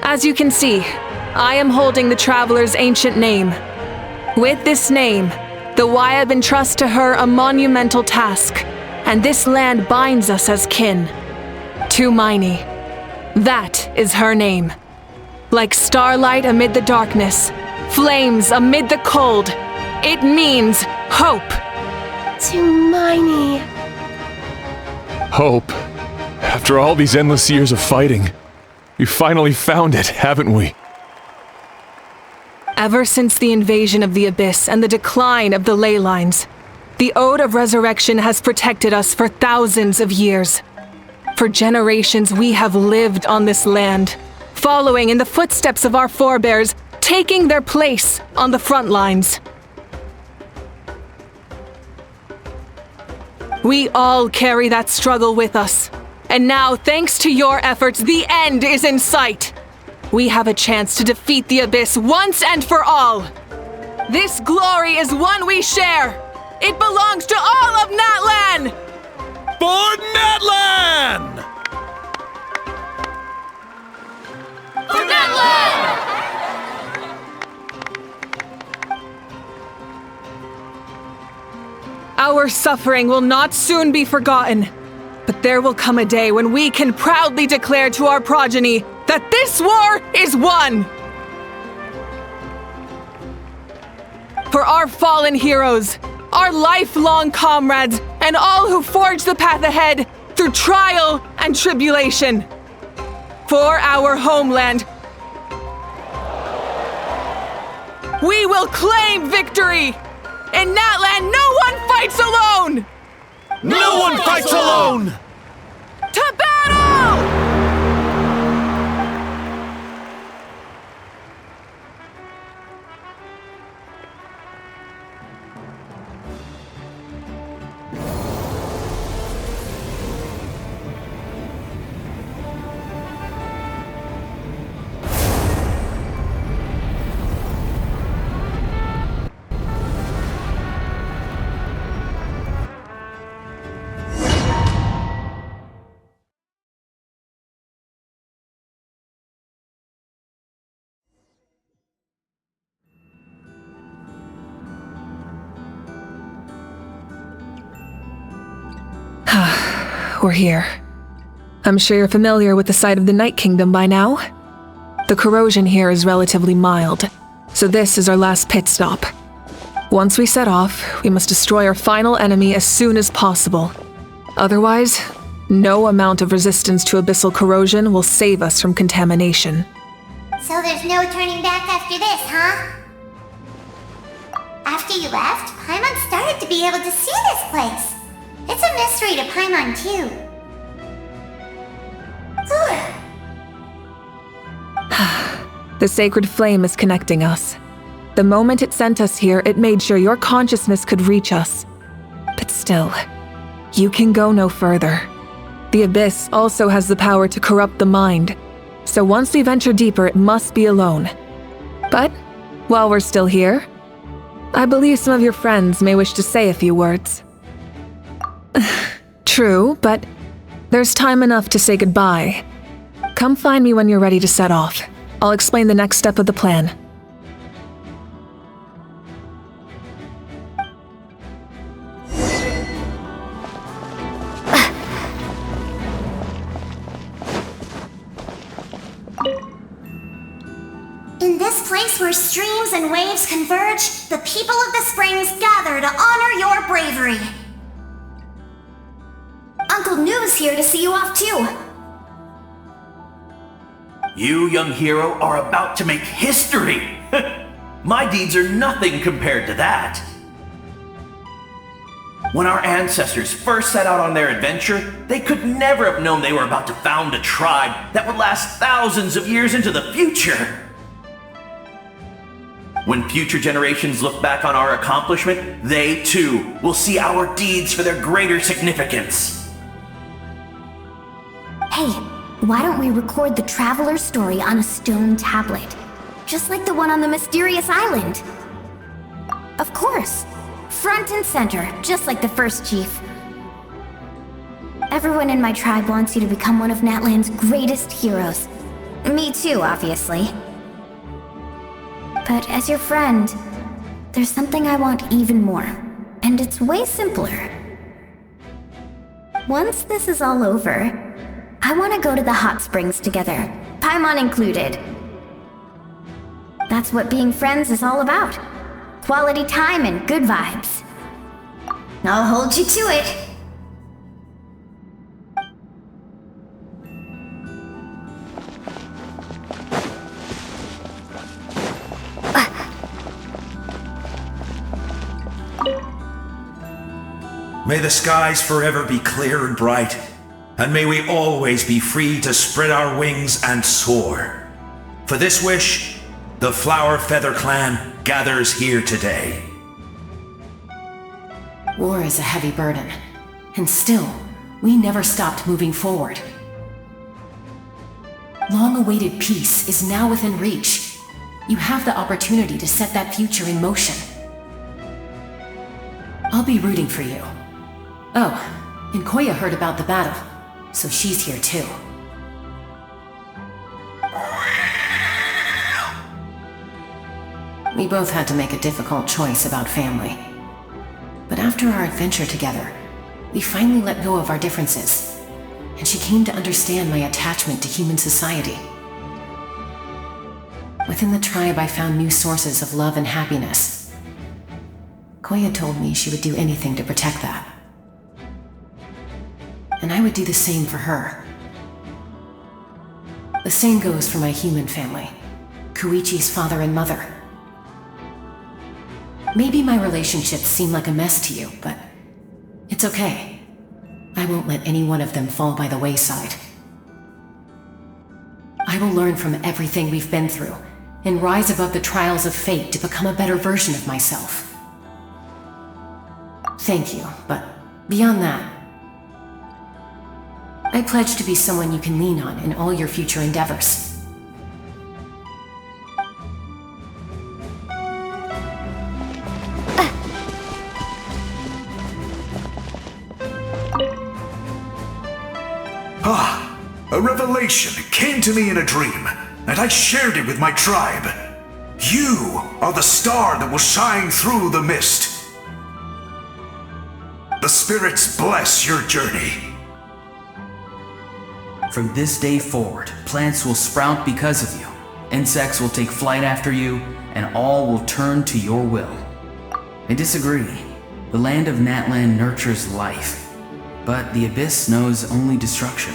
As you can see, I am holding the Traveler's ancient name. With this name, the Wayab entrusts to her a monumental task, and this land binds us as kin. To Miney. That is her name. Like starlight amid the darkness, flames amid the cold, it means hope. To Miney. Hope. After all these endless years of fighting, we finally found it, haven't we? Ever since the invasion of the Abyss and the decline of the ley lines, the Ode of Resurrection has protected us for thousands of years. For generations we have lived on this land, following in the footsteps of our forebears, taking their place on the front lines. We all carry that struggle with us. And now, thanks to your efforts, the end is in sight. We have a chance to defeat the Abyss once and for all. This glory is one we share. It belongs to all of Natlan! For Natlan! For Natlan! Our suffering will not soon be forgotten. But there will come a day when we can proudly declare to our progeny that this war is won! For our fallen heroes, our lifelong comrades, and all who forge the path ahead through trial and tribulation. For our homeland, we will claim victory! In Natlan, no one fights alone! No one fights alone! To battle! We're here. I'm sure you're familiar with the site of the Night Kingdom by now. The corrosion here is relatively mild, so this is our last pit stop. Once we set off, we must destroy our final enemy as soon as possible. Otherwise, no amount of resistance to abyssal corrosion will save us from contamination. So there's no turning back after this, huh? After you left, Paimon started to be able to see this place. It's a mystery to Paimon, too. The sacred flame is connecting us. The moment it sent us here, it made sure your consciousness could reach us. But still, you can go no further. The Abyss also has the power to corrupt the mind, so once we venture deeper, it must be alone. But, while we're still here, I believe some of your friends may wish to say a few words. True, but there's time enough to say goodbye. Come find me when you're ready to set off. I'll explain the next step of the plan. In this place where streams and waves converge, the people of the springs gather to honor your bravery. Uncle Noo's here to see you off too. You, young hero, are about to make history! My deeds are nothing compared to that. When our ancestors first set out on their adventure, they could never have known they were about to found a tribe that would last thousands of years into the future. When future generations look back on our accomplishment, they too will see our deeds for their greater significance. Hey, Why don't we record the traveler's story on a stone tablet? Just like the one on the mysterious island. Of course. Front and center, just like the first chief. Everyone in my tribe wants you to become one of Natlan's greatest heroes. Me too, obviously. But as your friend, there's something I want even more. And it's way simpler. Once this is all over, I want to go to the hot springs together, Paimon included. That's what being friends is all about. Quality time and good vibes. I'll hold you to it. May the skies forever be clear and bright, and may we always be free to spread our wings and soar. For this wish, the Flower Feather Clan gathers here today. War is a heavy burden, and still, we never stopped moving forward. Long-awaited peace is now within reach. You have the opportunity to set that future in motion. I'll be rooting for you. Oh, and Koya heard about the battle, so she's here too. We both had to make a difficult choice about family. But after our adventure together, we finally let go of our differences, and she came to understand my attachment to human society. Within the tribe, I found new sources of love and happiness. Koya told me she would do anything to protect that. And I would do the same for her. The same goes for my human family, Koichi's father and mother. Maybe my relationships seem like a mess to you, but it's okay. I won't let any one of them fall by the wayside. I will learn from everything we've been through and rise above the trials of fate to become a better version of myself. Thank you, but beyond that, I pledge to be someone you can lean on in all your future endeavors. A revelation came to me in a dream, and I shared it with my tribe. You are the star that will shine through the mist. The spirits bless your journey. From this day forward, plants will sprout because of you, insects will take flight after you, and all will turn to your will. I disagree. The land of Natlan nurtures life, but the Abyss knows only destruction.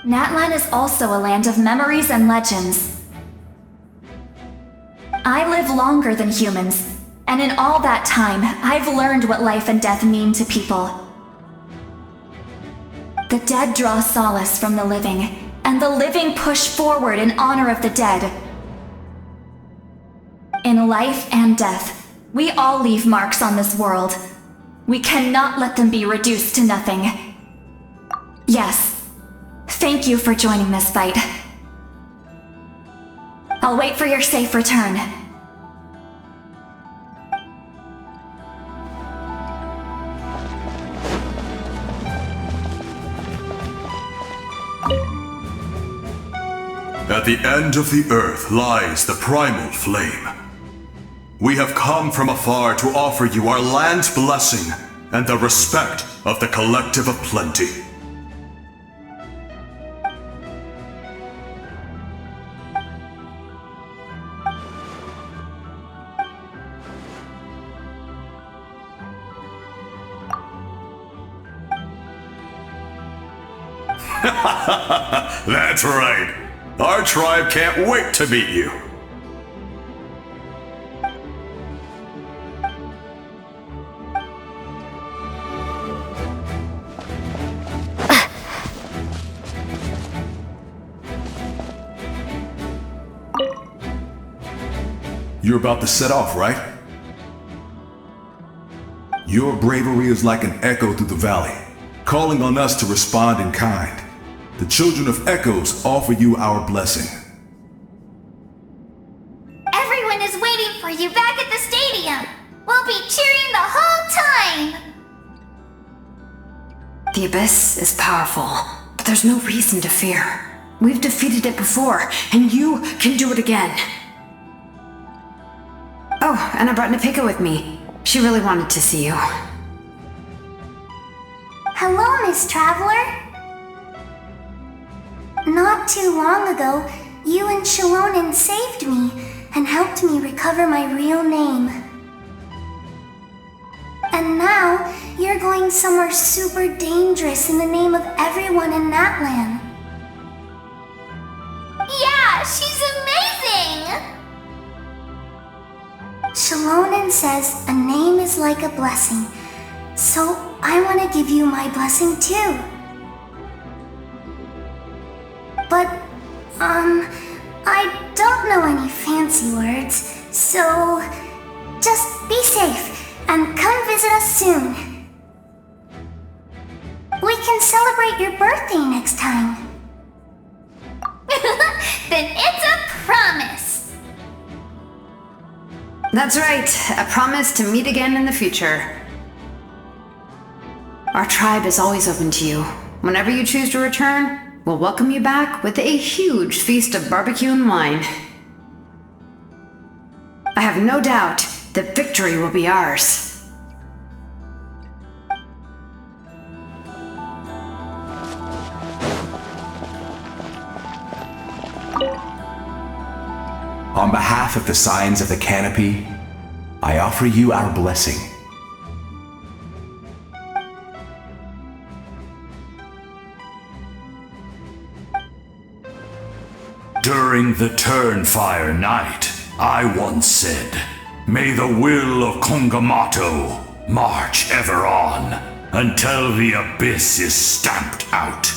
Natlan is also a land of memories and legends. I live longer than humans, and in all that time, I've learned what life and death mean to people. The dead draw solace from the living, and the living push forward in honor of the dead. In life and death, we all leave marks on this world. We cannot let them be reduced to nothing. Yes, thank you for joining this fight. I'll wait for your safe return. At the end of the earth lies the primal flame. We have come from afar to offer you our land's blessing and the respect of the Collective of Plenty. That's right. Our tribe can't wait to meet you. You're about to set off, right? Your bravery is like an echo through the valley, calling on us to respond in kind. The Children of Echoes offer you our blessing. Everyone is waiting for you back at the stadium. We'll be cheering the whole time. The Abyss is powerful, but there's no reason to fear. We've defeated it before, and you can do it again. Oh, and I brought Napika with me. She really wanted to see you. Hello, Miss Traveler. Not too long ago, you and Shalonen saved me and helped me recover my real name. And now, you're going somewhere super dangerous in the name of everyone in Natlan. Yeah, she's amazing! Shalonen says a name is like a blessing, so I want to give you my blessing too. But, I don't know any fancy words, so just be safe and come visit us soon. We can celebrate your birthday next time. Then it's a promise. That's right, a promise to meet again in the future. Our tribe is always open to you. Whenever you choose to return, we'll welcome you back with a huge feast of barbecue and wine. I have no doubt that victory will be ours. On behalf of the Scions of the Canopy, I offer you our blessing. During the Turnfire Night, I once said, "May the will of Kongamato march ever on until the abyss is stamped out."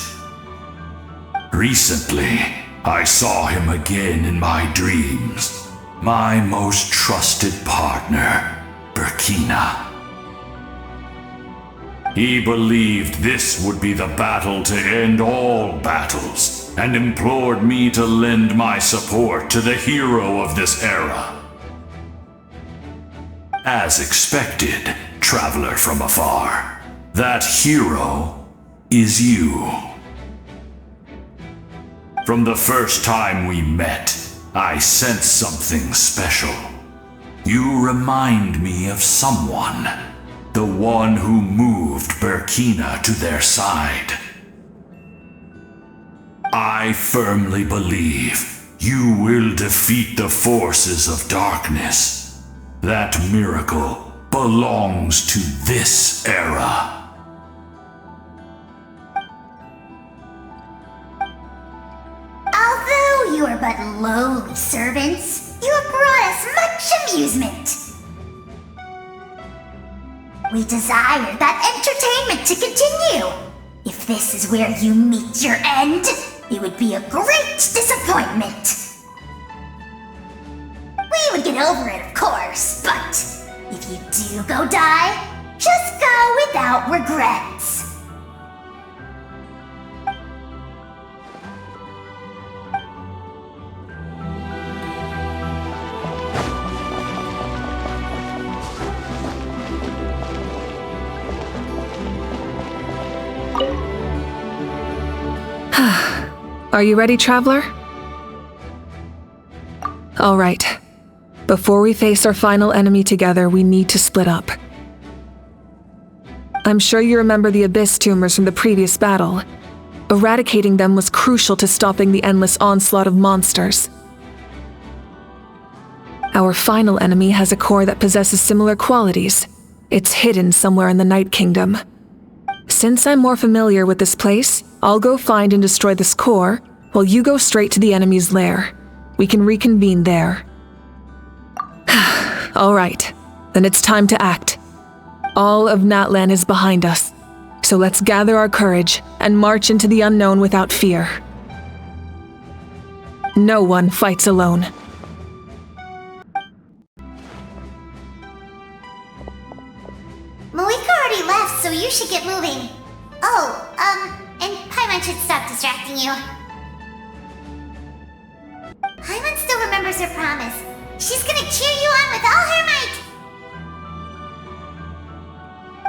Recently, I saw him again in my dreams, my most trusted partner, Burkina. He believed this would be the battle to end all battles, and implored me to lend my support to the hero of this era. As expected, traveler from afar, that hero is you. From the first time we met, I sensed something special. You remind me of someone, the one who moved Burkina to their side. I firmly believe you will defeat the forces of darkness. That miracle belongs to this era. Although you are but lowly servants, you have brought us much amusement. We desire that entertainment to continue. If this is where you meet your end, it would be a great disappointment. We would get over it, of course, but if you do go die, just go without regrets. Are you ready, Traveler? All right. Before we face our final enemy together, we need to split up. I'm sure you remember the Abyss tumors from the previous battle. Eradicating them was crucial to stopping the endless onslaught of monsters. Our final enemy has a core that possesses similar qualities. It's hidden somewhere in the Night Kingdom. Since I'm more familiar with this place, I'll go find and destroy this core, while you go straight to the enemy's lair. We can reconvene there. All right, then it's time to act. All of Natlan is behind us, so let's gather our courage and march into the unknown without fear. No one fights alone. Malika already left, so you should get moving. And Paimon should stop distracting you. Paimon still remembers her promise. She's gonna cheer you on with all her might!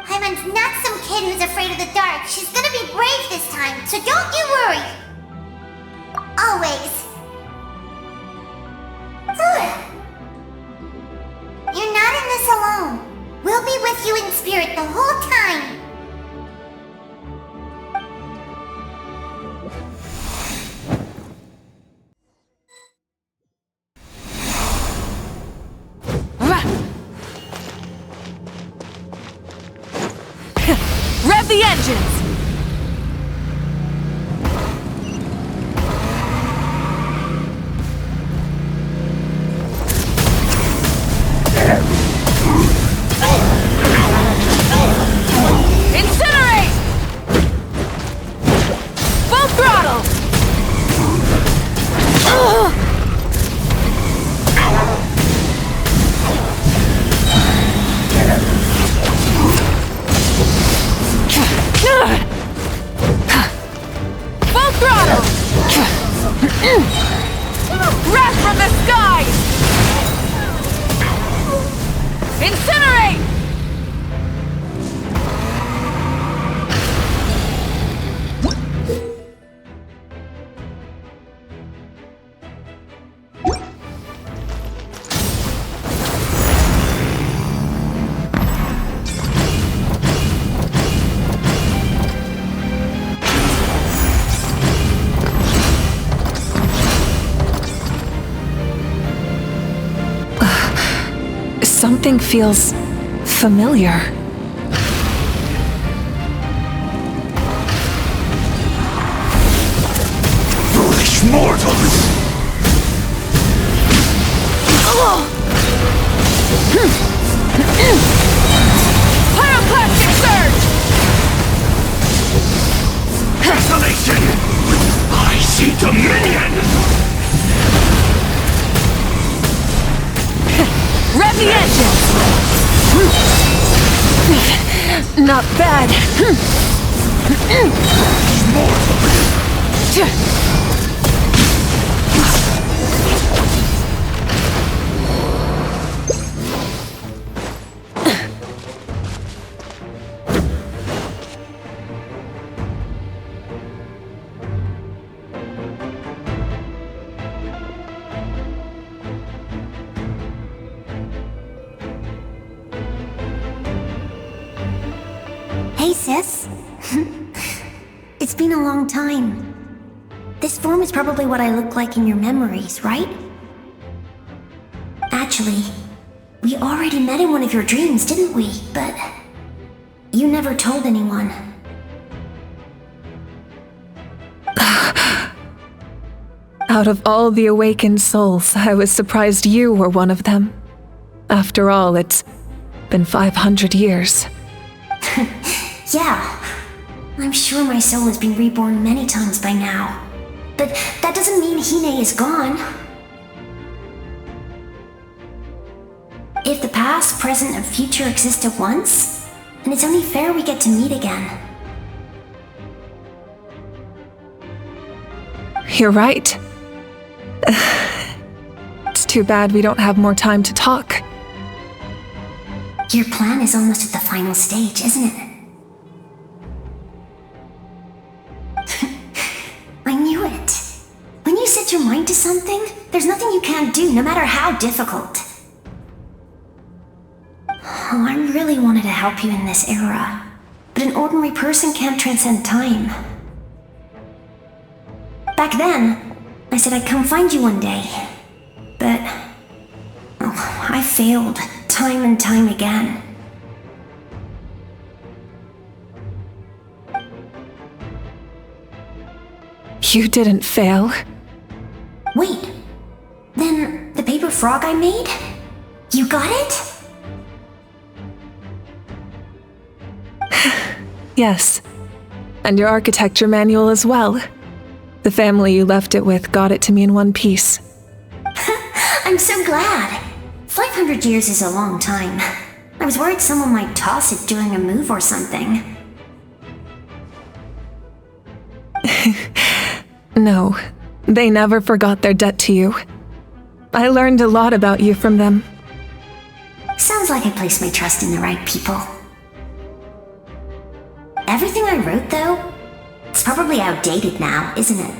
Paimon's not some kid who's afraid of the dark. She's gonna be brave this time, so don't you worry! Always. You're not in this alone. We'll be with you in spirit the whole time. Rev the engines! Incinerate! Full throttle! Full throttle! Breath from the skies! Incinerate! Something feels familiar. Foolish mortals! Pyroclastic surge! Desolation! I see dominion! Rev the engine! Not bad. Hey, sis. It's been a long time. This form is probably what I look like in your memories, right? Actually, we already met in one of your dreams, didn't we? But you never told anyone. Out of all the awakened souls, I was surprised you were one of them. After all, it's been 500 years. Yeah. I'm sure my soul has been reborn many times by now. But that doesn't mean Hine is gone. If the past, present, and future exist at once, then it's only fair we get to meet again. You're right. It's too bad we don't have more time to talk. Your plan is almost at the final stage, isn't it? I knew it. When you set your mind to something, there's nothing you can't do, no matter how difficult. Oh, I really wanted to help you in this era, but an ordinary person can't transcend time. Back then, I said I'd come find you one day, but I failed time and time again. You didn't fail. Wait, then the paper frog I made? You got it? Yes. And your architecture manual as well. The family you left it with got it to me in one piece. I'm so glad. 500 years is a long time. I was worried someone might toss it during a move or something. No, they never forgot their debt to you. I learned a lot about you from them. Sounds like I placed my trust in the right people. Everything I wrote, though, it's probably outdated now, isn't it?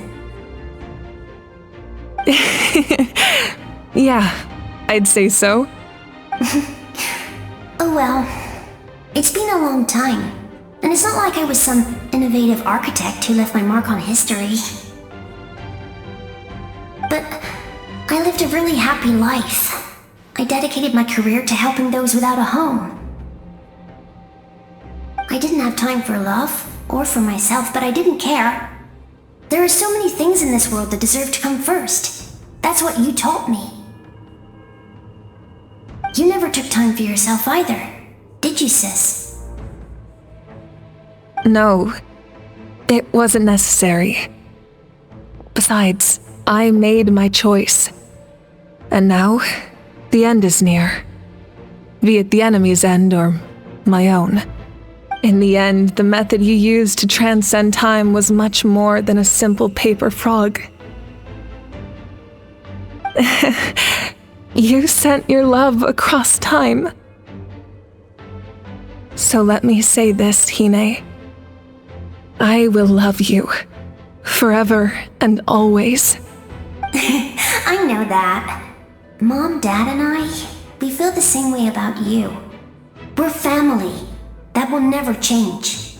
Yeah, I'd say so. Oh well. It's been a long time, and it's not like I was some innovative architect who left my mark on history. But I lived a really happy life. I dedicated my career to helping those without a home. I didn't have time for love, or for myself, but I didn't care. There are so many things in this world that deserve to come first. That's what you taught me. You never took time for yourself either, did you, sis? No, it wasn't necessary. Besides, I made my choice. And now, the end is near. Be it the enemy's end or my own. In the end, the method you used to transcend time was much more than a simple paper frog. You sent your love across time. So let me say this, Hine. I will love you. Forever and always. I know that. Mom, Dad, and I, we feel the same way about you. We're family. That will never change.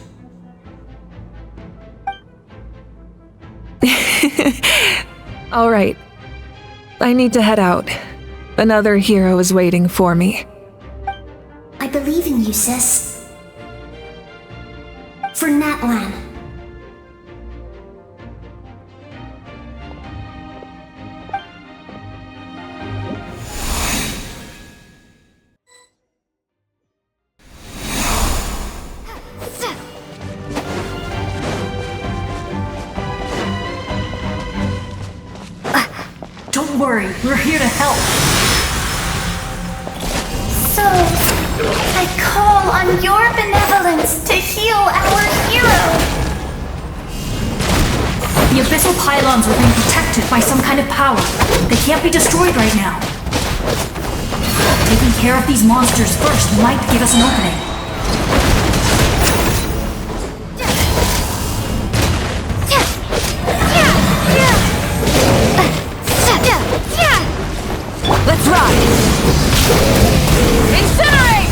All right. I need to head out. Another hero is waiting for me. I believe in you, sis. For Natlan. Don't worry, we're here to help. So, I call on your benevolence to heal our hero. The abyssal pylons are being protected by some kind of power. They can't be destroyed right now. Taking care of these monsters first might give us an opening. Let's ride! Incinerate!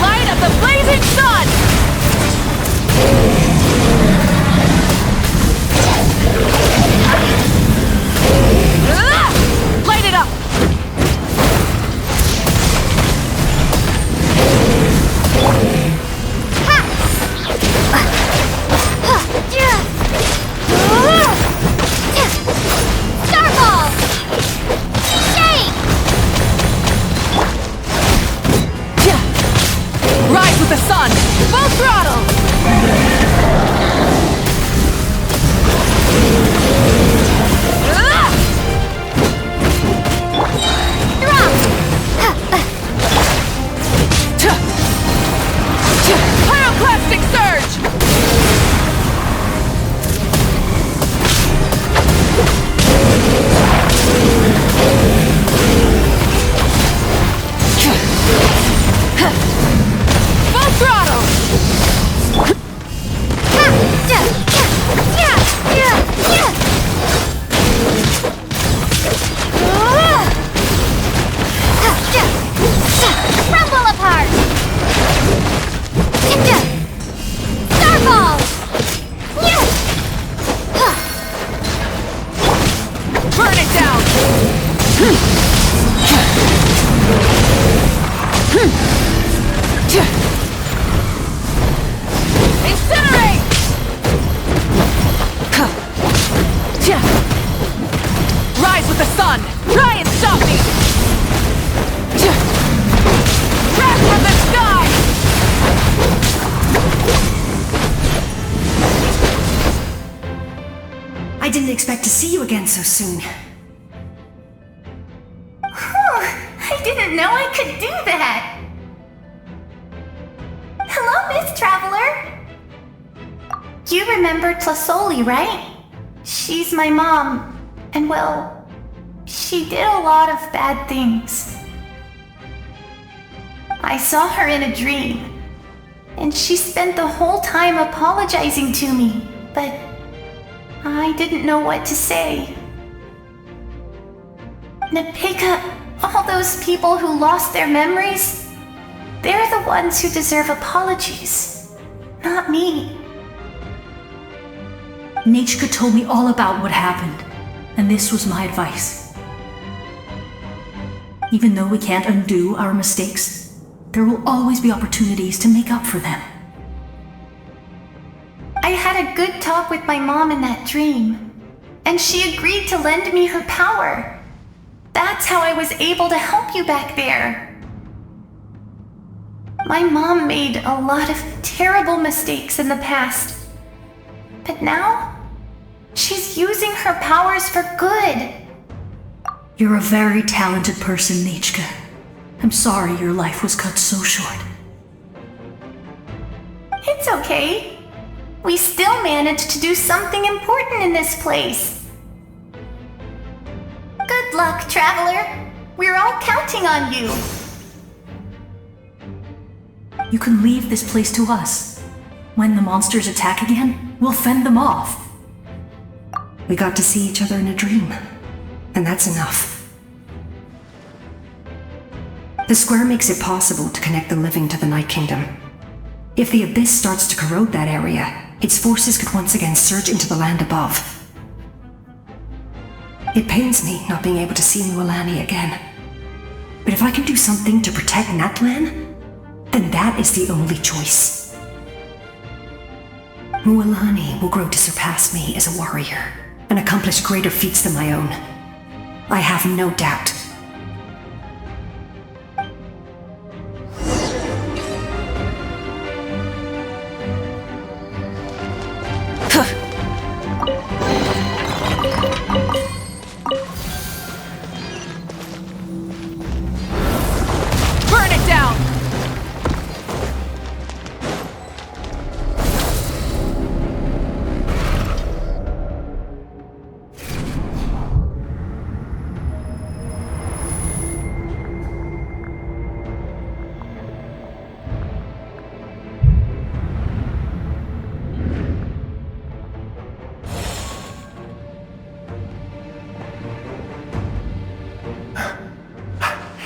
Light up the blazing sun! Light it up! Rise with the sun! Full throttle! Pyroclastic surge! Full throttle! Crumble apart! Starball! Burn it down! Incinerate! Rise with the sun! Try and stop me! Crash from the sky! I didn't expect to see you again so soon. I didn't know I could do that. Hello, You remember Tlasoli, right? She's my mom, and well, she did a lot of bad things. I saw her in a dream, and she spent the whole time apologizing to me, but I didn't know what to say. Napika, all those people who lost their memories, they're the ones who deserve apologies, not me. Nachka told me all about what happened, and this was my advice. Even though we can't undo our mistakes, there will always be opportunities to make up for them. I had a good talk with my mom in that dream, and she agreed to lend me her power. That's how I was able to help you back there. My mom made a lot of terrible mistakes in the past, but now she's using her powers for good. You're a very talented person, Nachka. I'm sorry your life was cut so short. It's okay. We still managed to do something important in this place. Good luck, Traveler. We're all counting on you. You can leave this place to us. When the monsters attack again, we'll fend them off. We got to see each other in a dream, and that's enough. The square makes it possible to connect the living to the Night Kingdom. If the Abyss starts to corrode that area, its forces could once again surge into the land above. It pains me not being able to see Mualani again. But if I can do something to protect Natlan, then that is the only choice. Mualani will grow to surpass me as a warrior and accomplish greater feats than my own. I have no doubt. Burn it down!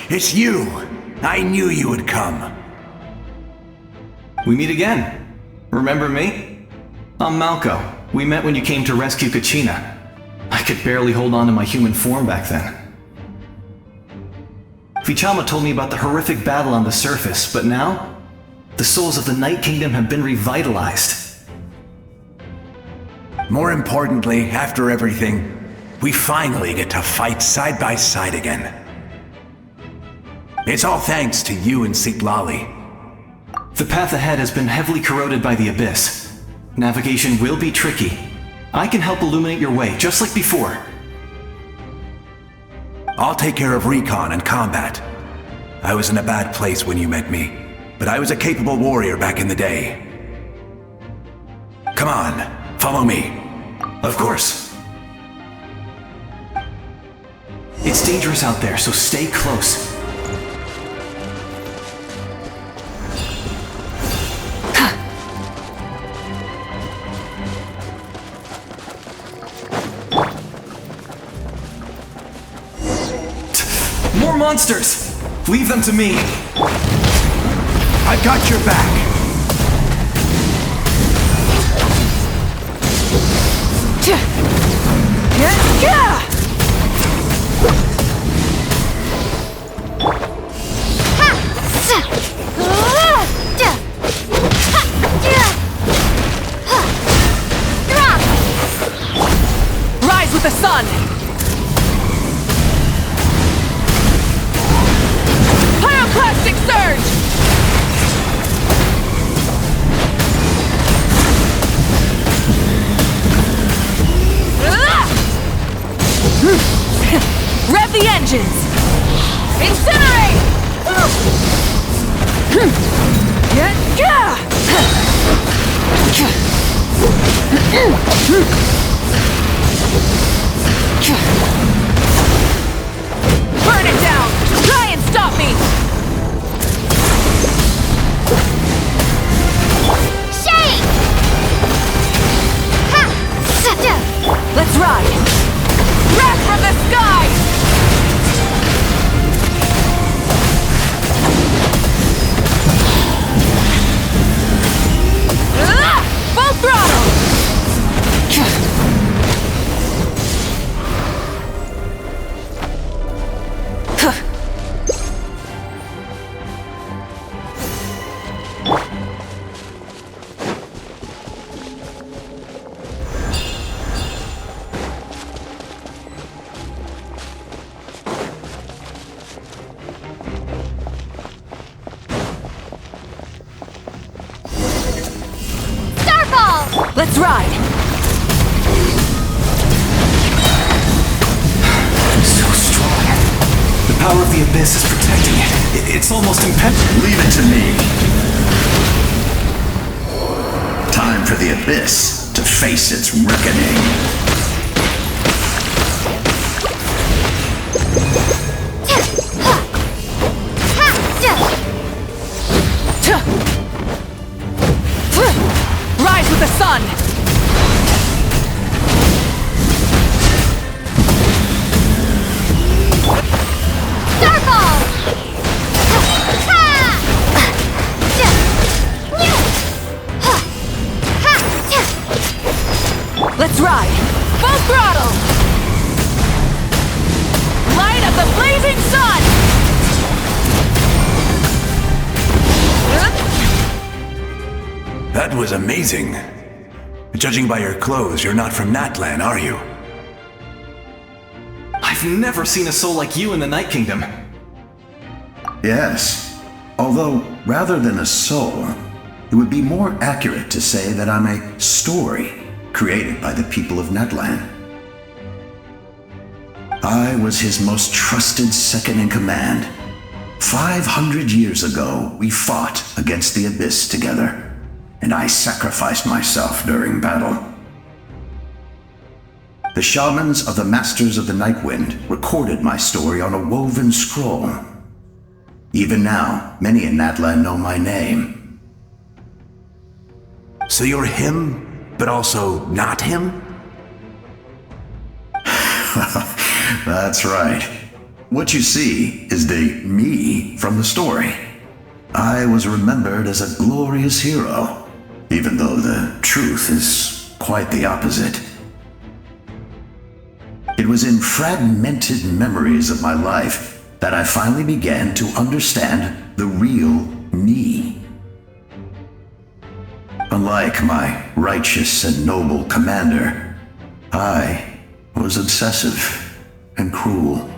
It's you! I knew you would come. We meet again. Remember me? I'm Malco. We met when you came to rescue Kachina. I could barely hold on to my human form back then. Vichama told me about the horrific battle on the surface, but now, the souls of the Night Kingdom have been revitalized. More importantly, after everything, we finally get to fight side by side again. It's all thanks to you and Sitlali. The path ahead has been heavily corroded by the Abyss. Navigation will be tricky. I can help illuminate your way, just like before. I'll take care of recon and combat. I was in a bad place when you met me, but I was a capable warrior back in the day. Come on, follow me. Of course. It's dangerous out there, so stay close. More monsters! Leave them to me! I've got your back! Rise with the sun! Pyroclastic surge! Rev the engines! Incinerate! Burn it down! Try and stop me! Shake! Let's ride! Wrath from the skies! Full throttle! Let's ride! I'm so strong. The power of the Abyss is protecting it. It's almost impenetrable. Leave it to me. Time for the Abyss to face its reckoning. Rise with the sun! Starfall! Let's ride! Full throttle! Light of the blazing sun! That was amazing. Judging by your clothes, you're not from Natlan, are you? I've never seen a soul like you in the Night Kingdom. Yes. Although, rather than a soul, it would be more accurate to say that I'm a story created by the people of Natlan. I was his most trusted second-in-command. 500 years ago, we fought against the Abyss together, and I sacrificed myself during battle. The shamans of the Masters of the Nightwind recorded my story on a woven scroll. Even now, many in Natlan know my name. So you're him, but also not him? That's right. What you see is the me from the story. I was remembered as a glorious hero, even though the truth is quite the opposite. It was in fragmented memories of my life that I finally began to understand the real me. Unlike my righteous and noble commander, I was obsessive and cruel,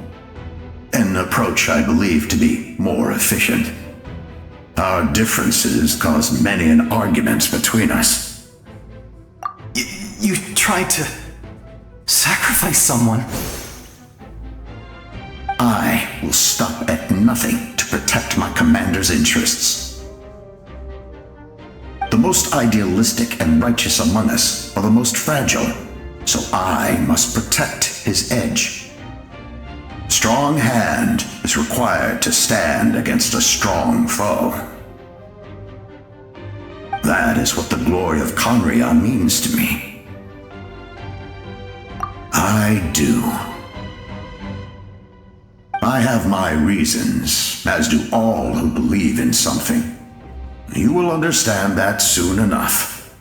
an approach I believe to be more efficient. Our differences caused many an arguments between us. You tried to sacrifice someone. I will stop at nothing to protect my commander's interests. The most idealistic and righteous among us are the most fragile, so I must protect his edge. Strong hand is required to stand against a strong foe. That is what the glory of Conria means to me. I do. I have my reasons, as do all who believe in something. You will understand that soon enough.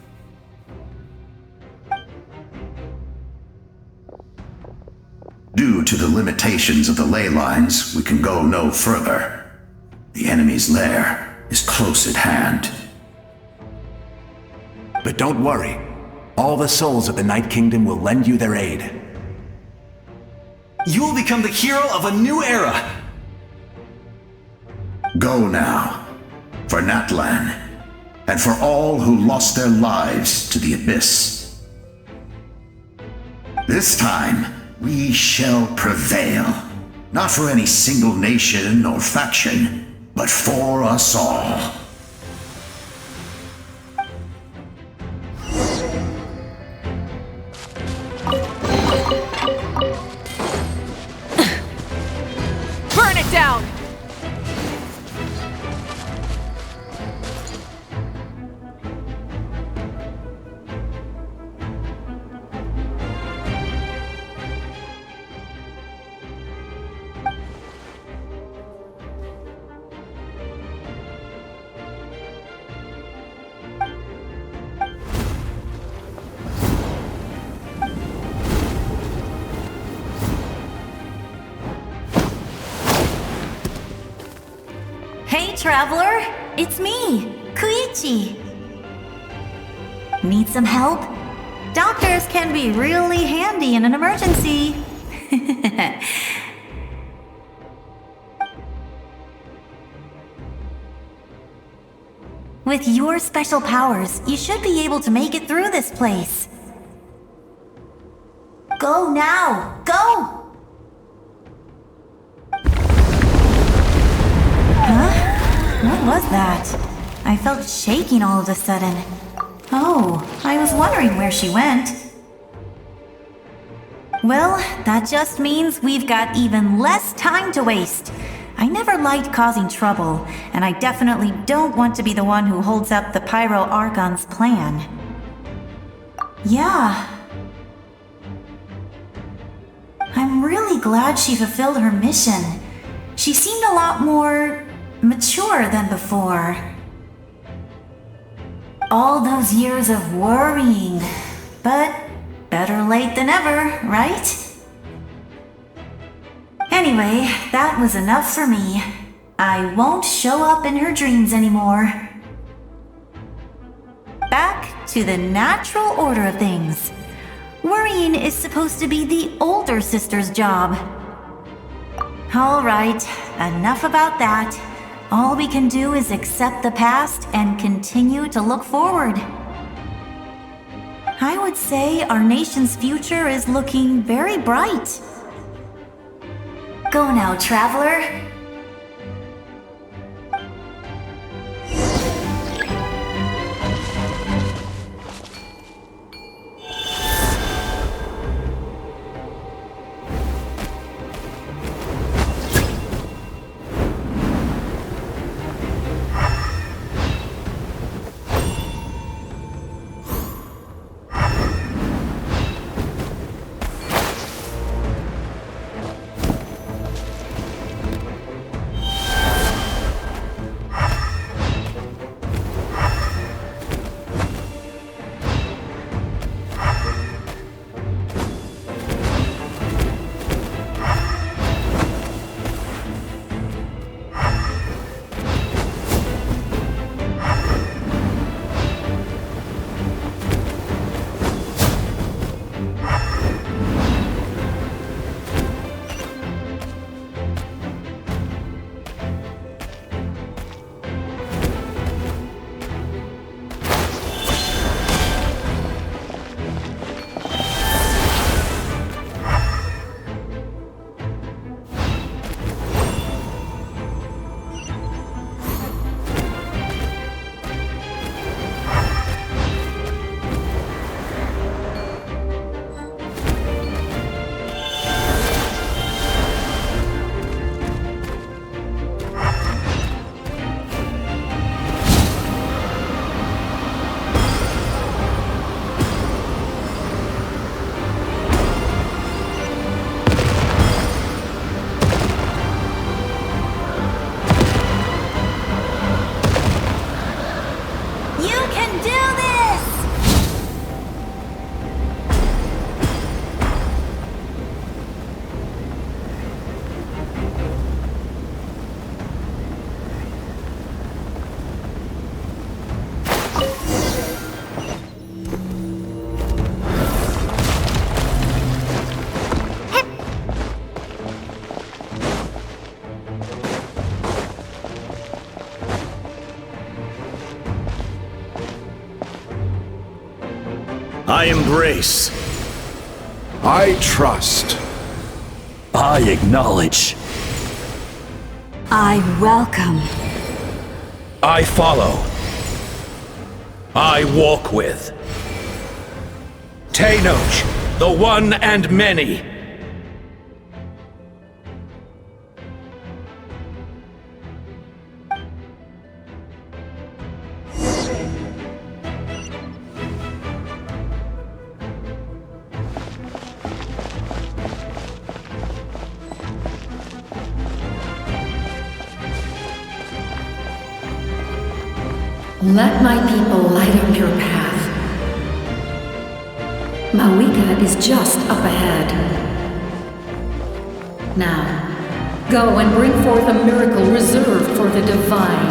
Due to the limitations of the ley lines, we can go no further. The enemy's lair is close at hand. But don't worry. All the souls of the Night Kingdom will lend you their aid. You will become the hero of a new era! Go now, for Natlan, and for all who lost their lives to the Abyss. This time, we shall prevail, not for any single nation or faction, but for us all. Hey, traveler! It's me, Koichi. Need some help? Doctors can be really handy in an emergency. With your special powers, you should be able to make it through this place. Go now! Go! Huh? What was that? I felt shaking all of a sudden. Oh, I was wondering where she went. Well, that just means we've got even less time to waste. I never liked causing trouble, and I definitely don't want to be the one who holds up the Pyro Archon's plan. Yeah. I'm really glad she fulfilled her mission. She seemed a lot more mature than before. All those years of worrying, but better late than ever, right? Anyway, that was enough for me. I won't show up in her dreams anymore. Back to the natural order of things. Worrying is supposed to be the older sister's job. Alright, enough about that. All we can do is accept the past and continue to look forward. I would say our nation's future is looking very bright. Go now, traveler. I embrace. I trust. I acknowledge. I welcome. I follow. I walk with. Tenoch, the one and many. Let my people light up your path. Mawika is just up ahead. Now, Go and bring forth a miracle reserved for the divine.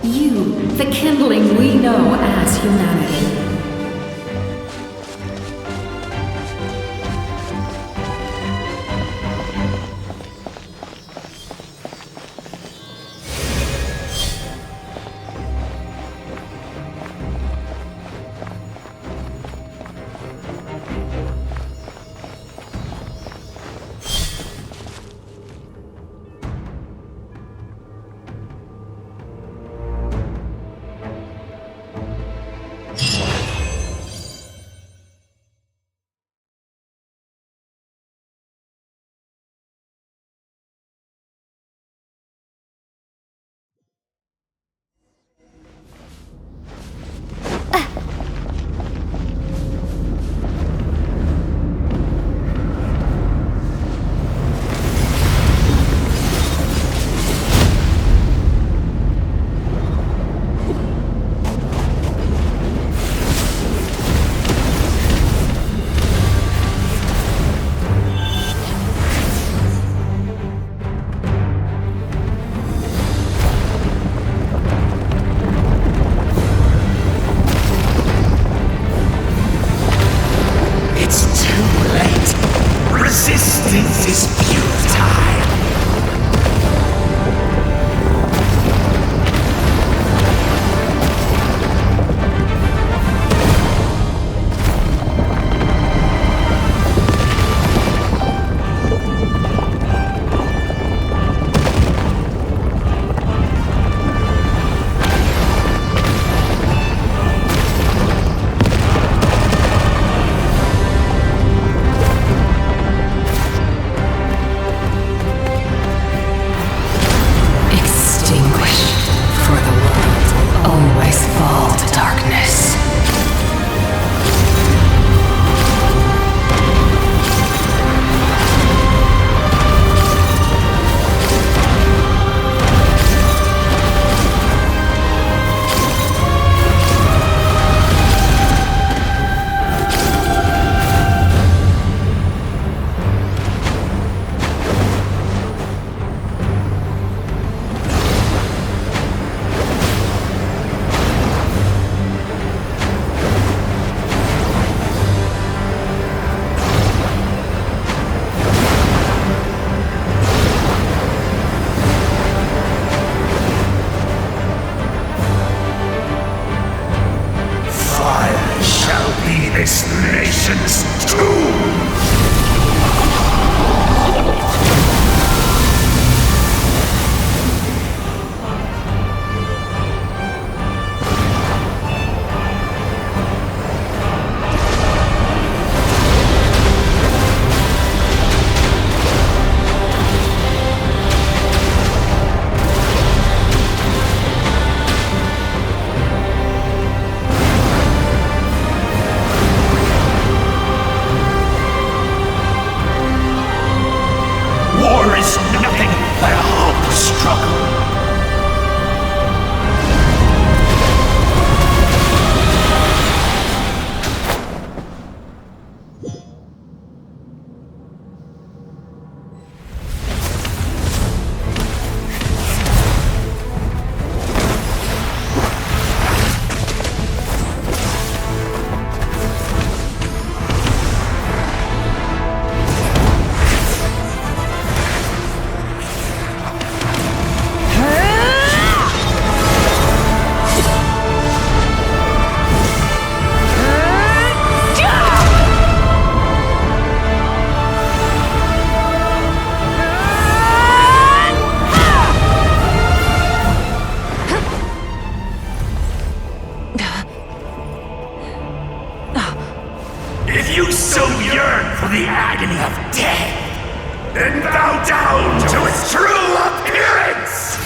You, the kindling we know as humanity. Resistance is futile. This nation's tomb! You so yearn for the agony of death, then bow down to its true appearance!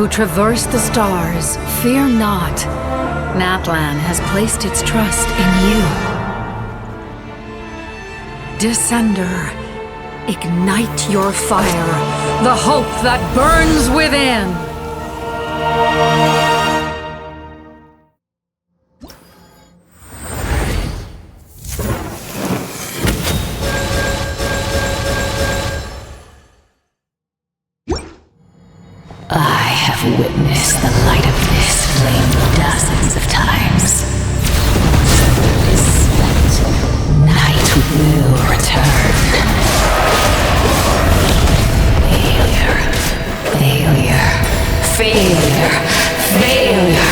who traverse the stars, fear not. Natlan has placed its trust in you. Descender, ignite your fire, the hope that burns within! I have witnessed the light of this flame dozens of times. Thunder is spent. Night will return. Failure. Failure. Failure. Failure.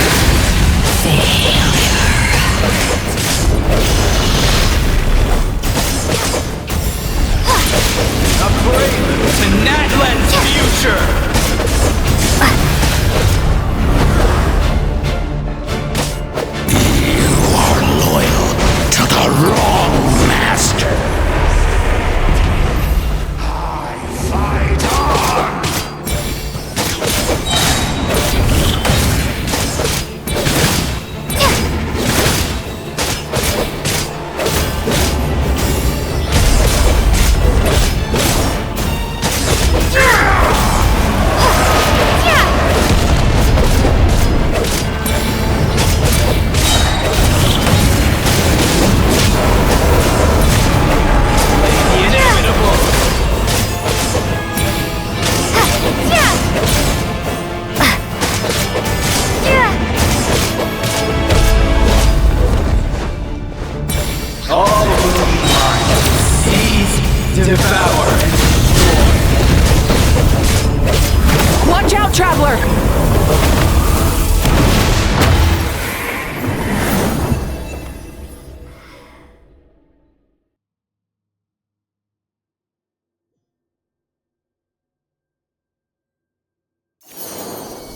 Failure. A prelude to Natlan's future! You are loyal to the wrong master. I fight on. Devour and destroy. Watch out, Traveler!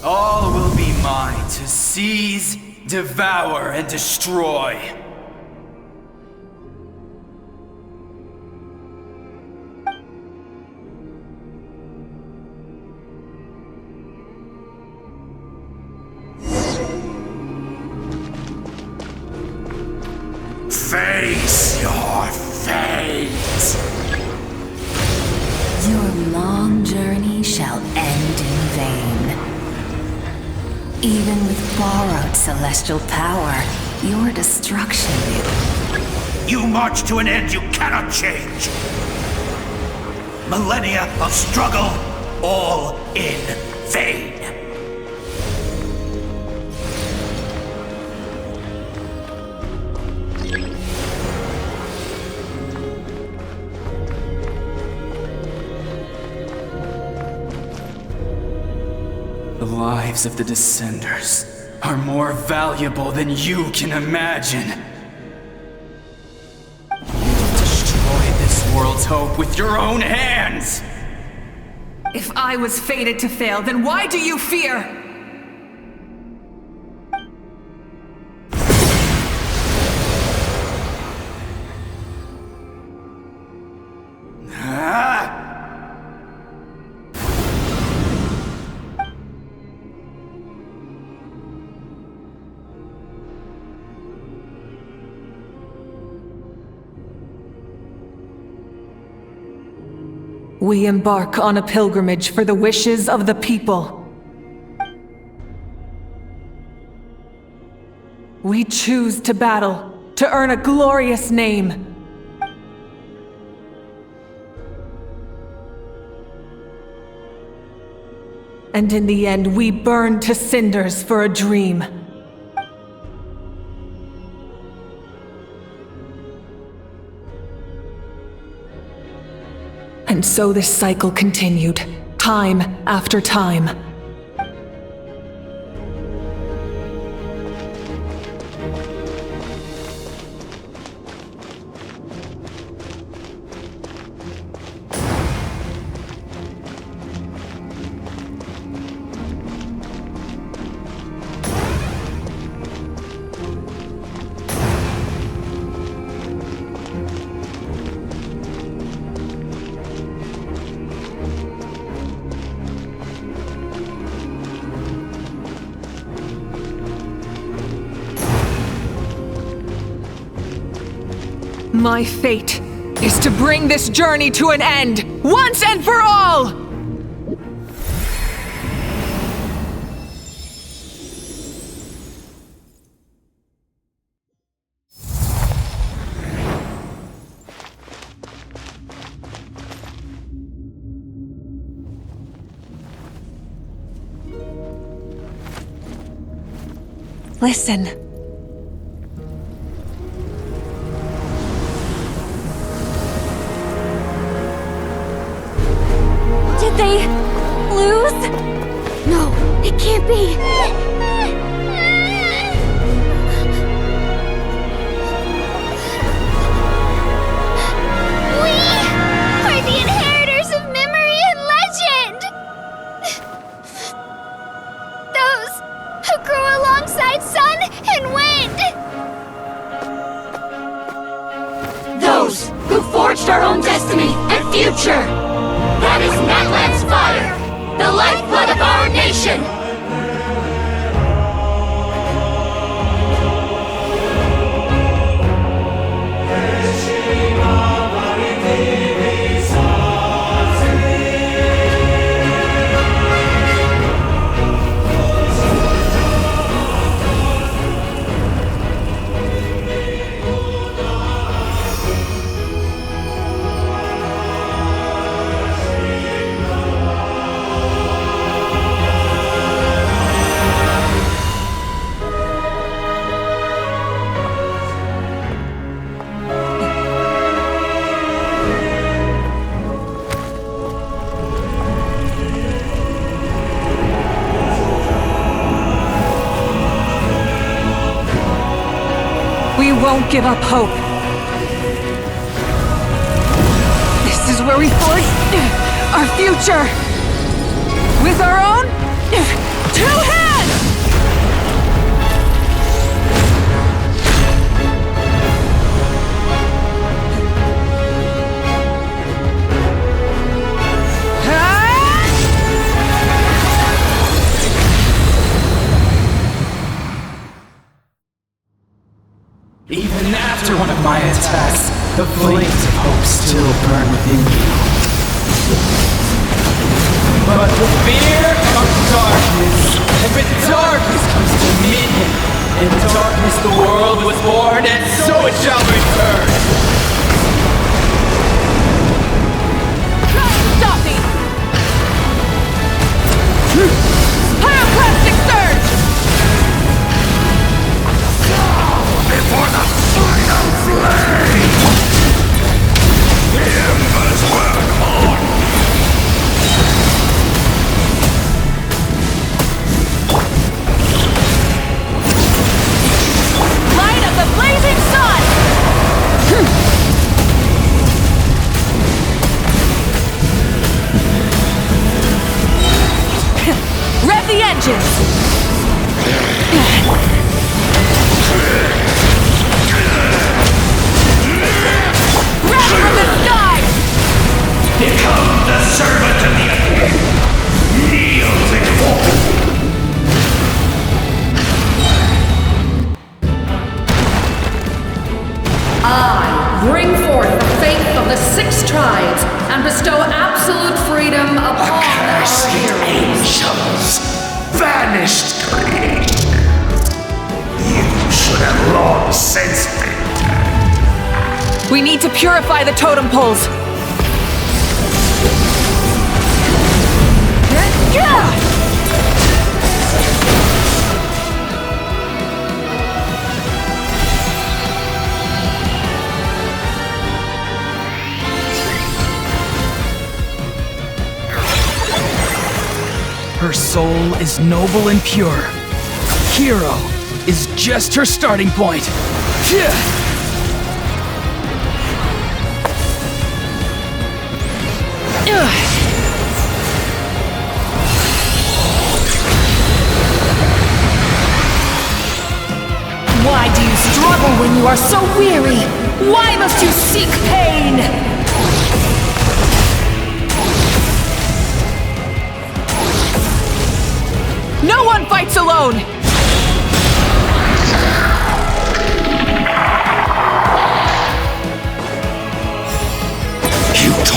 All will be mine to seize, devour, and destroy. Face your fate. Your long journey shall end in vain. Even with borrowed celestial power, your destruction You march to an end you cannot change. Millennia of struggle, all in vain. The lives of the Descenders are more valuable than you can imagine. You destroyed this world's hope with your own hands! If I was fated to fail, then why do you fear? We embark on a pilgrimage for the wishes of the people. We choose to battle, to earn a glorious name. And in the end, we burn to cinders for a dream. And so this cycle continued, time after time. My fate is to bring this journey to an end, once and for all! Listen. Did they lose? No, it can't be. We are the inheritors of memory and legend! Those who grew alongside sun and wind! Those who forged our own destiny and future! That is Natlan's fire, the lifeblood of our nation! We won't give up hope. This is where we forge our future. With our own 2 hands! Even after one of my attacks, the flames of hope still burn within you. But with fear comes darkness, and with darkness comes dominion. In darkness the world was born, and so it shall return. Try to stop me! Pyroclastic surge! Before the final flame! The embers burn on! Light of the blazing sun! Rev the engines! Wrath from the sky! Become the servant of the earth! Kneel before me! I bring forth the faith of the 6 tribes and bestow absolute freedom upon our heroes. Angels! Vanished creator! You should have long since We need to purify the totem poles. Her soul is noble and pure. Hero is just her starting point. Why do you struggle when you are so weary? Why must you seek pain? No one fights alone!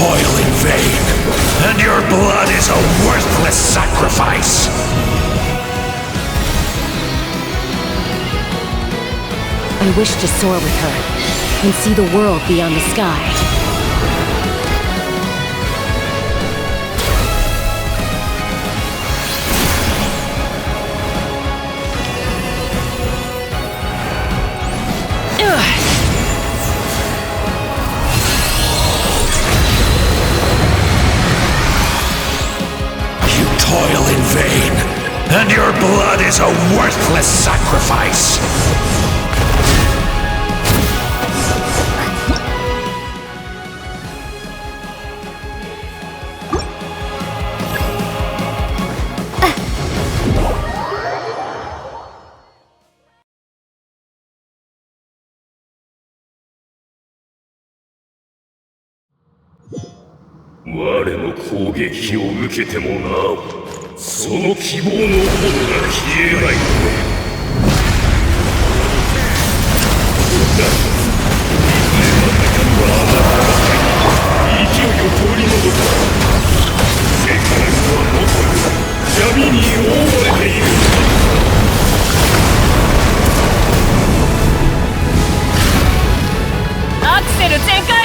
toil in vain, and your blood is a worthless sacrifice. I wish to soar with her and see the world beyond the sky. You toil in vain, and your blood is a worthless sacrifice.我の攻撃を受けてもなおその希望の炎が消えない勢いを取り戻す世界はもと闇に覆われているアクセル全開。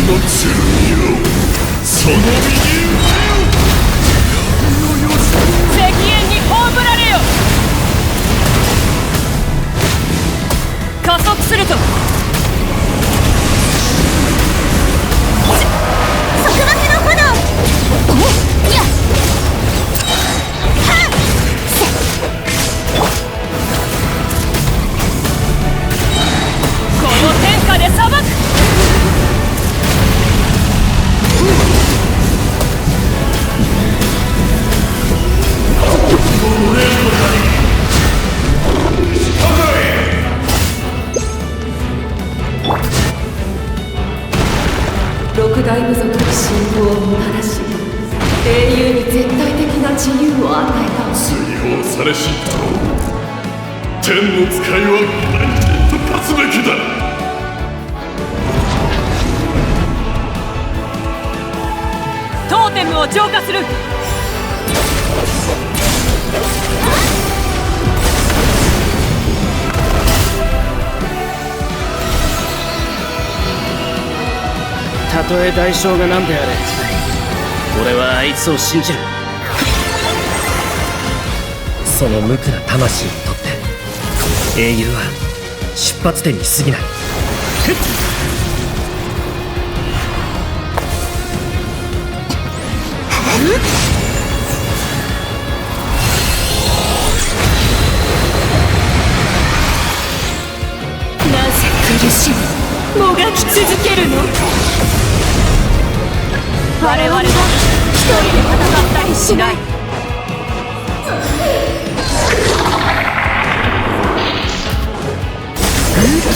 の剣よその身に石煙に葬られよ。加速すると束縛の炎。やっこの天下で裁く。六大部族に信仰をもたらし英雄に絶対的な自由を与えた。追放されし太郎天の使いは何と勝つべきだ。トーテムを浄化する。たとえ代償が何であれ俺はあいつを信じる。その無垢な魂にとって英雄は出発点に過ぎない。なぜ苦しみもがき続けるの。我々は一人で戦ったりしない。い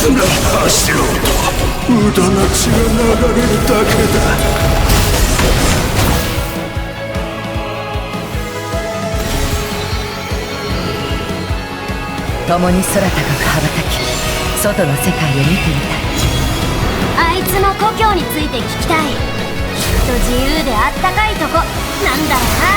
くら走ろうと無駄な血が流れるだけだ。共に空高く羽ばたき外の世界を見てみたい。あいつの故郷について聞きたい。きっと自由であったかいとこなんだろうな。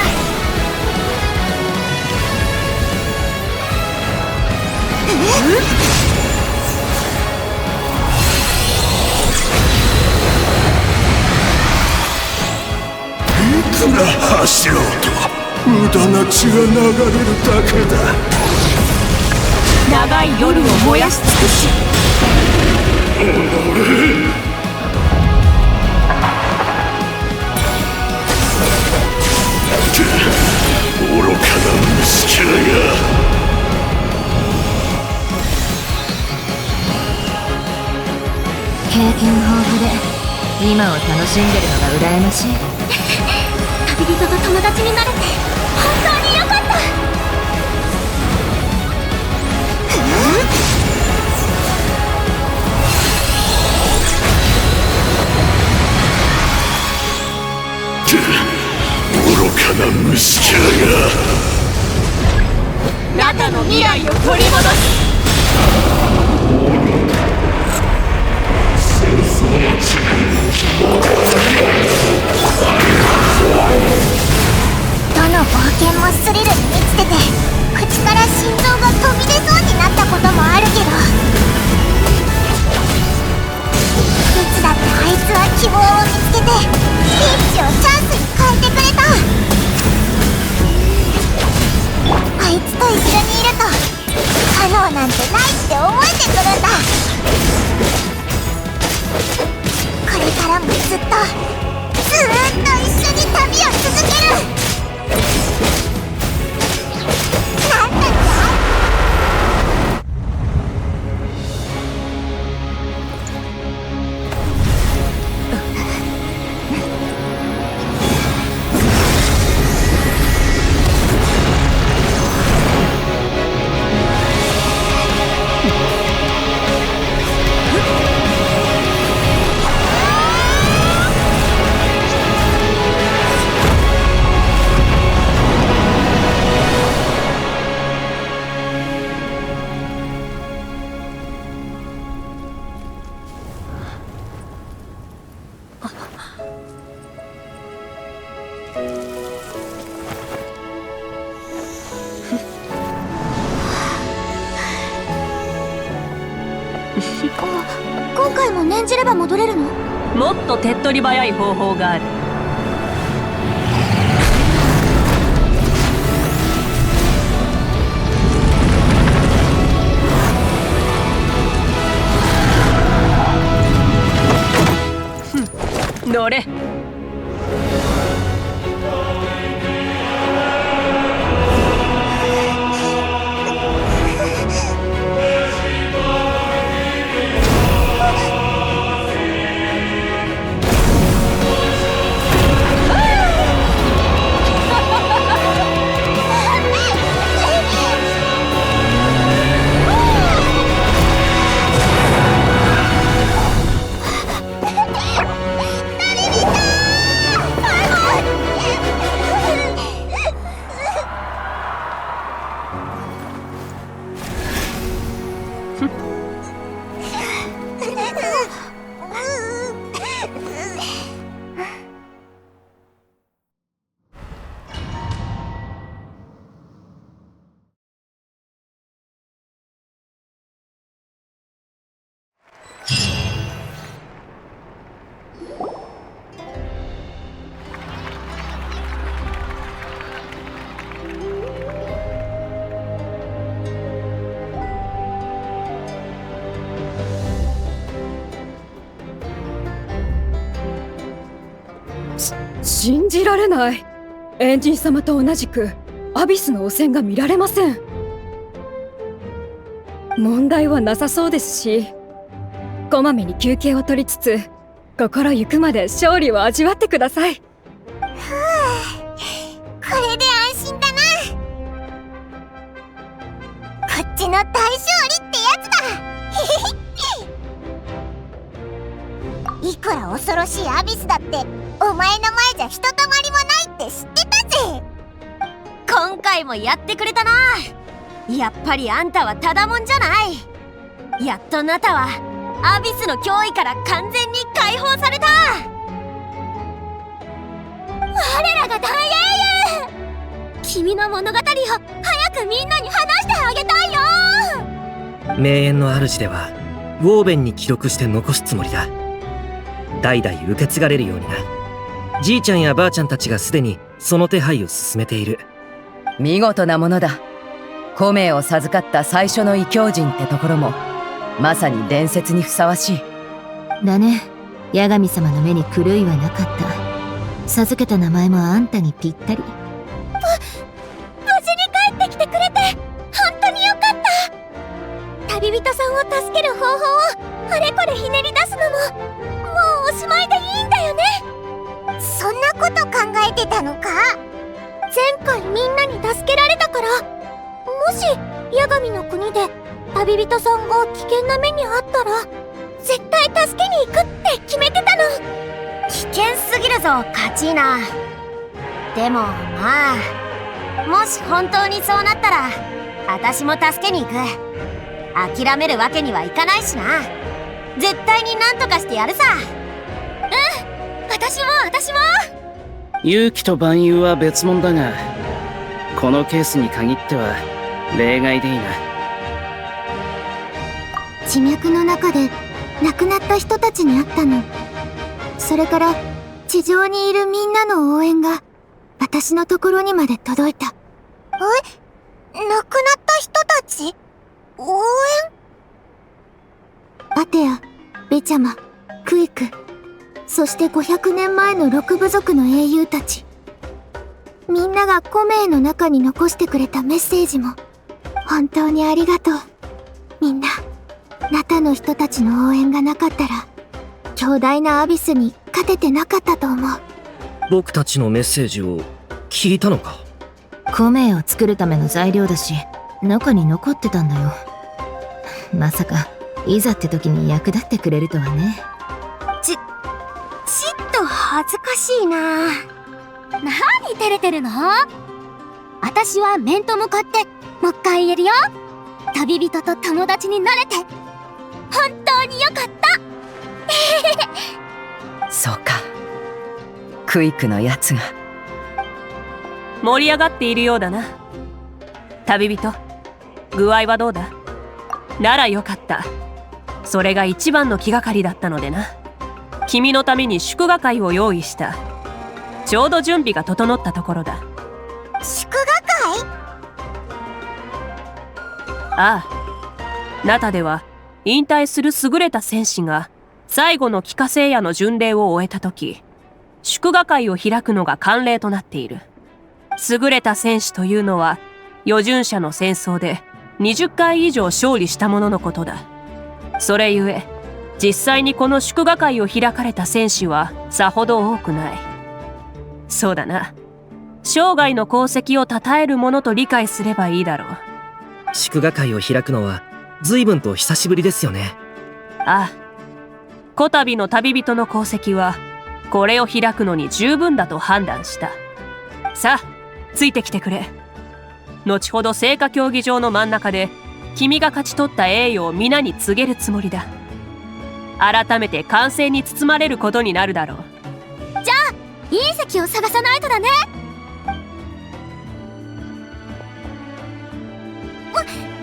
いくら走ろうと無駄な血が流れるだけだ。長い夜を燃やし尽くし愚かな虫キャラが。経験豊富で今を楽しんでるのが羨ましい。旅人と友達になれて本当によかった。愚かな虫キャラが。中の未来を取り戻す。どの冒険もスリルに満ちてて、口から心臓が飛び出そうになったこともあるけど、いつだってあいつは希望を見つけてピンチをチャンスに変えてくれた。あいつと一緒にいると不可能なんてないって思えてくるんだ。これからもずっと一緒に旅を続ける。なんだって今回も念じれば戻れるの？もっと手っ取り早い方法がある。乗れ。信じられない。エンジン様と同じくアビスの汚染が見られません。問題はなさそうですし、こまめに休憩を取りつつ心ゆくまで勝利を味わってください。これで安心だな。こっちの大勝利ってやつだ。いくら恐ろしいアビスだってお前の前じゃひとたまりもないって知ってたぜ。今回もやってくれたな。やっぱりあんたはただもんじゃない。やっとあなたはアビスの脅威から完全に解放された。我らが大英雄、君の物語を早くみんなに話してあげたいよ。名園の主ではウォーベンに記録して残すつもりだ。代々受け継がれるようにな。じいちゃんやばあちゃんたちがすでにその手配を進めている。見事なものだ。古名を授かった最初の異教人ってところもまさに伝説にふさわしい。だね。八神様の目に狂いはなかった。授けた名前もあんたにぴったり。無事に帰ってきてくれて本当によかった。旅人さんを助ける方法をあれこれひねり出すのももうおしまいでいいんだよね。そんなこと考えてたのか。前回みんなに助けられたから、もし八神の国で旅人さんが危険な目にあったら絶対助けに行くって決めてたの。危険すぎるぞカチーナ。でもまあ、もし本当にそうなったら私も助けに行く。諦めるわけにはいかないしな。絶対に何とかしてやるさ。私も勇気と万有は別物だが、このケースに限っては例外でいいな。地脈の中で亡くなった人たちに会ったの。それから地上にいるみんなの応援が私のところにまで届いた。亡くなった人たち？応援？アテア、ベチャマ、クイク、そして500年前の6部族の英雄たち。みんながコメイの中に残してくれたメッセージも本当にありがとう。みんな、ナタの人たちの応援がなかったら強大なアビスに勝ててなかったと思う。僕たちのメッセージを聞いたのか？コメイを作るための材料だし、中に残ってたんだよ。まさかいざって時に役立ってくれるとはね。ちっと恥ずかしいな。何照れてるの？私は面と向かってもう一回言えるよ。旅人と友達になれて本当によかった。そうか。クイクのやつが。盛り上がっているようだな。旅人、具合はどうだ？ならよかった。それが一番の気がかりだったのでな。君のために祝賀会を用意した。ちょうど準備が整ったところだ。祝賀会？ああ。ナタでは引退する優れた戦士が最後の帰化聖夜の巡礼を終えた時、祝賀会を開くのが慣例となっている。優れた戦士というのは余順者の戦争で20回以上勝利した者のことだ。それゆえ実際にこの祝賀会を開かれた戦士はさほど多くない。そうだな。生涯の功績を称えるものと理解すればいいだろう。祝賀会を開くのは随分と久しぶりですよね。ああ。こたびの旅人の功績はこれを開くのに十分だと判断した。さあ、ついてきてくれ。後ほど聖火競技場の真ん中で君が勝ち取った栄誉を皆に告げるつもりだ。改めて歓声に包まれることになるだろう。じゃあいい席を探さないとだね。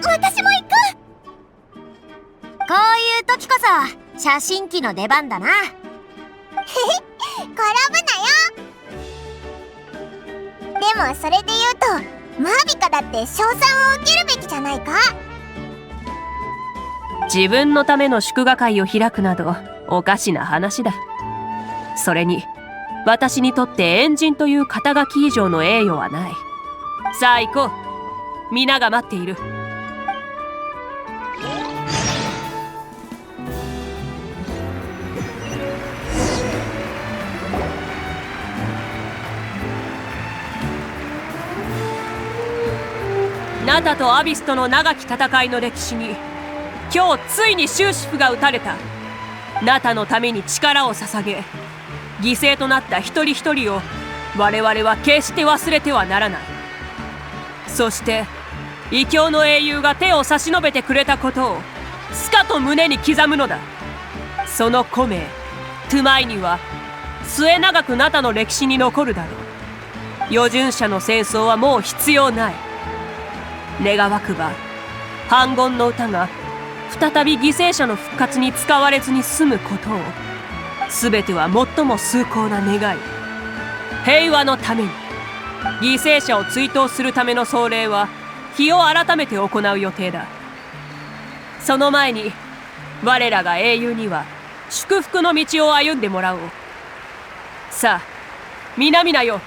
私も行く。こういう時こそ写真機の出番だな。へへ、転ぶなよ。でもそれで言うとマービカだって称賛を受けるべきじゃないか。自分のための祝賀会を開くなどおかしな話だ。それに私にとってエンジンという肩書き以上の栄誉はない。さあ行こう。皆が待っている。ナタとアビスとの長き戦いの歴史に今日ついに終止符が打たれた。ナタのために力を捧げ犠牲となった一人一人を我々は決して忘れてはならない。そして異教の英雄が手を差し伸べてくれたことをスカと胸に刻むのだ。その古名トゥマイには末永くナタの歴史に残るだろう。余順者の戦争はもう必要ない。願わくば反言の歌が再び犠牲者の復活に使われずに済むことを。全ては最も崇高な願い、平和のために。犠牲者を追悼するための葬礼は日を改めて行う予定だ。その前に我らが英雄には祝福の道を歩んでもらおう。さあ皆々よ、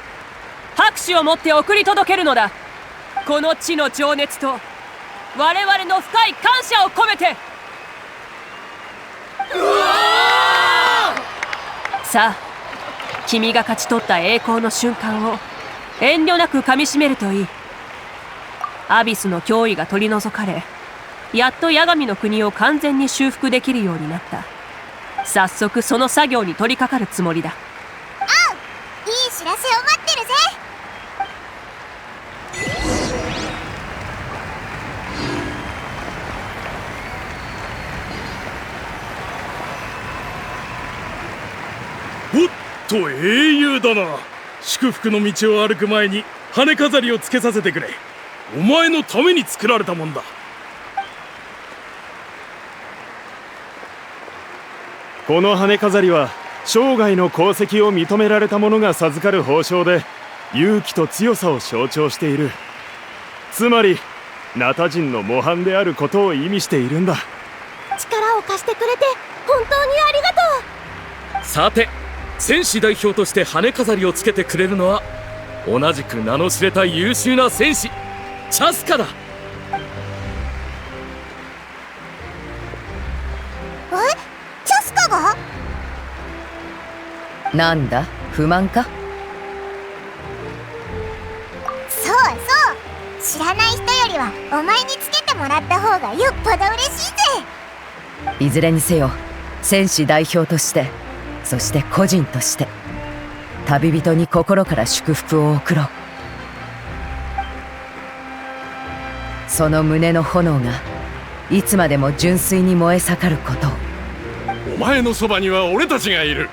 拍手をもって送り届けるのだ。この地の情熱と我々の深い感謝を込めて。さあ君が勝ち取った栄光の瞬間を遠慮なくかみしめるといい。アビスの脅威が取り除かれ、やっと八神の国を完全に修復できるようになった。早速その作業に取り掛かるつもりだ。いい知らせを待ってるぜ。と英雄だな。祝福の道を歩く前に羽飾りをつけさせてくれ。お前のために作られたもんだ。この羽飾りは生涯の功績を認められた者が授かる褒章で、勇気と強さを象徴している。つまりナタ人の模範であることを意味しているんだ。力を貸してくれて本当にありがとう。さて、戦士代表として羽飾りをつけてくれるのは同じく名の知れた優秀な戦士チャスカだ。チャスカが？なんだ、不満か？そうそう、知らない人よりはお前につけてもらった方がよっぽど嬉しいぜ。いずれにせよ、戦士代表として、そして個人として、旅人に心から祝福を贈ろう。その胸の炎がいつまでも純粋に燃え盛ることを。お前のそばには俺たちがいる。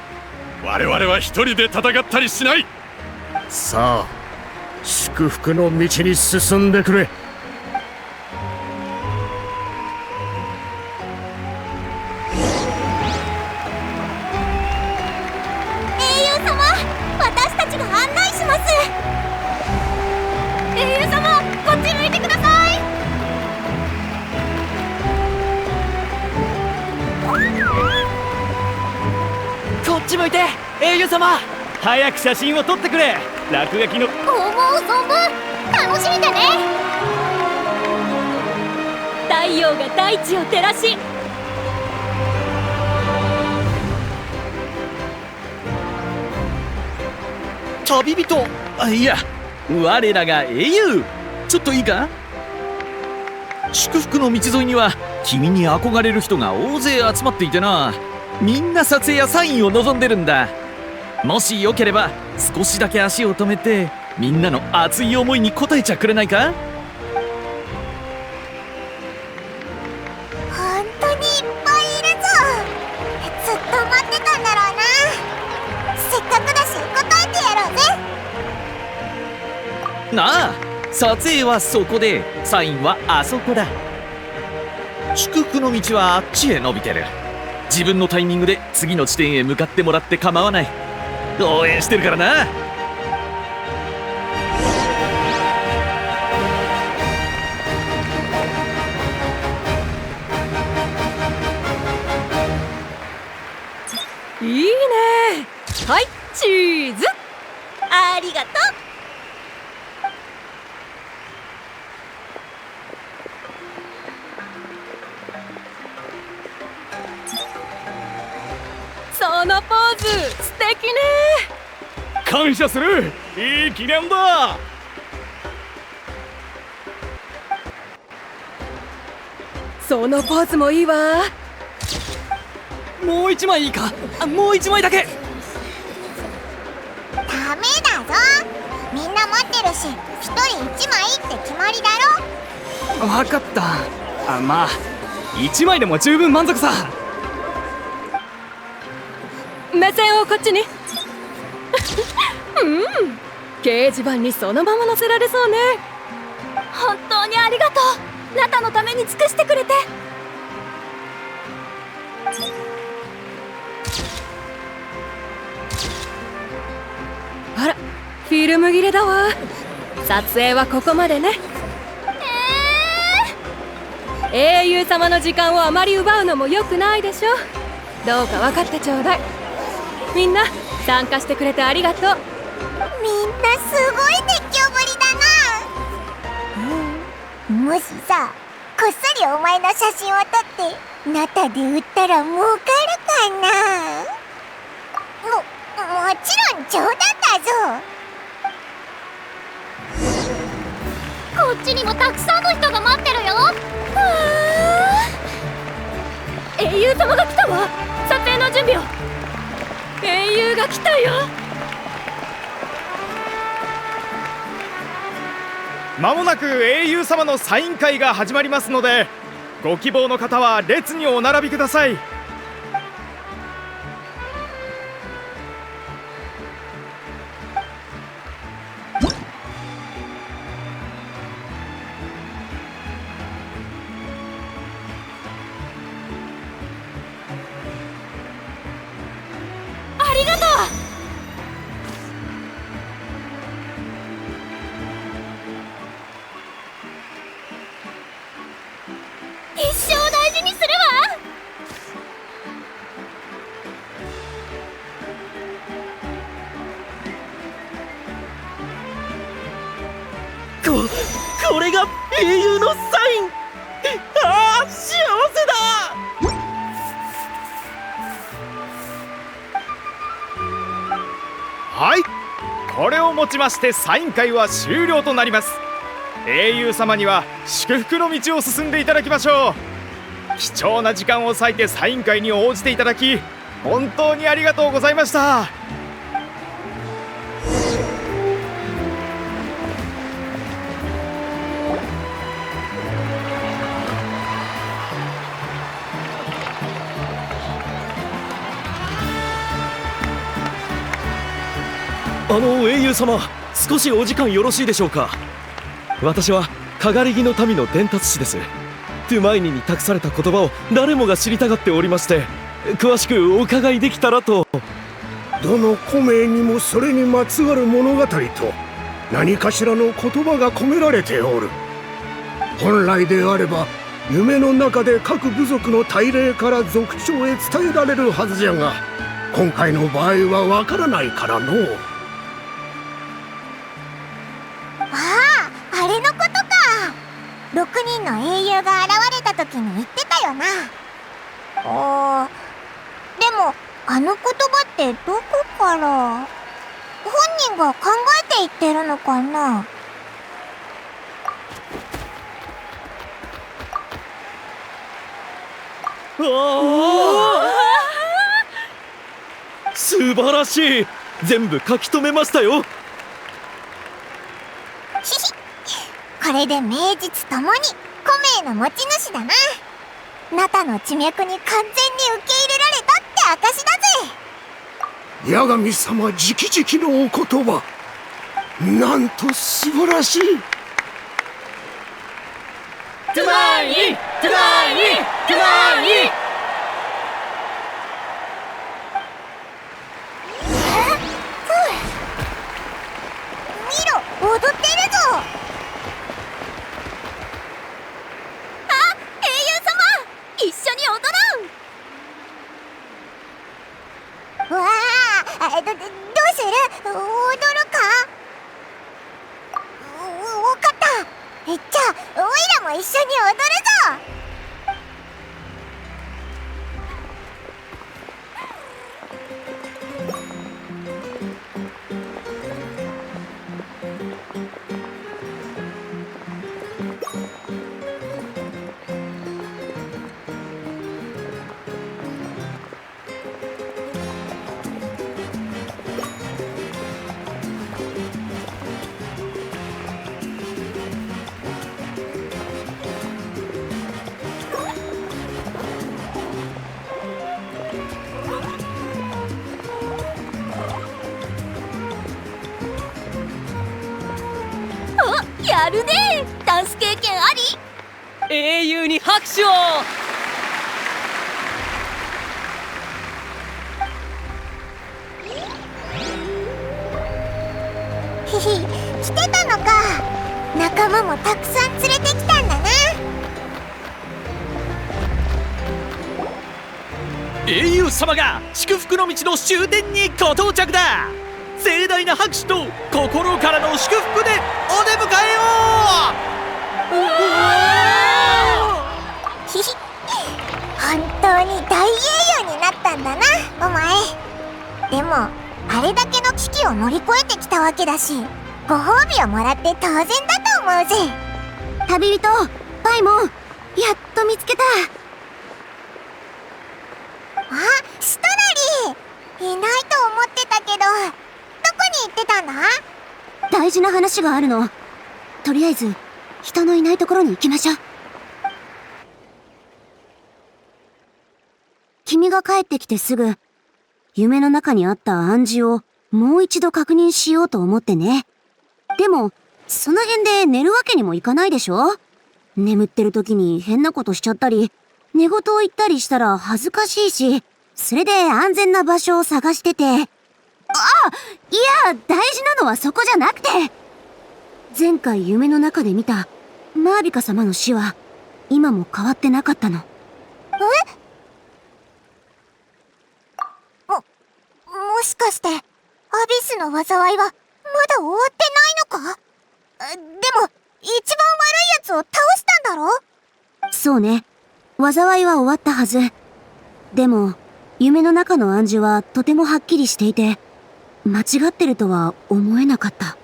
我々は一人で戦ったりしない。さあ、祝福の道に進んでくれ。英雄様、私たちが案内します。英雄様、こっち向いてください。こっち向いて、英雄様。早く写真を撮ってくれ。落書きの。思う存分楽しみだね。太陽が大地を照らし、旅人、いや、我らが英雄。ちょっといいか？祝福の道沿いには君に憧れる人が大勢集まっていてな、みんな撮影やサインを望んでるんだ。もしよければ少しだけ足を止めて、みんなの熱い思いに応えちゃくれないか？本当にいっぱいいるぞ。ずっと待ってたんだろうな。せっかくだし答えてやろうぜ。なあ、撮影はそこで、サインはあそこだ。祝福の道はあっちへ伸びてる。自分のタイミングで次の地点へ向かってもらって構わない。応援してるからな。いいね。はい、チーズ。ありがとう。そのポーズ素敵ね。感謝する。いい記念だ。そのポーズもいいわ。もう一枚いいか？もう一枚だけ。ダメだぞ。みんな待ってるし、一人一枚って決まりだろ。分かった。まあ一枚でも十分満足さ。目線をこっちに。掲示板にそのまま載せられそうね。本当にありがとう。ナタのために尽くしてくれて。あら、フィルム切れだわ。撮影はここまでね。英雄様の時間をあまり奪うのも良くないでしょ。どうか分かってちょうだい。みんな参加してくれてありがとう。みんなすごい熱狂ぶりだな。もしさ、こっそりお前の写真を撮ってナタで売ったら儲かるかな。もちろん冗談だぞ。こっちにもたくさんの人が待ってるよ。英雄様が来たわ。撮影の準備を。英雄が来たよ。まもなく英雄様のサイン会が始まりますので、ご希望の方は列にお並びください。英雄のサイン。ああ、幸せだ。はい、これをもちましてサイン会は終了となります。英雄様には祝福の道を進んでいただきましょう。貴重な時間を割いてサイン会に応じていただき本当にありがとうございました。英雄様、少しお時間よろしいでしょうか。私はかがり木の民の伝達師です。トゥマイニに託された言葉を誰もが知りたがっておりまして、詳しくお伺いできたらと。どの古名にもそれにまつわる物語と何かしらの言葉が込められておる。本来であれば夢の中で各部族の大霊から族長へ伝えられるはずじゃが、今回の場合はわからないからのう。あれのことか。6人の英雄が現れた時に言ってたよな。でもあの言葉ってどこから？本人が考えて言ってるのかな？素晴らしい。全部書き留めましたよ。これで名実ともに古名の持ち主だな。ナタの地脈に完全に受け入れられたって証だぜ。八神様直々のお言葉、なんと素晴らしい。トゥマイニ、トゥマイニ、トゥマイニ。見ろ、踊ってるぞ。一緒に踊ろう。わあ、どうする？踊るか？わかった。じゃあオイラも一緒に踊るぞ。やるね。ダンス経験あり。英雄に拍手を。ひひ、来てたのか。仲間もたくさん連れてきたんだな。英雄様が祝福の道の終点にご到着だ。盛大な拍手と心からの祝福でお出迎えよう。ひひ、本当に大英雄になったんだな、お前。でもあれだけの危機を乗り越えてきたわけだし、ご褒美をもらって当然だと思うぜ。旅人パイモン、やっと見つけた。あ、シトラリーいないと思ってたけど、どこに行ってたんだ？大事な話があるの。とりあえず人のいないところに行きましょう。君が帰ってきてすぐ夢の中にあった暗示をもう一度確認しようと思ってね。でもその辺で寝るわけにもいかないでしょ。眠ってる時に変なことしちゃったり寝言を言ったりしたら恥ずかしいし、それで安全な場所を探してて。いや、大事なのはそこじゃなくて、前回夢の中で見たマービカ様の死は今も変わってなかったの。もしかしてアビスの災いはまだ終わってないのか？でも一番悪いやつを倒したんだろ？そうね。災いは終わったはず。でも、夢の中の暗示はとてもはっきりしていて、間違ってるとは思えなかった。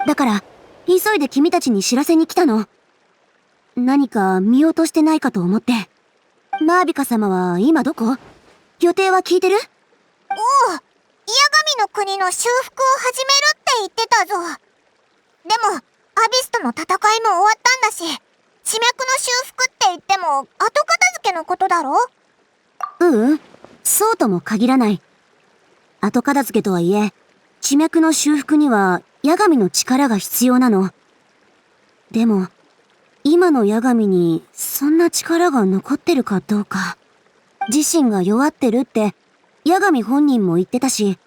だから、急いで君たちに知らせに来たの。何か見落としてないかと思って。マービカ様は今どこ？予定は聞いてる？おう、八神の国の修復を始めるって言ってたぞ。でも、アビスとの戦いも終わったんだし、地脈の修復って言っても後片付けのことだろ？そうとも限らない。後片付けとはいえ、地脈の修復には八神の力が必要なの。でも、今の八神にそんな力が残ってるかどうか。自身が弱ってるって八神本人も言ってたし、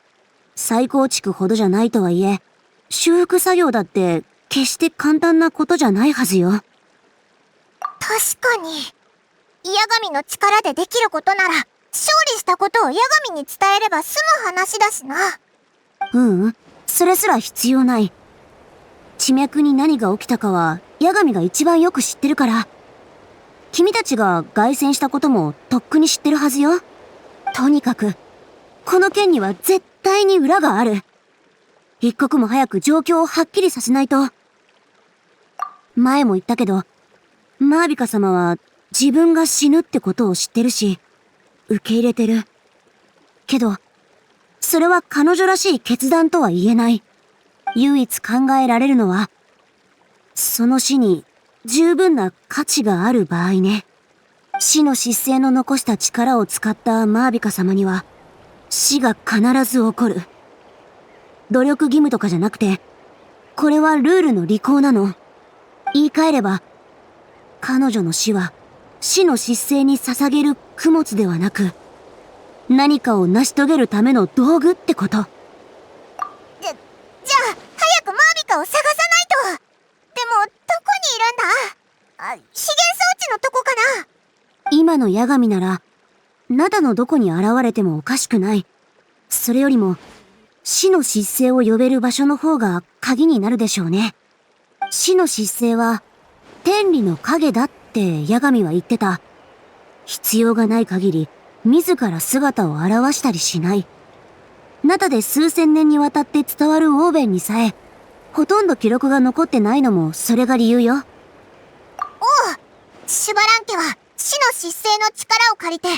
再構築ほどじゃないとはいえ、修復作業だって決して簡単なことじゃないはずよ。確かに。八神の力でできることなら、勝利したことを八神に伝えれば済む話だしな。それすら必要ない。地脈に何が起きたかは八神が一番よく知ってるから。君たちが凱旋したこともとっくに知ってるはずよ。とにかく、この件には絶対に裏がある。一刻も早く状況をはっきりさせないと。前も言ったけど、マービカ様は自分が死ぬってことを知ってるし、受け入れてる。けど、それは彼女らしい決断とは言えない。唯一考えられるのは、その死に十分な価値がある場合ね。死の失勢の残した力を使ったマービカ様には、死が必ず起こる。努力義務とかじゃなくて、これはルールの履行なの。言い換えれば、彼女の死は死の失勢に捧げる供物ではなく、何かを成し遂げるための道具ってこと。じゃあ、早くマービカを探さないと。でも、どこにいるんだ？資源装置のとこかな？今の八神なら、灘のどこに現れてもおかしくない。それよりも、死の失勢を呼べる場所の方が鍵になるでしょうね。死の失勢は、天理の影だって八神は言ってた。必要がない限り、自ら姿を現したりしない。灘で数千年にわたって伝わるオーベンにさえ、ほとんど記録が残ってないのもそれが理由よ。おう、シュバラン家は死の失勢の力を借りて、ナ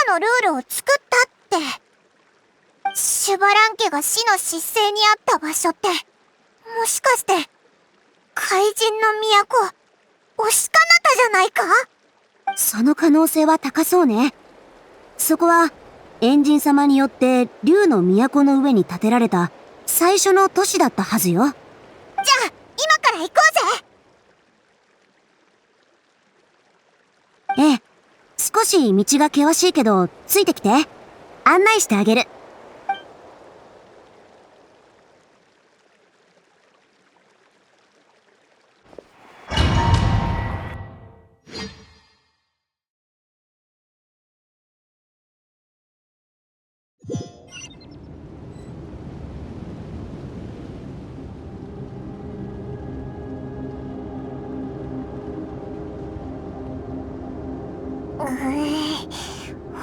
タのルールを作ったって。シュバラン家が死の失勢にあった場所って、もしかして、怪人の都、オシカナタじゃないか？その可能性は高そうね。そこは、エンジン様によって竜の都の上に建てられた最初の都市だったはずよ。じゃあ、今から行こうぜ。ええ。少し道が険しいけど、ついてきて。案内してあげる。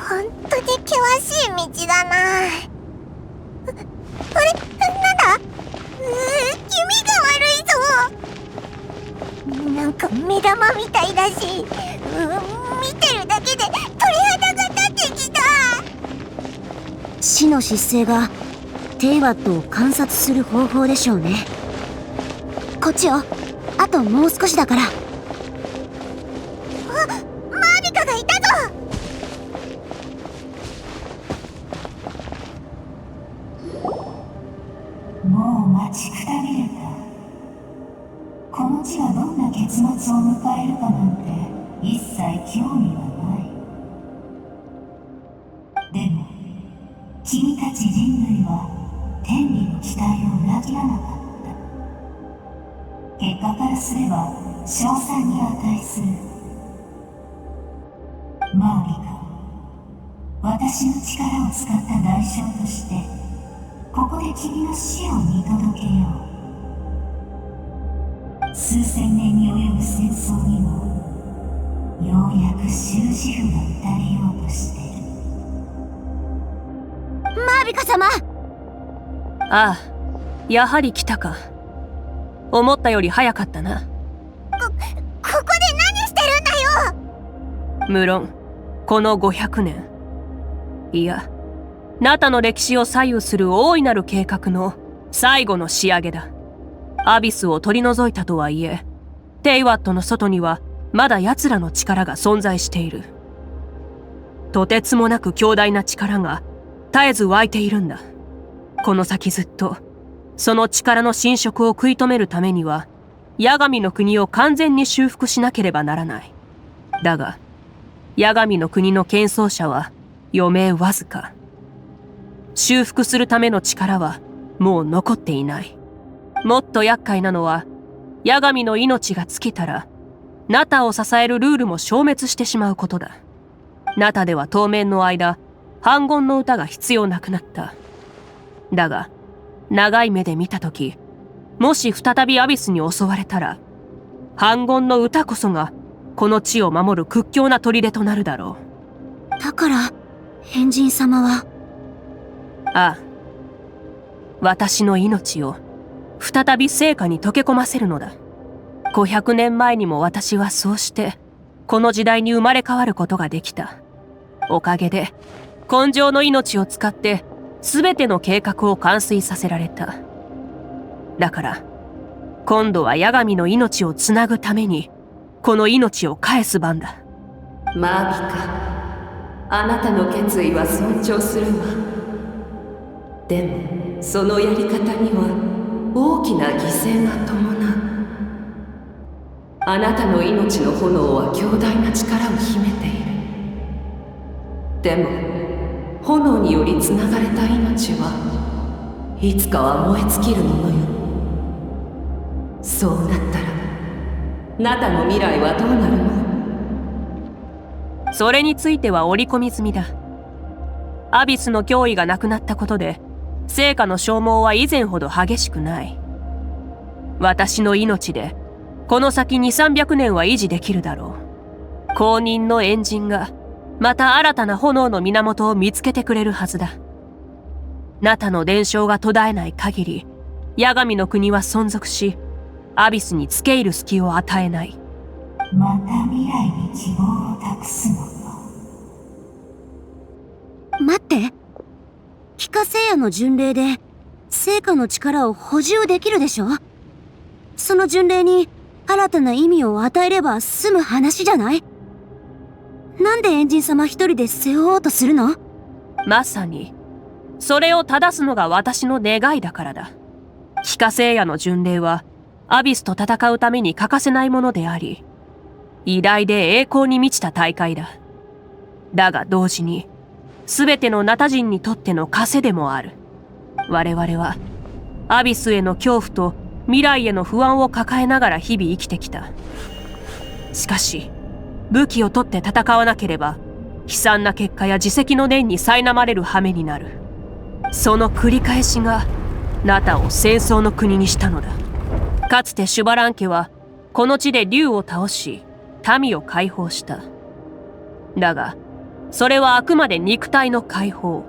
本当に険しい道だな。あれ、なんだ？気味が悪いぞ。なんか目玉みたいだし、見てるだけで鳥肌が立ってきた。死の失勢がテイワットを観察する方法でしょうね。こっちよ。あともう少しだから。マービカがいたぞ。もう待ちくたびれた。この地はどんな結末を迎えるかなんて一切興味はない。でも君たち人類は天理の期待を裏切らなかった。結果からすれば称賛に値する。マービカ、私の力を使った代償としてここで君の死を見届けよう。数千年に及ぶ戦争にもようやく終止符が打たれようとしてる。マービカ様。ああ、やはり来たか。思ったより早かったな。ここで何してるんだよ。無論この500年、いやナタの歴史を左右する大いなる計画の最後の仕上げだ。アビスを取り除いたとはいえ、テイワットの外にはまだ奴らの力が存在している。とてつもなく強大な力が絶えず湧いているんだ。この先ずっとその力の侵食を食い止めるためには、八神の国を完全に修復しなければならない。だが八神の国の剣争者は余命わずか。修復するための力はもう残っていない。もっと厄介なのは、八神の命が尽きたらナタを支えるルールも消滅してしまうことだ。ナタでは当面の間反言の歌が必要なくなった。だが長い目で見たとき、もし再びアビスに襲われたら、反言の歌こそがこの地を守る屈強な砦となるだろう。だから変人様は。ああ、私の命を再び聖火に溶け込ませるのだ。500年前にも私はそうしてこの時代に生まれ変わることができた。おかげで根性の命を使って全ての計画を完遂させられた。だから今度は八神の命をつなぐためにこの命を返す番だ。マービカ、あなたの決意は尊重するわ。でもそのやり方には大きな犠牲が伴う。あなたの命の炎は強大な力を秘めている。でも炎によりつながれた命はいつかは燃え尽きるものよ。そうなったらナタの未来はどうなるの？それについては織り込み済みだ。アビスの脅威がなくなったことで成果の消耗は以前ほど激しくない。私の命でこの先2、300年は維持できるだろう。公認のエンジンがまた新たな炎の源を見つけてくれるはずだ。ナタの伝承が途絶えない限り、八神の国は存続し、アビスに付け入る隙を与えない。また未来に希望を託すのよ。待って。非化聖夜の巡礼で聖火の力を補充できるでしょ？その巡礼に新たな意味を与えれば済む話じゃない？なんでエンジン様一人で背負おうとするの？まさにそれを正すのが私の願いだからだ。非化聖夜の巡礼はアビスと戦うために欠かせないものであり、偉大で栄光に満ちた大会だ。だが同時に全てのナタ人にとっての枷でもある。我々はアビスへの恐怖と未来への不安を抱えながら日々生きてきた。しかし武器を取って戦わなければ悲惨な結果や自責の念に苛まれる羽目になる。その繰り返しがナタを戦争の国にしたのだ。かつてシュバラン家はこの地で竜を倒し民を解放した。だがそれはあくまで肉体の解放。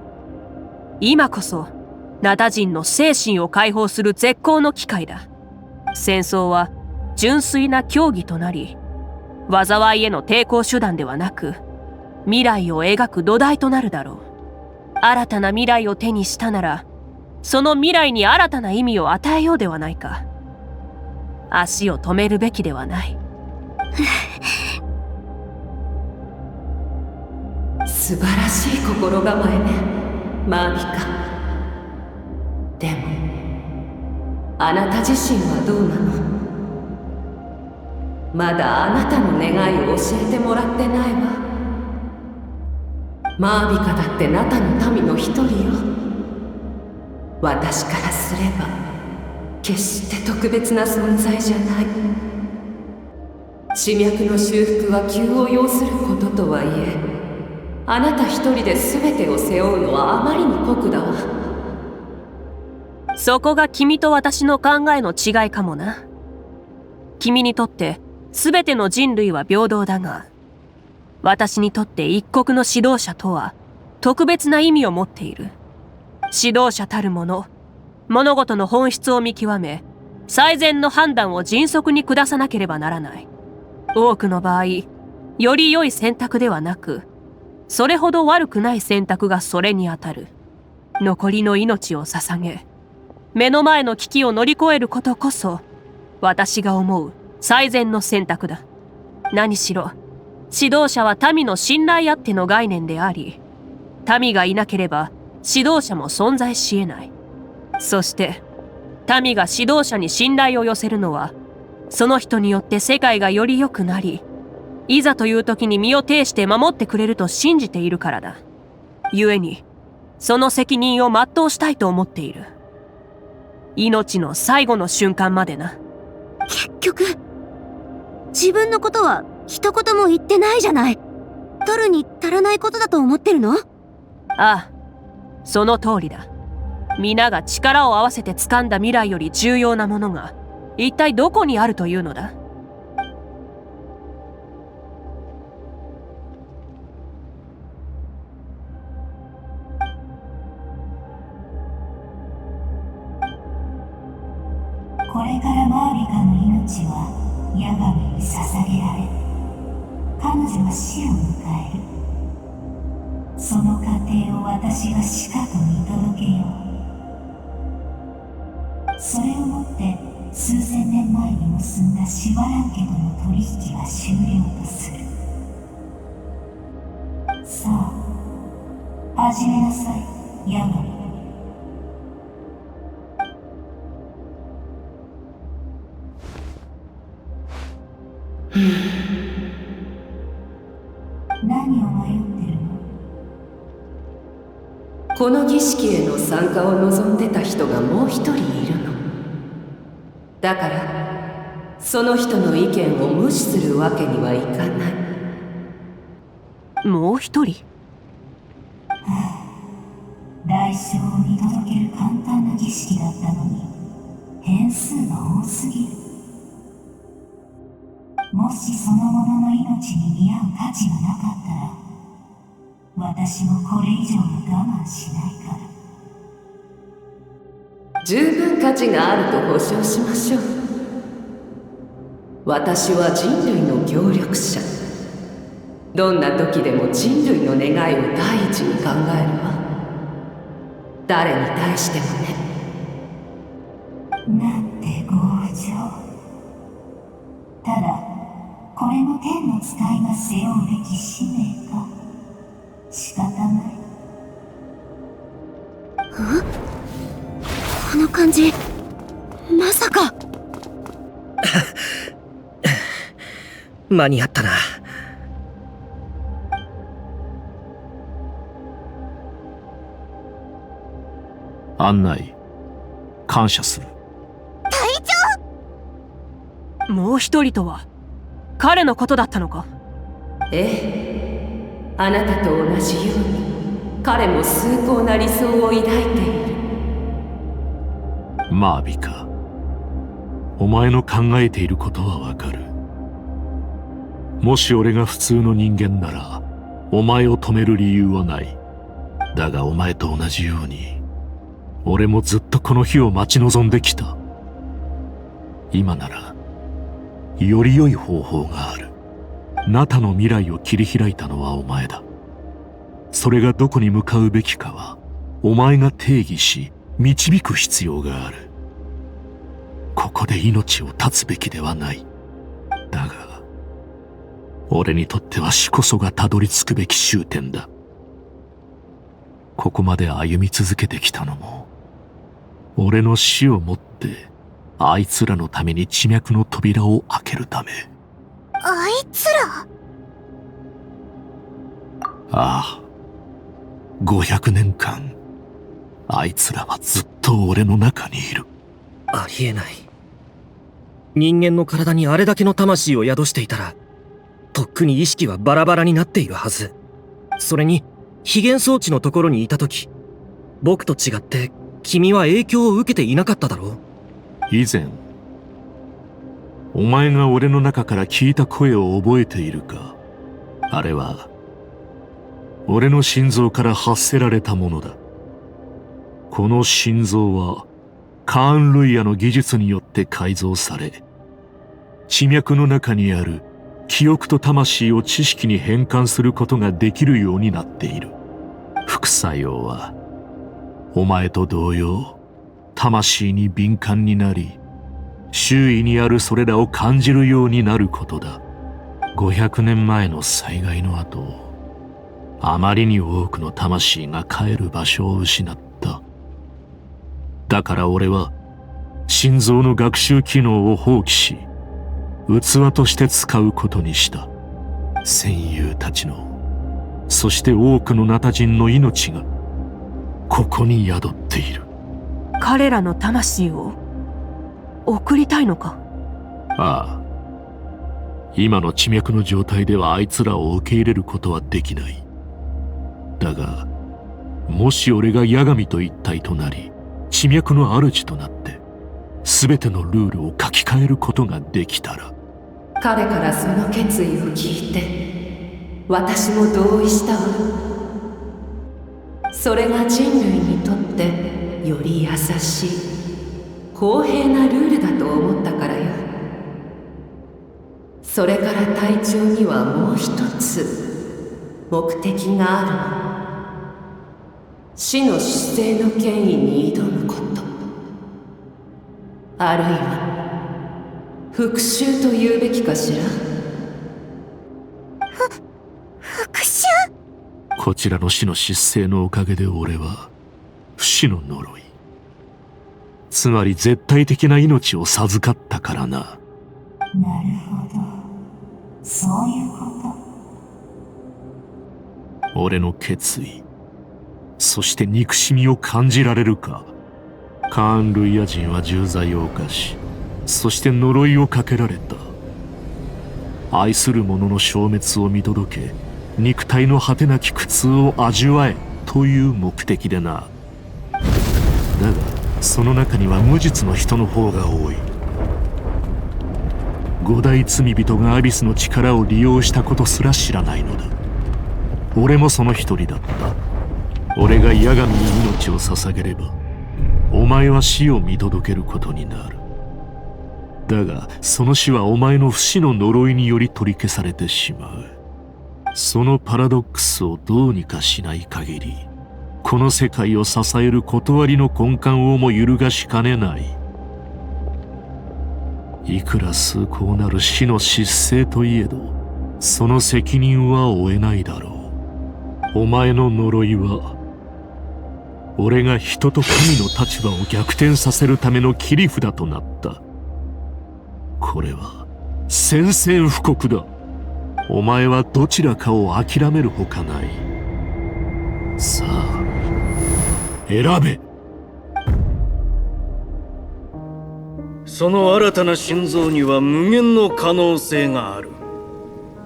今こそナタ人の精神を解放する絶好の機会だ。戦争は純粋な競技となり、災いへの抵抗手段ではなく未来を描く土台となるだろう。新たな未来を手にしたなら、その未来に新たな意味を与えようではないか。足を止めるべきではない。素晴らしい心構えね、マービカ。でもあなた自身はどうなの？まだあなたの願いを教えてもらってないわ。マービカだってナタの民の一人よ。私からすれば決して特別な存在じゃない。地脈の修復は急を要することとはいえ、あなた一人で全てを背負うのはあまりに酷だわ。そこが君と私の考えの違いかもな。君にとって全ての人類は平等だが、私にとって一国の指導者とは特別な意味を持っている。指導者たる者、物事の本質を見極め、最善の判断を迅速に下さなければならない。多くの場合、より良い選択ではなく、それほど悪くない選択がそれに当たる。残りの命を捧げ、目の前の危機を乗り越えることこそ、私が思う最善の選択だ。何しろ、指導者は民の信頼あっての概念であり、民がいなければ指導者も存在し得ない。そして、民が指導者に信頼を寄せるのは、その人によって世界がより良くなり、いざという時に身を挺して守ってくれると信じているからだ。故に、その責任を全うしたいと思っている。命の最後の瞬間までな。結局、自分のことは一言も言ってないじゃない。取るに足らないことだと思ってるの？ああ、その通りだ。皆が力を合わせて掴んだ未来より重要なものが、一体どこにあるというのだ？これからマービカの命はヤガミに捧げられ、彼女は死を迎える。その過程を私がしかと見届けよう。それをもって数千年前に結んだシバラン家との取引は終了とする。さあ、始めなさい、ヤガミ。何を迷ってるの？この儀式への参加を望んでた人がもう一人いるの。だからその人の意見を無視するわけにはいかない。もう一人？代償を見届ける簡単な儀式だったのに変数が多すぎる。もしその者の命に見合う価値がなかったら、私もこれ以上は我慢しないから。十分価値があると保証しましょう。私は人類の協力者。どんな時でも人類の願いを第一に考えるわ。誰に対してもね。なんて強情。ただこれも天の使いが背負うべき使命か。仕方ない。この感じ、まさか。間に合ったな。案内感謝する。隊長！もう一人とは彼のことだったのか？ええ、あなたと同じように彼も崇高な理想を抱いている。マービカ、お前の考えていることはわかる。もし俺が普通の人間ならお前を止める理由はない。だがお前と同じように俺もずっとこの日を待ち望んできた。今ならより良い方法がある。ナタの未来を切り開いたのはお前だ。それがどこに向かうべきかはお前が定義し導く必要がある。ここで命を絶つべきではない。だが俺にとっては死こそがたどり着くべき終点だ。ここまで歩み続けてきたのも俺の死をもってあいつらのために地脈の扉を開けるため。あいつら？ああ、500年間あいつらはずっと俺の中にいる。ありえない。人間の体にあれだけの魂を宿していたらとっくに意識はバラバラになっているはず。それに非現装置のところにいた時、僕と違って君は影響を受けていなかっただろう。以前お前が俺の中から聞いた声を覚えているか。あれは俺の心臓から発せられたものだ。この心臓はカーン・ルイヤの技術によって改造され、地脈の中にある記憶と魂を知識に変換することができるようになっている。副作用はお前と同様、魂に敏感になり、周囲にあるそれらを感じるようになることだ。500年前の災害の後、あまりに多くの魂が帰る場所を失った。だから俺は心臓の学習機能を放棄し、器として使うことにした。戦友たちの、そして多くのナタ人の命がここに宿っている。彼らの魂を送りたいのか？ああ、今の地脈の状態ではあいつらを受け入れることはできない。だがもし俺が八神と一体となり、地脈の主となって全てのルールを書き換えることができたら。彼からその決意を聞いて私も同意したわ。それが人類にとってより優しい公平なルールだと思ったからよ。それから隊長にはもう一つ目的があるの。死の姿勢の権威に挑むこと、あるいは復讐と言うべきかしら。復讐？こちらの死の失勢のおかげで俺は不死の呪い、つまり絶対的な命を授かったからな。なるほど、そういうこと。俺の決意、そして憎しみを感じられるか。カーン・ルイヤ人は重罪を犯し、そして呪いをかけられた。愛する者の消滅を見届け、肉体の果てなき苦痛を味わえという目的でな。だがその中には無実の人の方が多い。五大罪人がアビスの力を利用したことすら知らないのだ。俺もその一人だった。俺が八神に命を捧げれば、お前は死を見届けることになる。だがその死はお前の不死の呪いにより取り消されてしまう。そのパラドックスをどうにかしない限り、この世界を支える断りの根幹をも揺るがしかねない。いくら崇高なる死の失勢といえど、その責任は負えないだろう。お前の呪いは俺が人と神の立場を逆転させるための切り札となった。これは宣戦布告だ。お前はどちらかを諦めるほかない。さあ選べ。その新たな心臓には無限の可能性がある。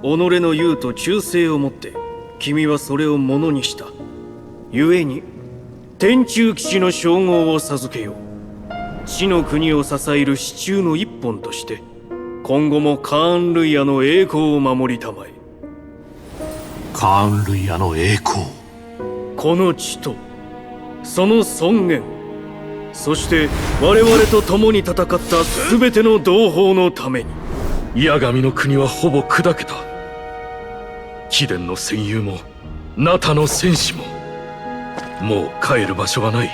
己の言うと忠誠をもって君はそれをものにした。故に天中騎士の称号を授けよう。死の国を支える支柱の一本として今後もカーン・ルイヤの栄光を守りたまえ。カーン・ルイヤの栄光、この地とその尊厳、そして我々と共に戦った全ての同胞のために。八神の国はほぼ砕けた。貴殿の戦友もナタの戦士ももう帰る場所がない。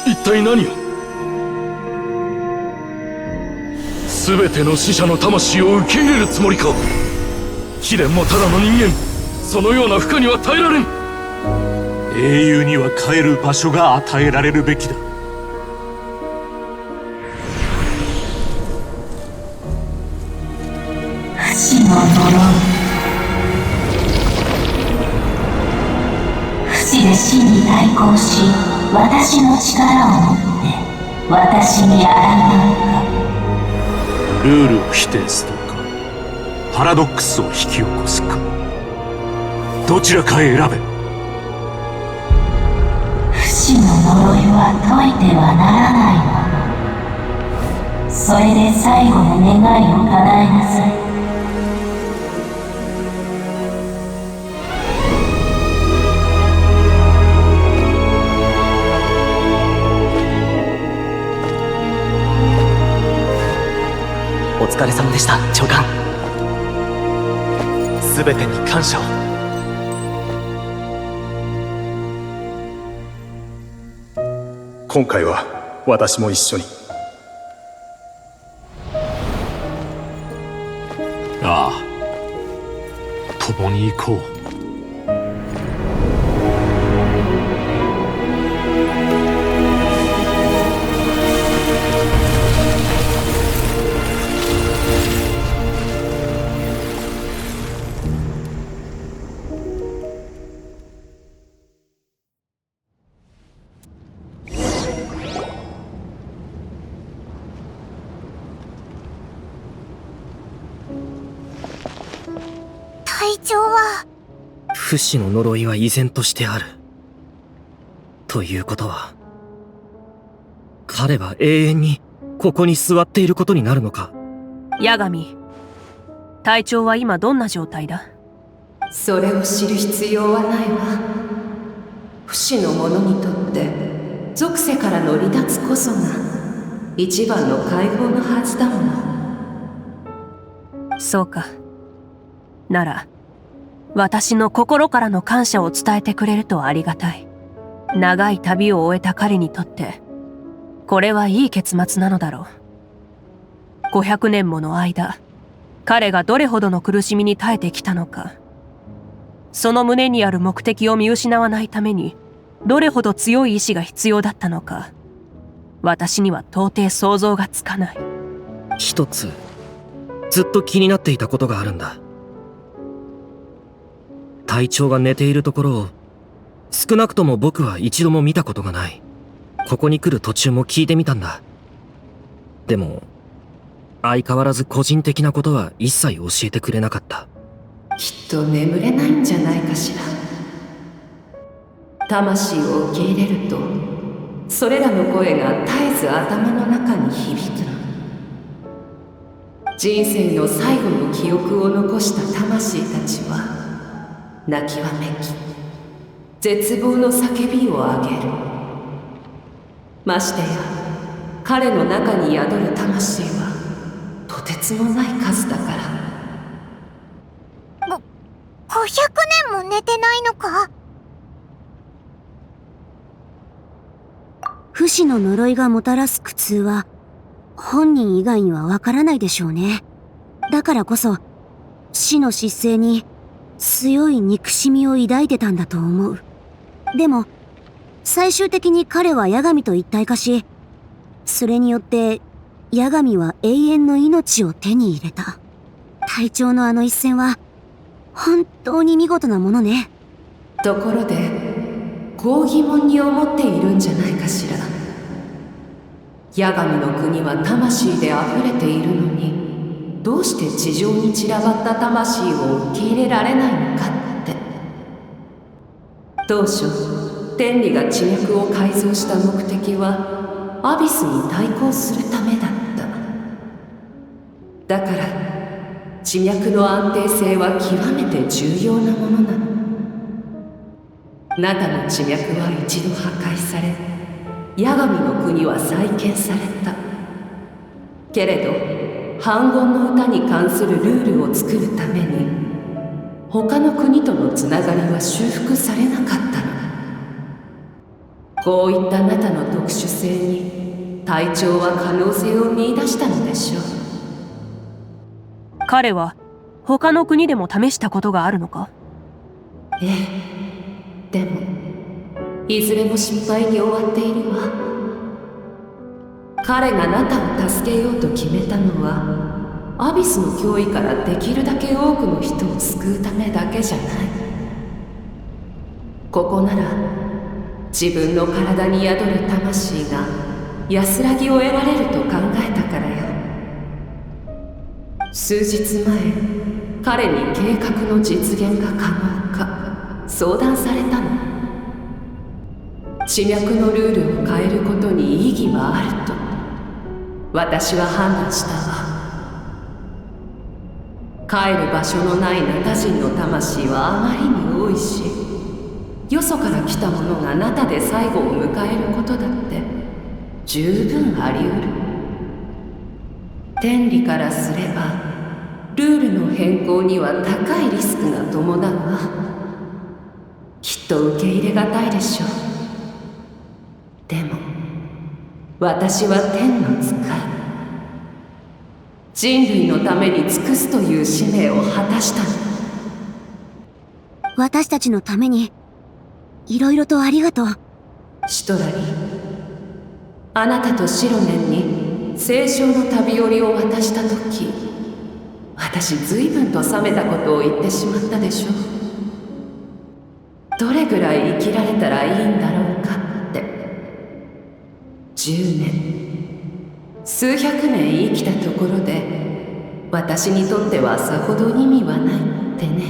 一体何を？全ての死者の魂を受け入れるつもりか？貴殿もただの人間、そのような負荷には耐えられん。英雄には帰る場所が与えられるべきだ。不死の呪い、不死で死に対抗し、私の力を持って私に抗うか。ルールを否定するか、パラドックスを引き起こすか、どちらかへ選べ。不死の呪いは解いてはならないもの。それで最後の願いを叶えなさい。お疲れ様でした、長官。全てに感謝を。今回は私も一緒に。ああ、共に行こう。隊長は不死の呪いは依然としてある。ということは、彼は永遠にここに座っていることになるのか。八神、隊長は今どんな状態だ？それを知る必要はないわ。不死の者にとって属性からの離脱こそが一番の解放のはずだもの。そうか。なら私の心からの感謝を伝えてくれるとありがたい。長い旅を終えた彼にとってこれはいい結末なのだろう。500年もの間彼がどれほどの苦しみに耐えてきたのか、その胸にある目的を見失わないためにどれほど強い意志が必要だったのか、私には到底想像がつかない。一つずっと気になっていたことがあるんだ。隊長が寝ているところを少なくとも僕は一度も見たことがない。ここに来る途中も聞いてみたんだ。でも相変わらず個人的なことは一切教えてくれなかった。きっと眠れないんじゃないかしら。魂を受け入れるとそれらの声が絶えず頭の中に響くの。人生の最後の記憶を残した魂たちは泣きわめき絶望の叫びを上げる。ましてや彼の中に宿る魂はとてつもない数だから。500年も寝てないのか？不死の呪いがもたらす苦痛は本人以外にはわからないでしょうね。だからこそ死の失勢に強い憎しみを抱いてたんだと思う。でも最終的に彼は八神と一体化し、それによって八神は永遠の命を手に入れた。隊長のあの一戦は本当に見事なものね。ところでこう疑問に思っているんじゃないかしら。八神の国は魂で溢れているのに、どうして地上に散らばった魂を受け入れられないのかって。当初天理が地脈を改造した目的はアビスに対抗するためだった。だから地脈の安定性は極めて重要なものなの。ナタの地脈は一度破壊され、八神の国は再建された。けれど反言の歌に関するルールを作るために他の国とのつながりは修復されなかったの。こういったあなたの特殊性に隊長は可能性を見出したのでしょう。彼は他の国でも試したことがあるのか？ええ、でもいずれも失敗に終わっているわ。彼があなたを助けようと決めたのはアビスの脅威からできるだけ多くの人を救うためだけじゃない。ここなら自分の体に宿る魂が安らぎを得られると考えたからよ。数日前彼に計画の実現が可能か相談されたの。地脈のルールを変えることに意義はあると私は判断したわ。帰る場所のないナタ人の魂はあまりに多いし、よそから来た者がナタで最後を迎えることだって十分あり得る。天理からすればルールの変更には高いリスクが伴うわ。きっと受け入れがたいでしょう。でも私は天の使い、人類のために尽くすという使命を果たしたの。私たちのためにいろいろとありがとう。シトラリ、あなたとシロネンに聖書の旅折りを渡した時、私随分と冷めたことを言ってしまったでしょう。どれぐらい生きられたらいいんだろうかって。10年数百年生きたところで私にとってはさほど意味はないってね。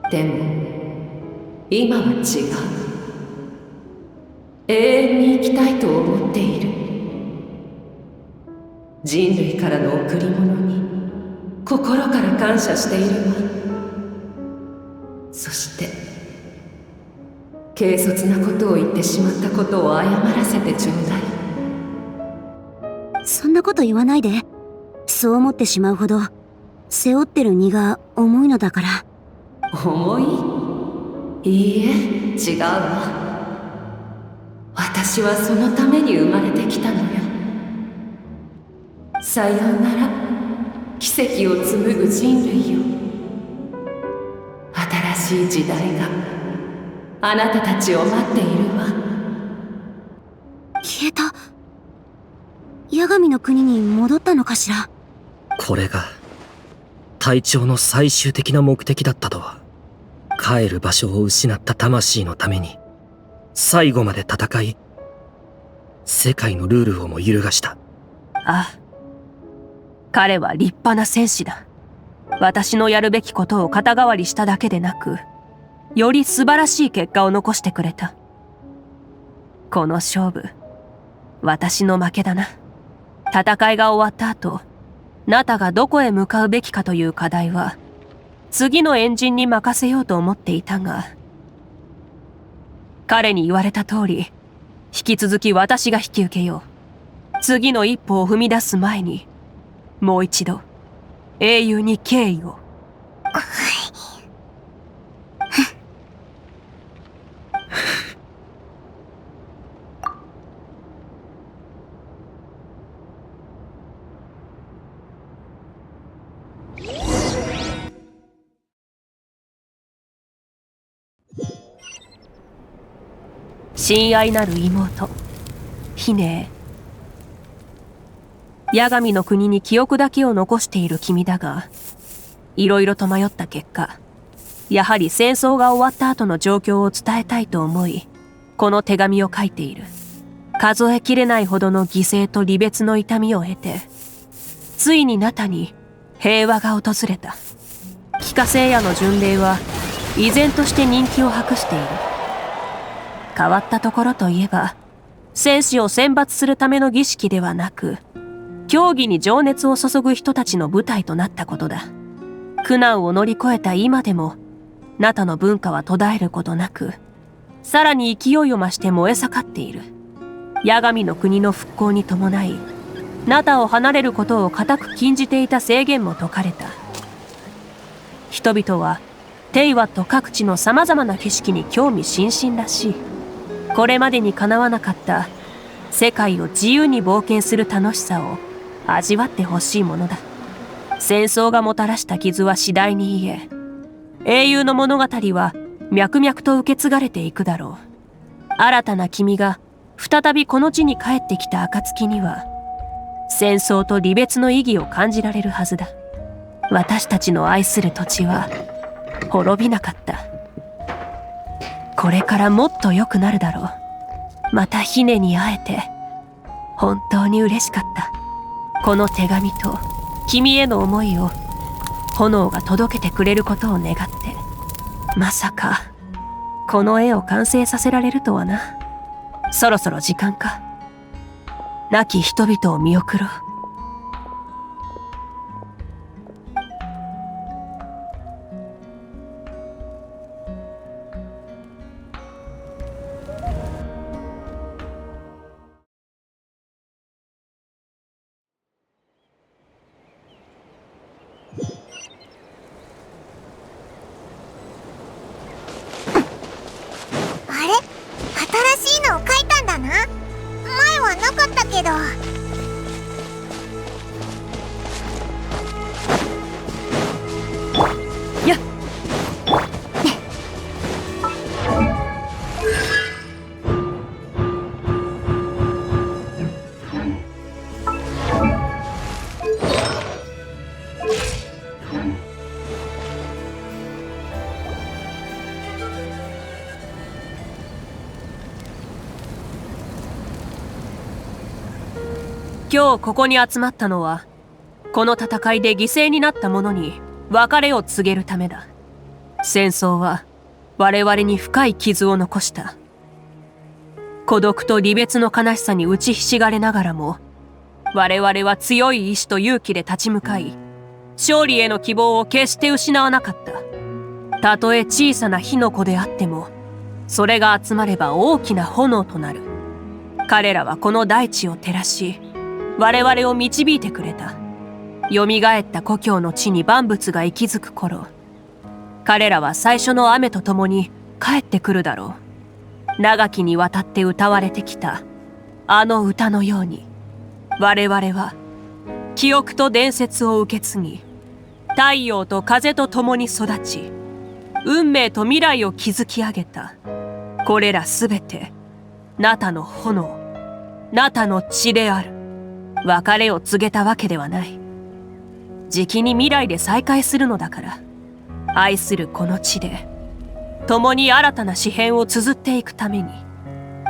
でも今は違う。永遠に生きたいと思っている。人類からの贈り物に心から感謝しているわ。そして軽率なことを言ってしまったことを謝らせてちょうだい。そんなこと言わないで。そう思ってしまうほど背負ってる荷が重いのだから。重い？いいえ、違うわ。私はそのために生まれてきたのよ。さようなら、奇跡を紡ぐ人類よ。新しい時代があなたたちを待っているわ。消えた。八神の国に戻ったのかしら。これが隊長の最終的な目的だったとは。帰る場所を失った魂のために最後まで戦い、世界のルールをも揺るがした。ああ、彼は立派な戦士だ。私のやるべきことを肩代わりしただけでなく、より素晴らしい結果を残してくれた。この勝負、私の負けだな。戦いが終わった後、ナタがどこへ向かうべきかという課題は、次のエンジンに任せようと思っていたが、彼に言われた通り、引き続き私が引き受けよう。次の一歩を踏み出す前に、もう一度、英雄に敬意を。親愛なる妹、ヒネー。八神の国に記憶だけを残している君だが、いろいろと迷った結果、やはり戦争が終わった後の状況を伝えたいと思い、この手紙を書いている。数えきれないほどの犠牲と離別の痛みを経て、ついにナタに平和が訪れた。帰化聖夜の巡礼は依然として人気を博している。変わったところといえば、戦士を選抜するための儀式ではなく、競技に情熱を注ぐ人たちの舞台となったことだ。苦難を乗り越えた今でも、ナタの文化は途絶えることなく、さらに勢いを増して燃え盛っている。八神の国の復興に伴い、ナタを離れることを固く禁じていた制限も解かれた。人々は、テイワット各地の様々な景色に興味津々らしい。これまでに叶わなかった世界を自由に冒険する楽しさを味わってほしいものだ。戦争がもたらした傷は次第に癒え、英雄の物語は脈々と受け継がれていくだろう。新たな君が再びこの地に帰ってきた暁には、戦争と離別の意義を感じられるはずだ。私たちの愛する土地は滅びなかった。これからもっと良くなるだろう。またヒネに会えて本当に嬉しかった。この手紙と君への思いを炎が届けてくれることを願って、まさかこの絵を完成させられるとはな。そろそろ時間か。亡き人々を見送ろう。あれ？新しいのを書いたんだな。前はなかったけど。やっ。今日ここに集まったのは、この戦いで犠牲になった者に別れを告げるためだ。戦争は我々に深い傷を残した。孤独と離別の悲しさに打ちひしがれながらも、我々は強い意志と勇気で立ち向かい、勝利への希望を決して失わなかった。たとえ小さな火の粉であっても、それが集まれば大きな炎となる。彼らはこの大地を照らし、我々を導いてくれた。蘇った故郷の地に万物が息づく頃、彼らは最初の雨とともに帰ってくるだろう。長きにわたって歌われてきたあの歌のように、我々は記憶と伝説を受け継ぎ、太陽と風と共に育ち、運命と未来を築き上げた。これらすべてナタの炎、ナタの血である。別れを告げたわけではない。じきに未来で再会するのだから、愛するこの地で共に新たな詩篇を綴っていくために、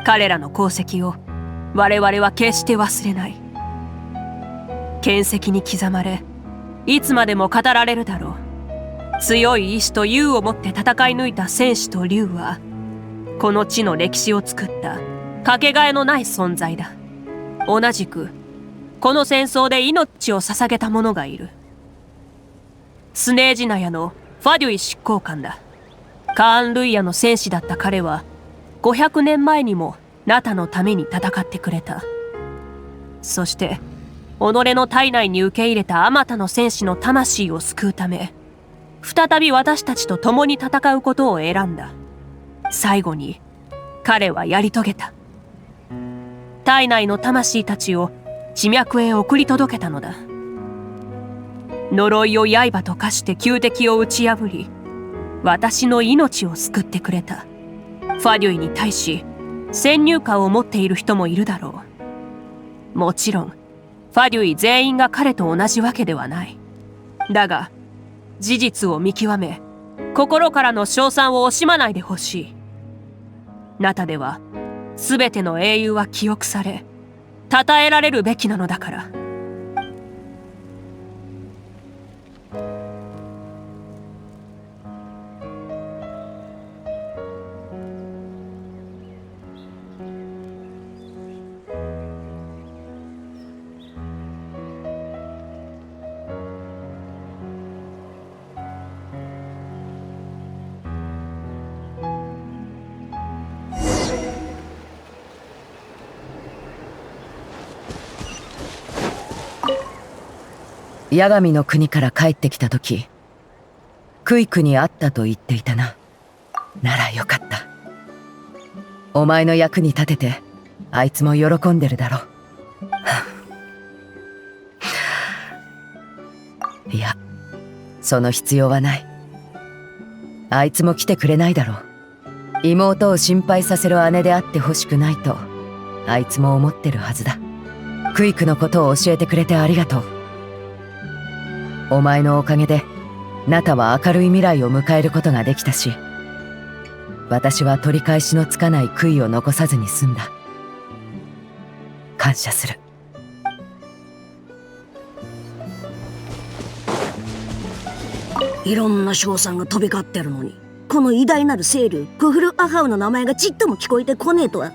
彼らの功績を我々は決して忘れない。剣石に刻まれ、いつまでも語られるだろう。強い意志と勇を持って戦い抜いた戦士と竜は、この地の歴史を作ったかけがえのない存在だ。同じくこの戦争で命を捧げた者がいる。スネージナヤのファデュイ執行官だ。カーン・ルイヤの戦士だった彼は、500年前にもナタのために戦ってくれた。そして己の体内に受け入れたあまたの戦士の魂を救うため、再び私たちと共に戦うことを選んだ。最後に彼はやり遂げた。体内の魂たちを地脈へ送り届けたのだ。呪いを刃と化して仇敵を打ち破り、私の命を救ってくれた。ファデュイに対し先入観を持っている人もいるだろう。もちろんファデュイ全員が彼と同じわけではない。だが事実を見極め、心からの称賛を惜しまないでほしい。ナタでは全ての英雄は記憶され、称えられるべきなのだから。八神の国から帰ってきた時、クイクに会ったと言っていたな。ならよかった。お前の役に立ててあいつも喜んでるだろう。いや、その必要はない。あいつも来てくれないだろう。妹を心配させる姉であってほしくないとあいつも思ってるはずだ。クイクのことを教えてくれてありがとう。お前のおかげでナタは明るい未来を迎えることができたし、私は取り返しのつかない悔いを残さずに済んだ。感謝する。いろんな称賛が飛び交ってるのに、この偉大なる聖竜クフル・アハウの名前がちっとも聞こえてこねえとは、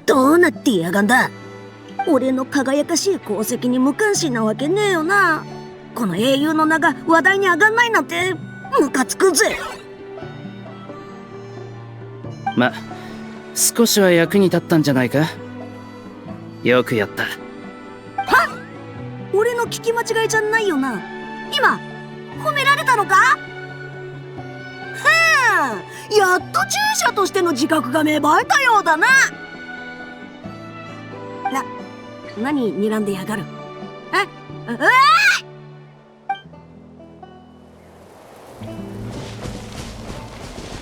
どうなってやがんだ。俺の輝かしい功績に無関心なわけねえよな。この英雄の名が話題に上がんないなんてムカつくぜ。ま、少しは役に立ったんじゃないか。よくやった。はっ、俺の聞き間違いじゃないよな。今褒められたのか？はあ、やっと従者としての自覚が芽生えたようだな。何睨んでやがる？え？うわ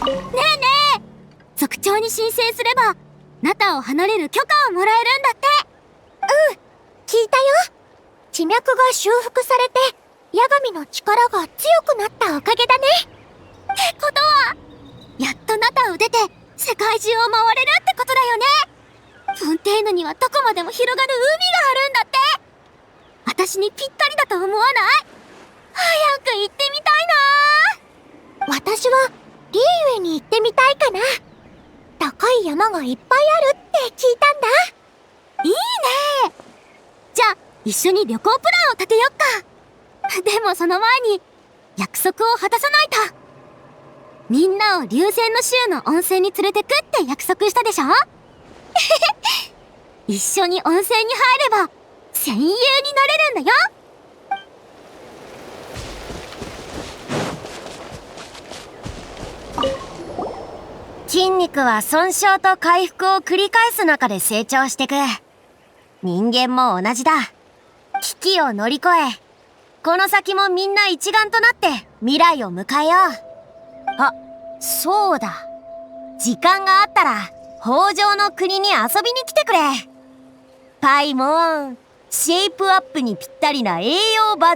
ねえねえ、族長に申請すればナタを離れる許可をもらえるんだって。うん、聞いたよ。地脈が修復されて八神の力が強くなったおかげだね。ってことはやっとナタを出て世界中を回れるってことだよね。フォンテーヌにはどこまでも広がる海があるんだって。私にぴったりだと思わない？早く行ってみたいな。私はリーウェに行ってみたいかな。高い山がいっぱいあるって聞いたんだ。いいね。じゃあ一緒に旅行プランを立てよっか。でもその前に約束を果たさないと。みんなを流星の州の温泉に連れてくって約束したでしょ。一緒に温泉に入れば戦友になれるんだよ。筋肉は損傷と回復を繰り返す中で成長してく。人間も同じだ。危機を乗り越え、この先もみんな一丸となって未来を迎えよう。あ、そうだ。時間があったら北条の国に遊びに来てくれ。パイモン、シェイプアップにぴったりな栄養抜群のレ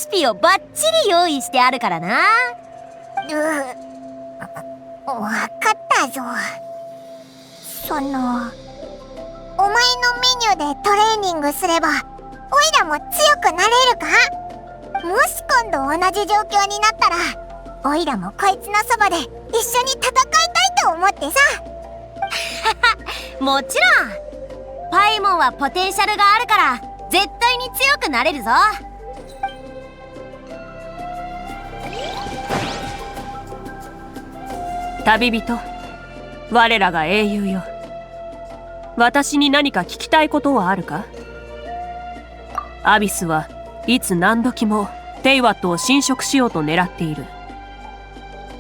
シピをバッチリ用意してあるからな。わかったぞ。お前のメニューでトレーニングすればオイラも強くなれるか？もし今度同じ状況になったらオイラもこいつのそばで一緒に戦いたいと思ってさ。もちろん。パイモンはポテンシャルがあるから絶対に強くなれるぞ。旅人、我らが英雄よ。私に何か聞きたいことはあるか？アビスはいつ何時もテイワットを侵食しようと狙っている。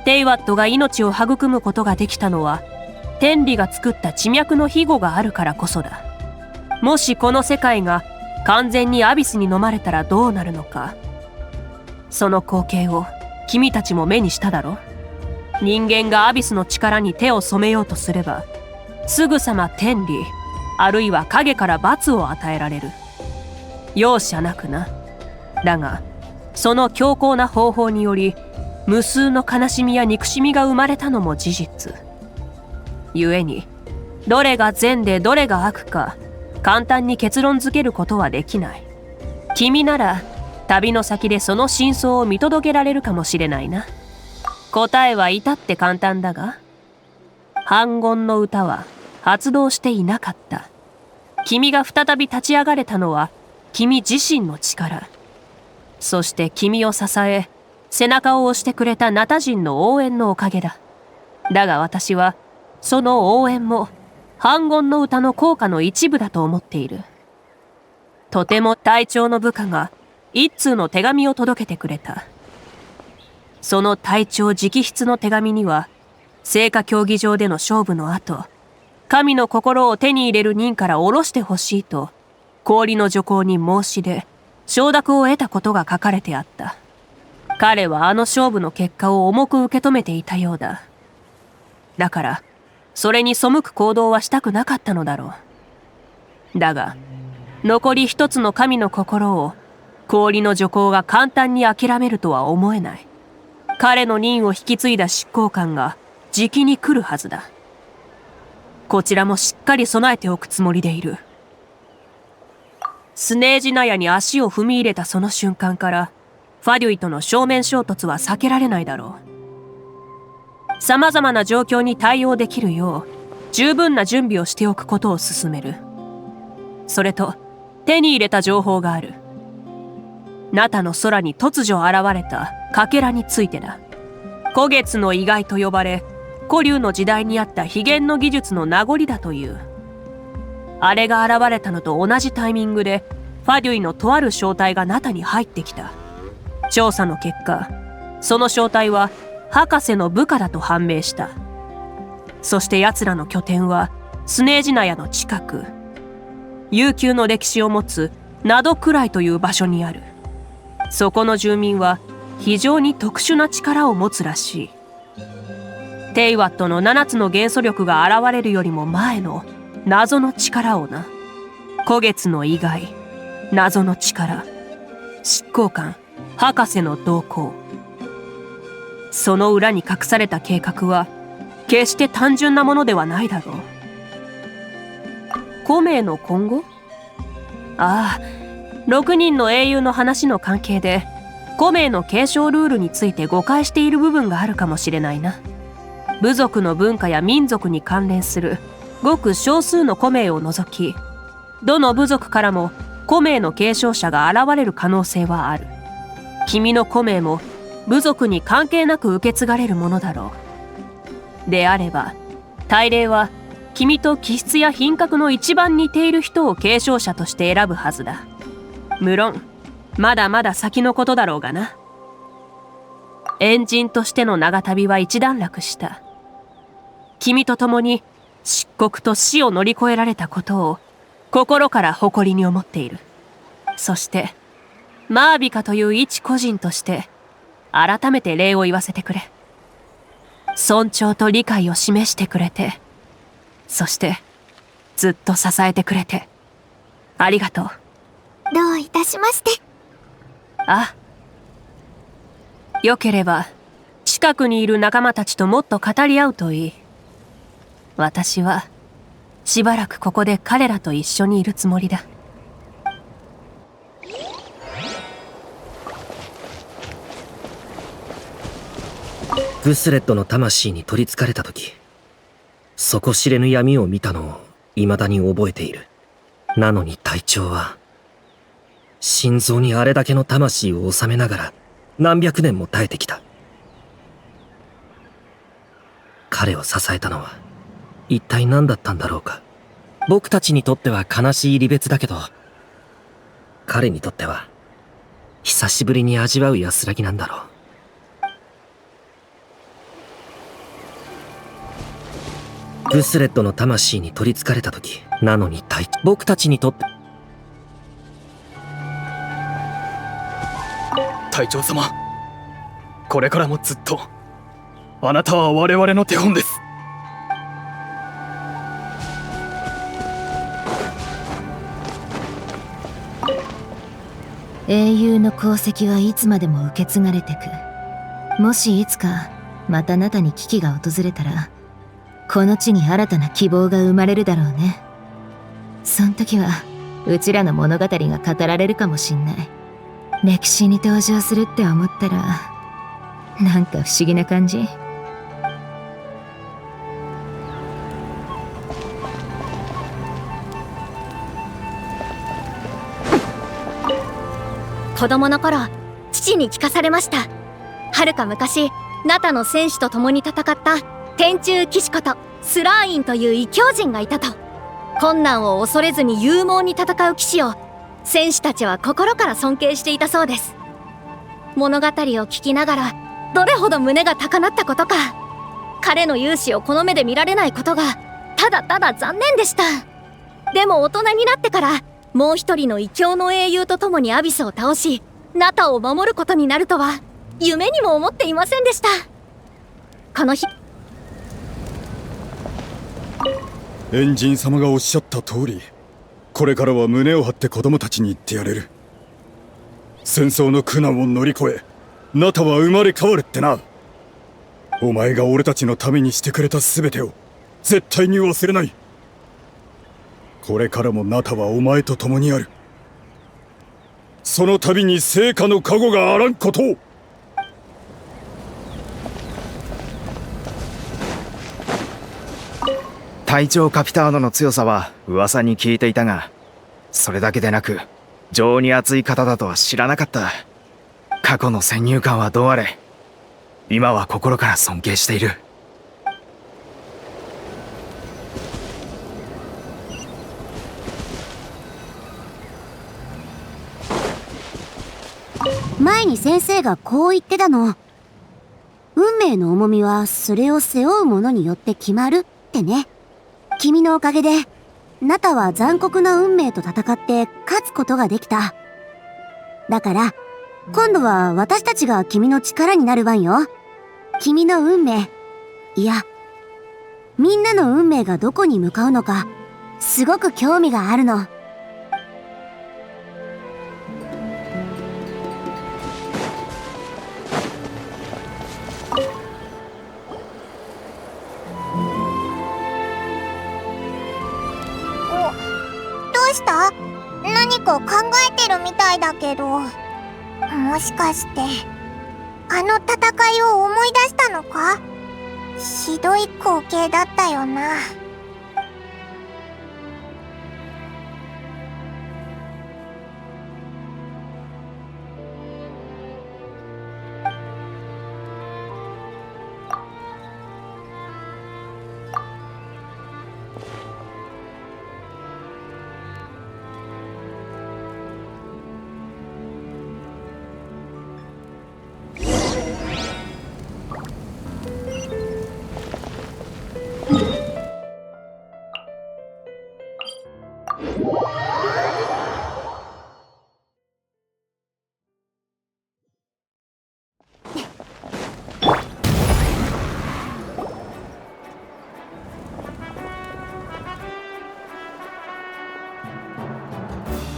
テイワットが命を育むことができたのは天理が作った地脈の庇護があるからこそだ。もしこの世界が完全にアビスに飲まれたらどうなるのか。その光景を君たちも目にしただろ。人間がアビスの力に手を染めようとすればすぐさま天理あるいは影から罰を与えられる。容赦なくな。だがその強硬な方法により無数の悲しみや憎しみが生まれたのも事実。故にどれが善でどれが悪か簡単に結論づけることはできない。君なら旅の先でその真相を見届けられるかもしれないな。答えは至って簡単だが、反言の歌は発動していなかった。君が再び立ち上がれたのは君自身の力。そして君を支え、背中を押してくれたナタ人の応援のおかげだ。だが私はその応援も反言の歌の効果の一部だと思っている。とても隊長の部下が一通の手紙を届けてくれた。その隊長直筆の手紙には、聖火競技場での勝負の後、神の心を手に入れる任から下ろしてほしいと、氷の女皇に申し出、承諾を得たことが書かれてあった。彼はあの勝負の結果を重く受け止めていたようだ。だから、それに背く行動はしたくなかったのだろう。だが、残り一つの神の心を氷の女皇が簡単に諦めるとは思えない。彼の任を引き継いだ執行官がじきに来るはずだ。こちらもしっかり備えておくつもりでいる。スネージナヤに足を踏み入れたその瞬間から、ファデュイとの正面衝突は避けられないだろう。様々な状況に対応できるよう、十分な準備をしておくことを勧める。それと手に入れた情報がある。ナタの空に突如現れたかけらについてだ。古月の遺骸と呼ばれ、古竜の時代にあった秘玄の技術の名残だという。あれが現れたのと同じタイミングでファデュイのとある正体がナタに入ってきた。調査の結果、その正体は博士の部下だと判明した。そして奴らの拠点はスネージナヤの近く、悠久の歴史を持つナドクライという場所にある。そこの住民は非常に特殊な力を持つらしい。テイワットの7つの元素力が現れるよりも前の謎の力をな。古月の遺骸、謎の力、執行官、博士の動向。その裏に隠された計画は決して単純なものではないだろう。古名の今後？ああ、6人の英雄の話の関係で古名の継承ルールについて誤解している部分があるかもしれないな。部族の文化や民族に関連するごく少数の古名を除き、どの部族からも古名の継承者が現れる可能性はある。君の古名も部族に関係なく受け継がれるものだろう。であれば、大霊は君と気質や品格の一番似ている人を継承者として選ぶはずだ。無論、まだまだ先のことだろうがな。エンジンとしての長旅は一段落した。君と共に漆黒と死を乗り越えられたことを心から誇りに思っている。そして、マービカという一個人として改めて礼を言わせてくれ。尊重と理解を示してくれて、そしてずっと支えてくれてありがとう。どういたしまして。あ、よければ近くにいる仲間たちともっと語り合うといい。私はしばらくここで彼らと一緒にいるつもりだ。グスレットの魂に取りつかれた時、底知れぬ闇を見たのを未だに覚えている。なのに隊長は心臓にあれだけの魂を収めながら何百年も耐えてきた。彼を支えたのは一体何だったんだろうか。僕たちにとっては悲しい離別だけど、彼にとっては久しぶりに味わう安らぎなんだろう。グスレットの魂に取りつかれた時、なのに僕たちにとって。隊長様、これからもずっとあなたは我々の手本です。英雄の功績はいつまでも受け継がれてく。もしいつかまたあなたに危機が訪れたら、この地に新たな希望が生まれるだろうね。そん時はうちらの物語が語られるかもしんない。歴史に登場するって思ったらなんか不思議な感じ。子供の頃、父に聞かされました。はるか昔、ナタの戦士と共に戦った天中騎士ことスラーインという異教人がいたと。困難を恐れずに勇猛に戦う騎士を戦士たちは心から尊敬していたそうです。物語を聞きながらどれほど胸が高鳴ったことか。彼の勇姿をこの目で見られないことがただただ残念でした。でも大人になってからもう一人の異教の英雄と共にアビスを倒し、ナタを守ることになるとは夢にも思っていませんでした。この日、エンジン様がおっしゃった通り、これからは胸を張って子供たちに言ってやれる。戦争の苦難を乗り越え、ナタは生まれ変わるってな。お前が俺たちのためにしてくれた全てを絶対に忘れない。これからもナタはお前と共にある。その度に成果の加護があらんことを。隊長カピターノの強さは噂に聞いていたが、それだけでなく情に熱い方だとは知らなかった。過去の先入観はどうあれ、今は心から尊敬している。前に先生がこう言ってたの。運命の重みはそれを背負う者によって決まるってね。君のおかげでナタは残酷な運命と戦って勝つことができた。だから今度は私たちが君の力になる番よ。君の運命、いやみんなの運命がどこに向かうのかすごく興味があるの。どうした？何か考えてるみたいだけど、もしかしてあの戦いを思い出したのか？ひどい光景だったよな。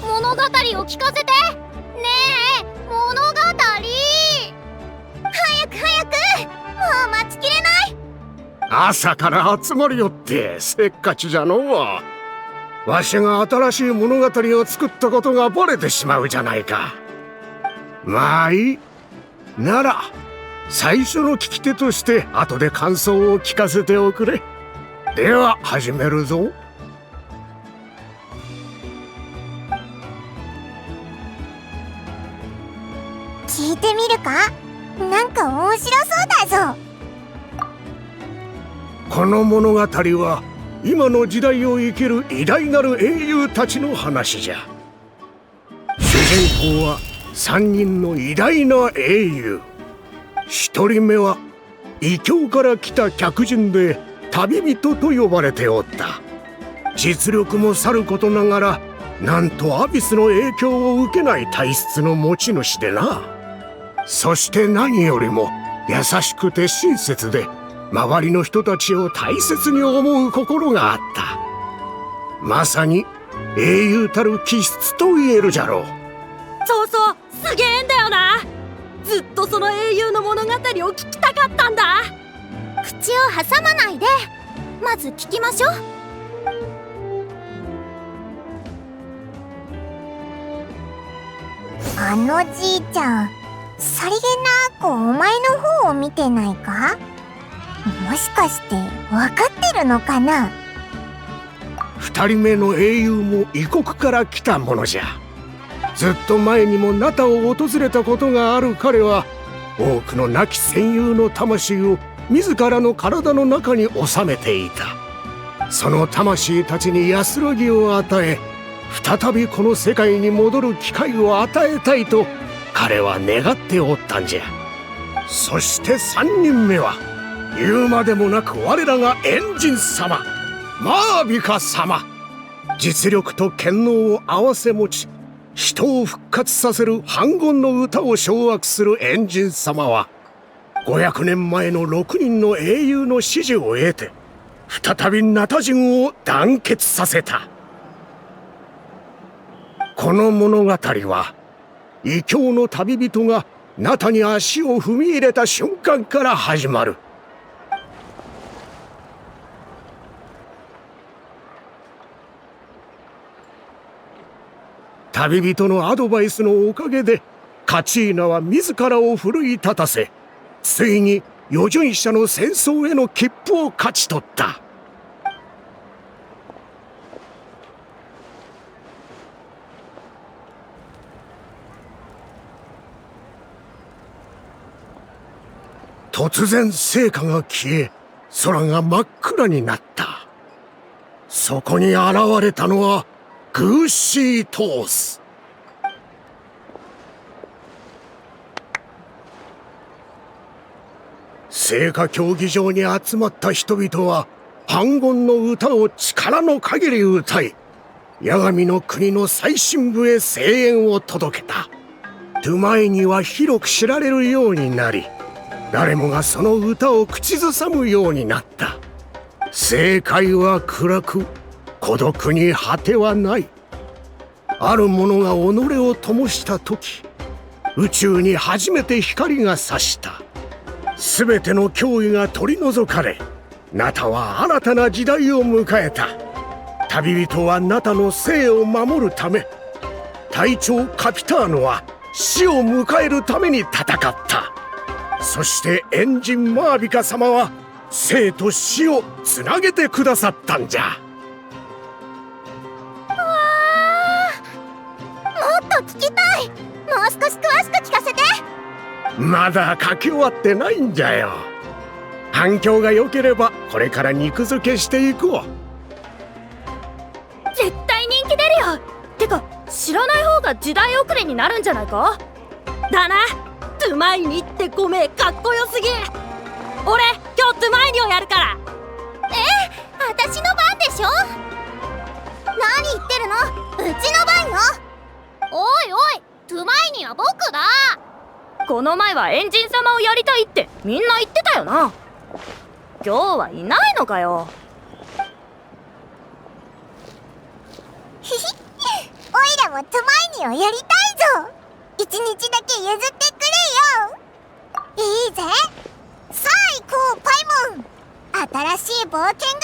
物語を聞かせて。ねえ、物語。早く早く、もう待ちきれない。朝から集まりよってせっかちじゃのう。わしが新しい物語を作ったことがバレてしまうじゃないか。まあいい。なら最初の聞き手として後で感想を聞かせておくれ。では始めるぞ。聞いてみるか？なんか面白そうだぞ。この物語は今の時代を生きる偉大なる英雄たちの話じゃ。主人公は3人の偉大な英雄。1人目は異教から来た客人で旅人と呼ばれておった。実力もさることながら、なんとアビスの影響を受けない体質の持ち主でな。そして何よりも優しくて親切で、周りの人たちを大切に思う心があった。まさに英雄たる気質と言えるじゃろう。そうそう、すげえんだよな。ずっとその英雄の物語を聞きたかったんだ。口を挟まないで、まず聞きましょう。あのじいちゃん、さりげなくお前の方を見てないか？もしかして分かってるのかな？2人目の英雄も異国から来たものじゃ。ずっと前にもナタを訪れたことがある彼は、多くの亡き戦友の魂を自らの体の中に収めていた。その魂たちに安らぎを与え、再びこの世界に戻る機会を与えたいと彼は願っておったんじゃ。そして3人目は言うまでもなく我らがエンジン様、マービカ様。実力と権能を併せ持ち、人を復活させる反言の歌を掌握するエンジン様は、500年前の6人の英雄の支持を得て、再びナタ人を団結させた。この物語は、異教の旅人がナタに足を踏み入れた瞬間から始まる。旅人のアドバイスのおかげで、カチーナは自らを奮い立たせ、ついに余順者の戦争への切符を勝ち取った。突然聖火が消え、空が真っ暗になった。そこに現れたのはグーシートース。聖火競技場に集まった人々は反言の歌を力の限り歌い、八神の国の最深部へ声援を届けた。トゥマイには広く知られるようになり、誰もがその歌を口ずさむようになった。世界は暗く、孤独に果てはない。ある者が己を灯した時、宇宙に初めて光が差した。すべての脅威が取り除かれ、ナタは新たな時代を迎えた。旅人はナタの生を守るため、隊長カピターノは死を迎えるために戦った。そしてエンジンマービカ様は生と死をつなげてくださったんじゃ。もっと聞きたい。もう少し詳しく聞かせて。まだ書き終わってないんじゃよ。反響が良ければこれから肉付けしていこう。絶対人気出るよ。てか知らない方が時代遅れになるんじゃないか。だな。トゥマイニってごめん、かっこよすぎ。俺今日トゥマイニをやるから。私の番でしょ。何言ってるの。うちの番よ。おいおい、トゥマイニは僕だ。この前はエンジン様をやりたいってみんな言ってたよな。今日はいないのかよ。ひひ、おいらもトゥマイニをやりたいぞ。一日だけ譲ってくれよ。いいぜ。さあ行こうパイモン。新しい冒険が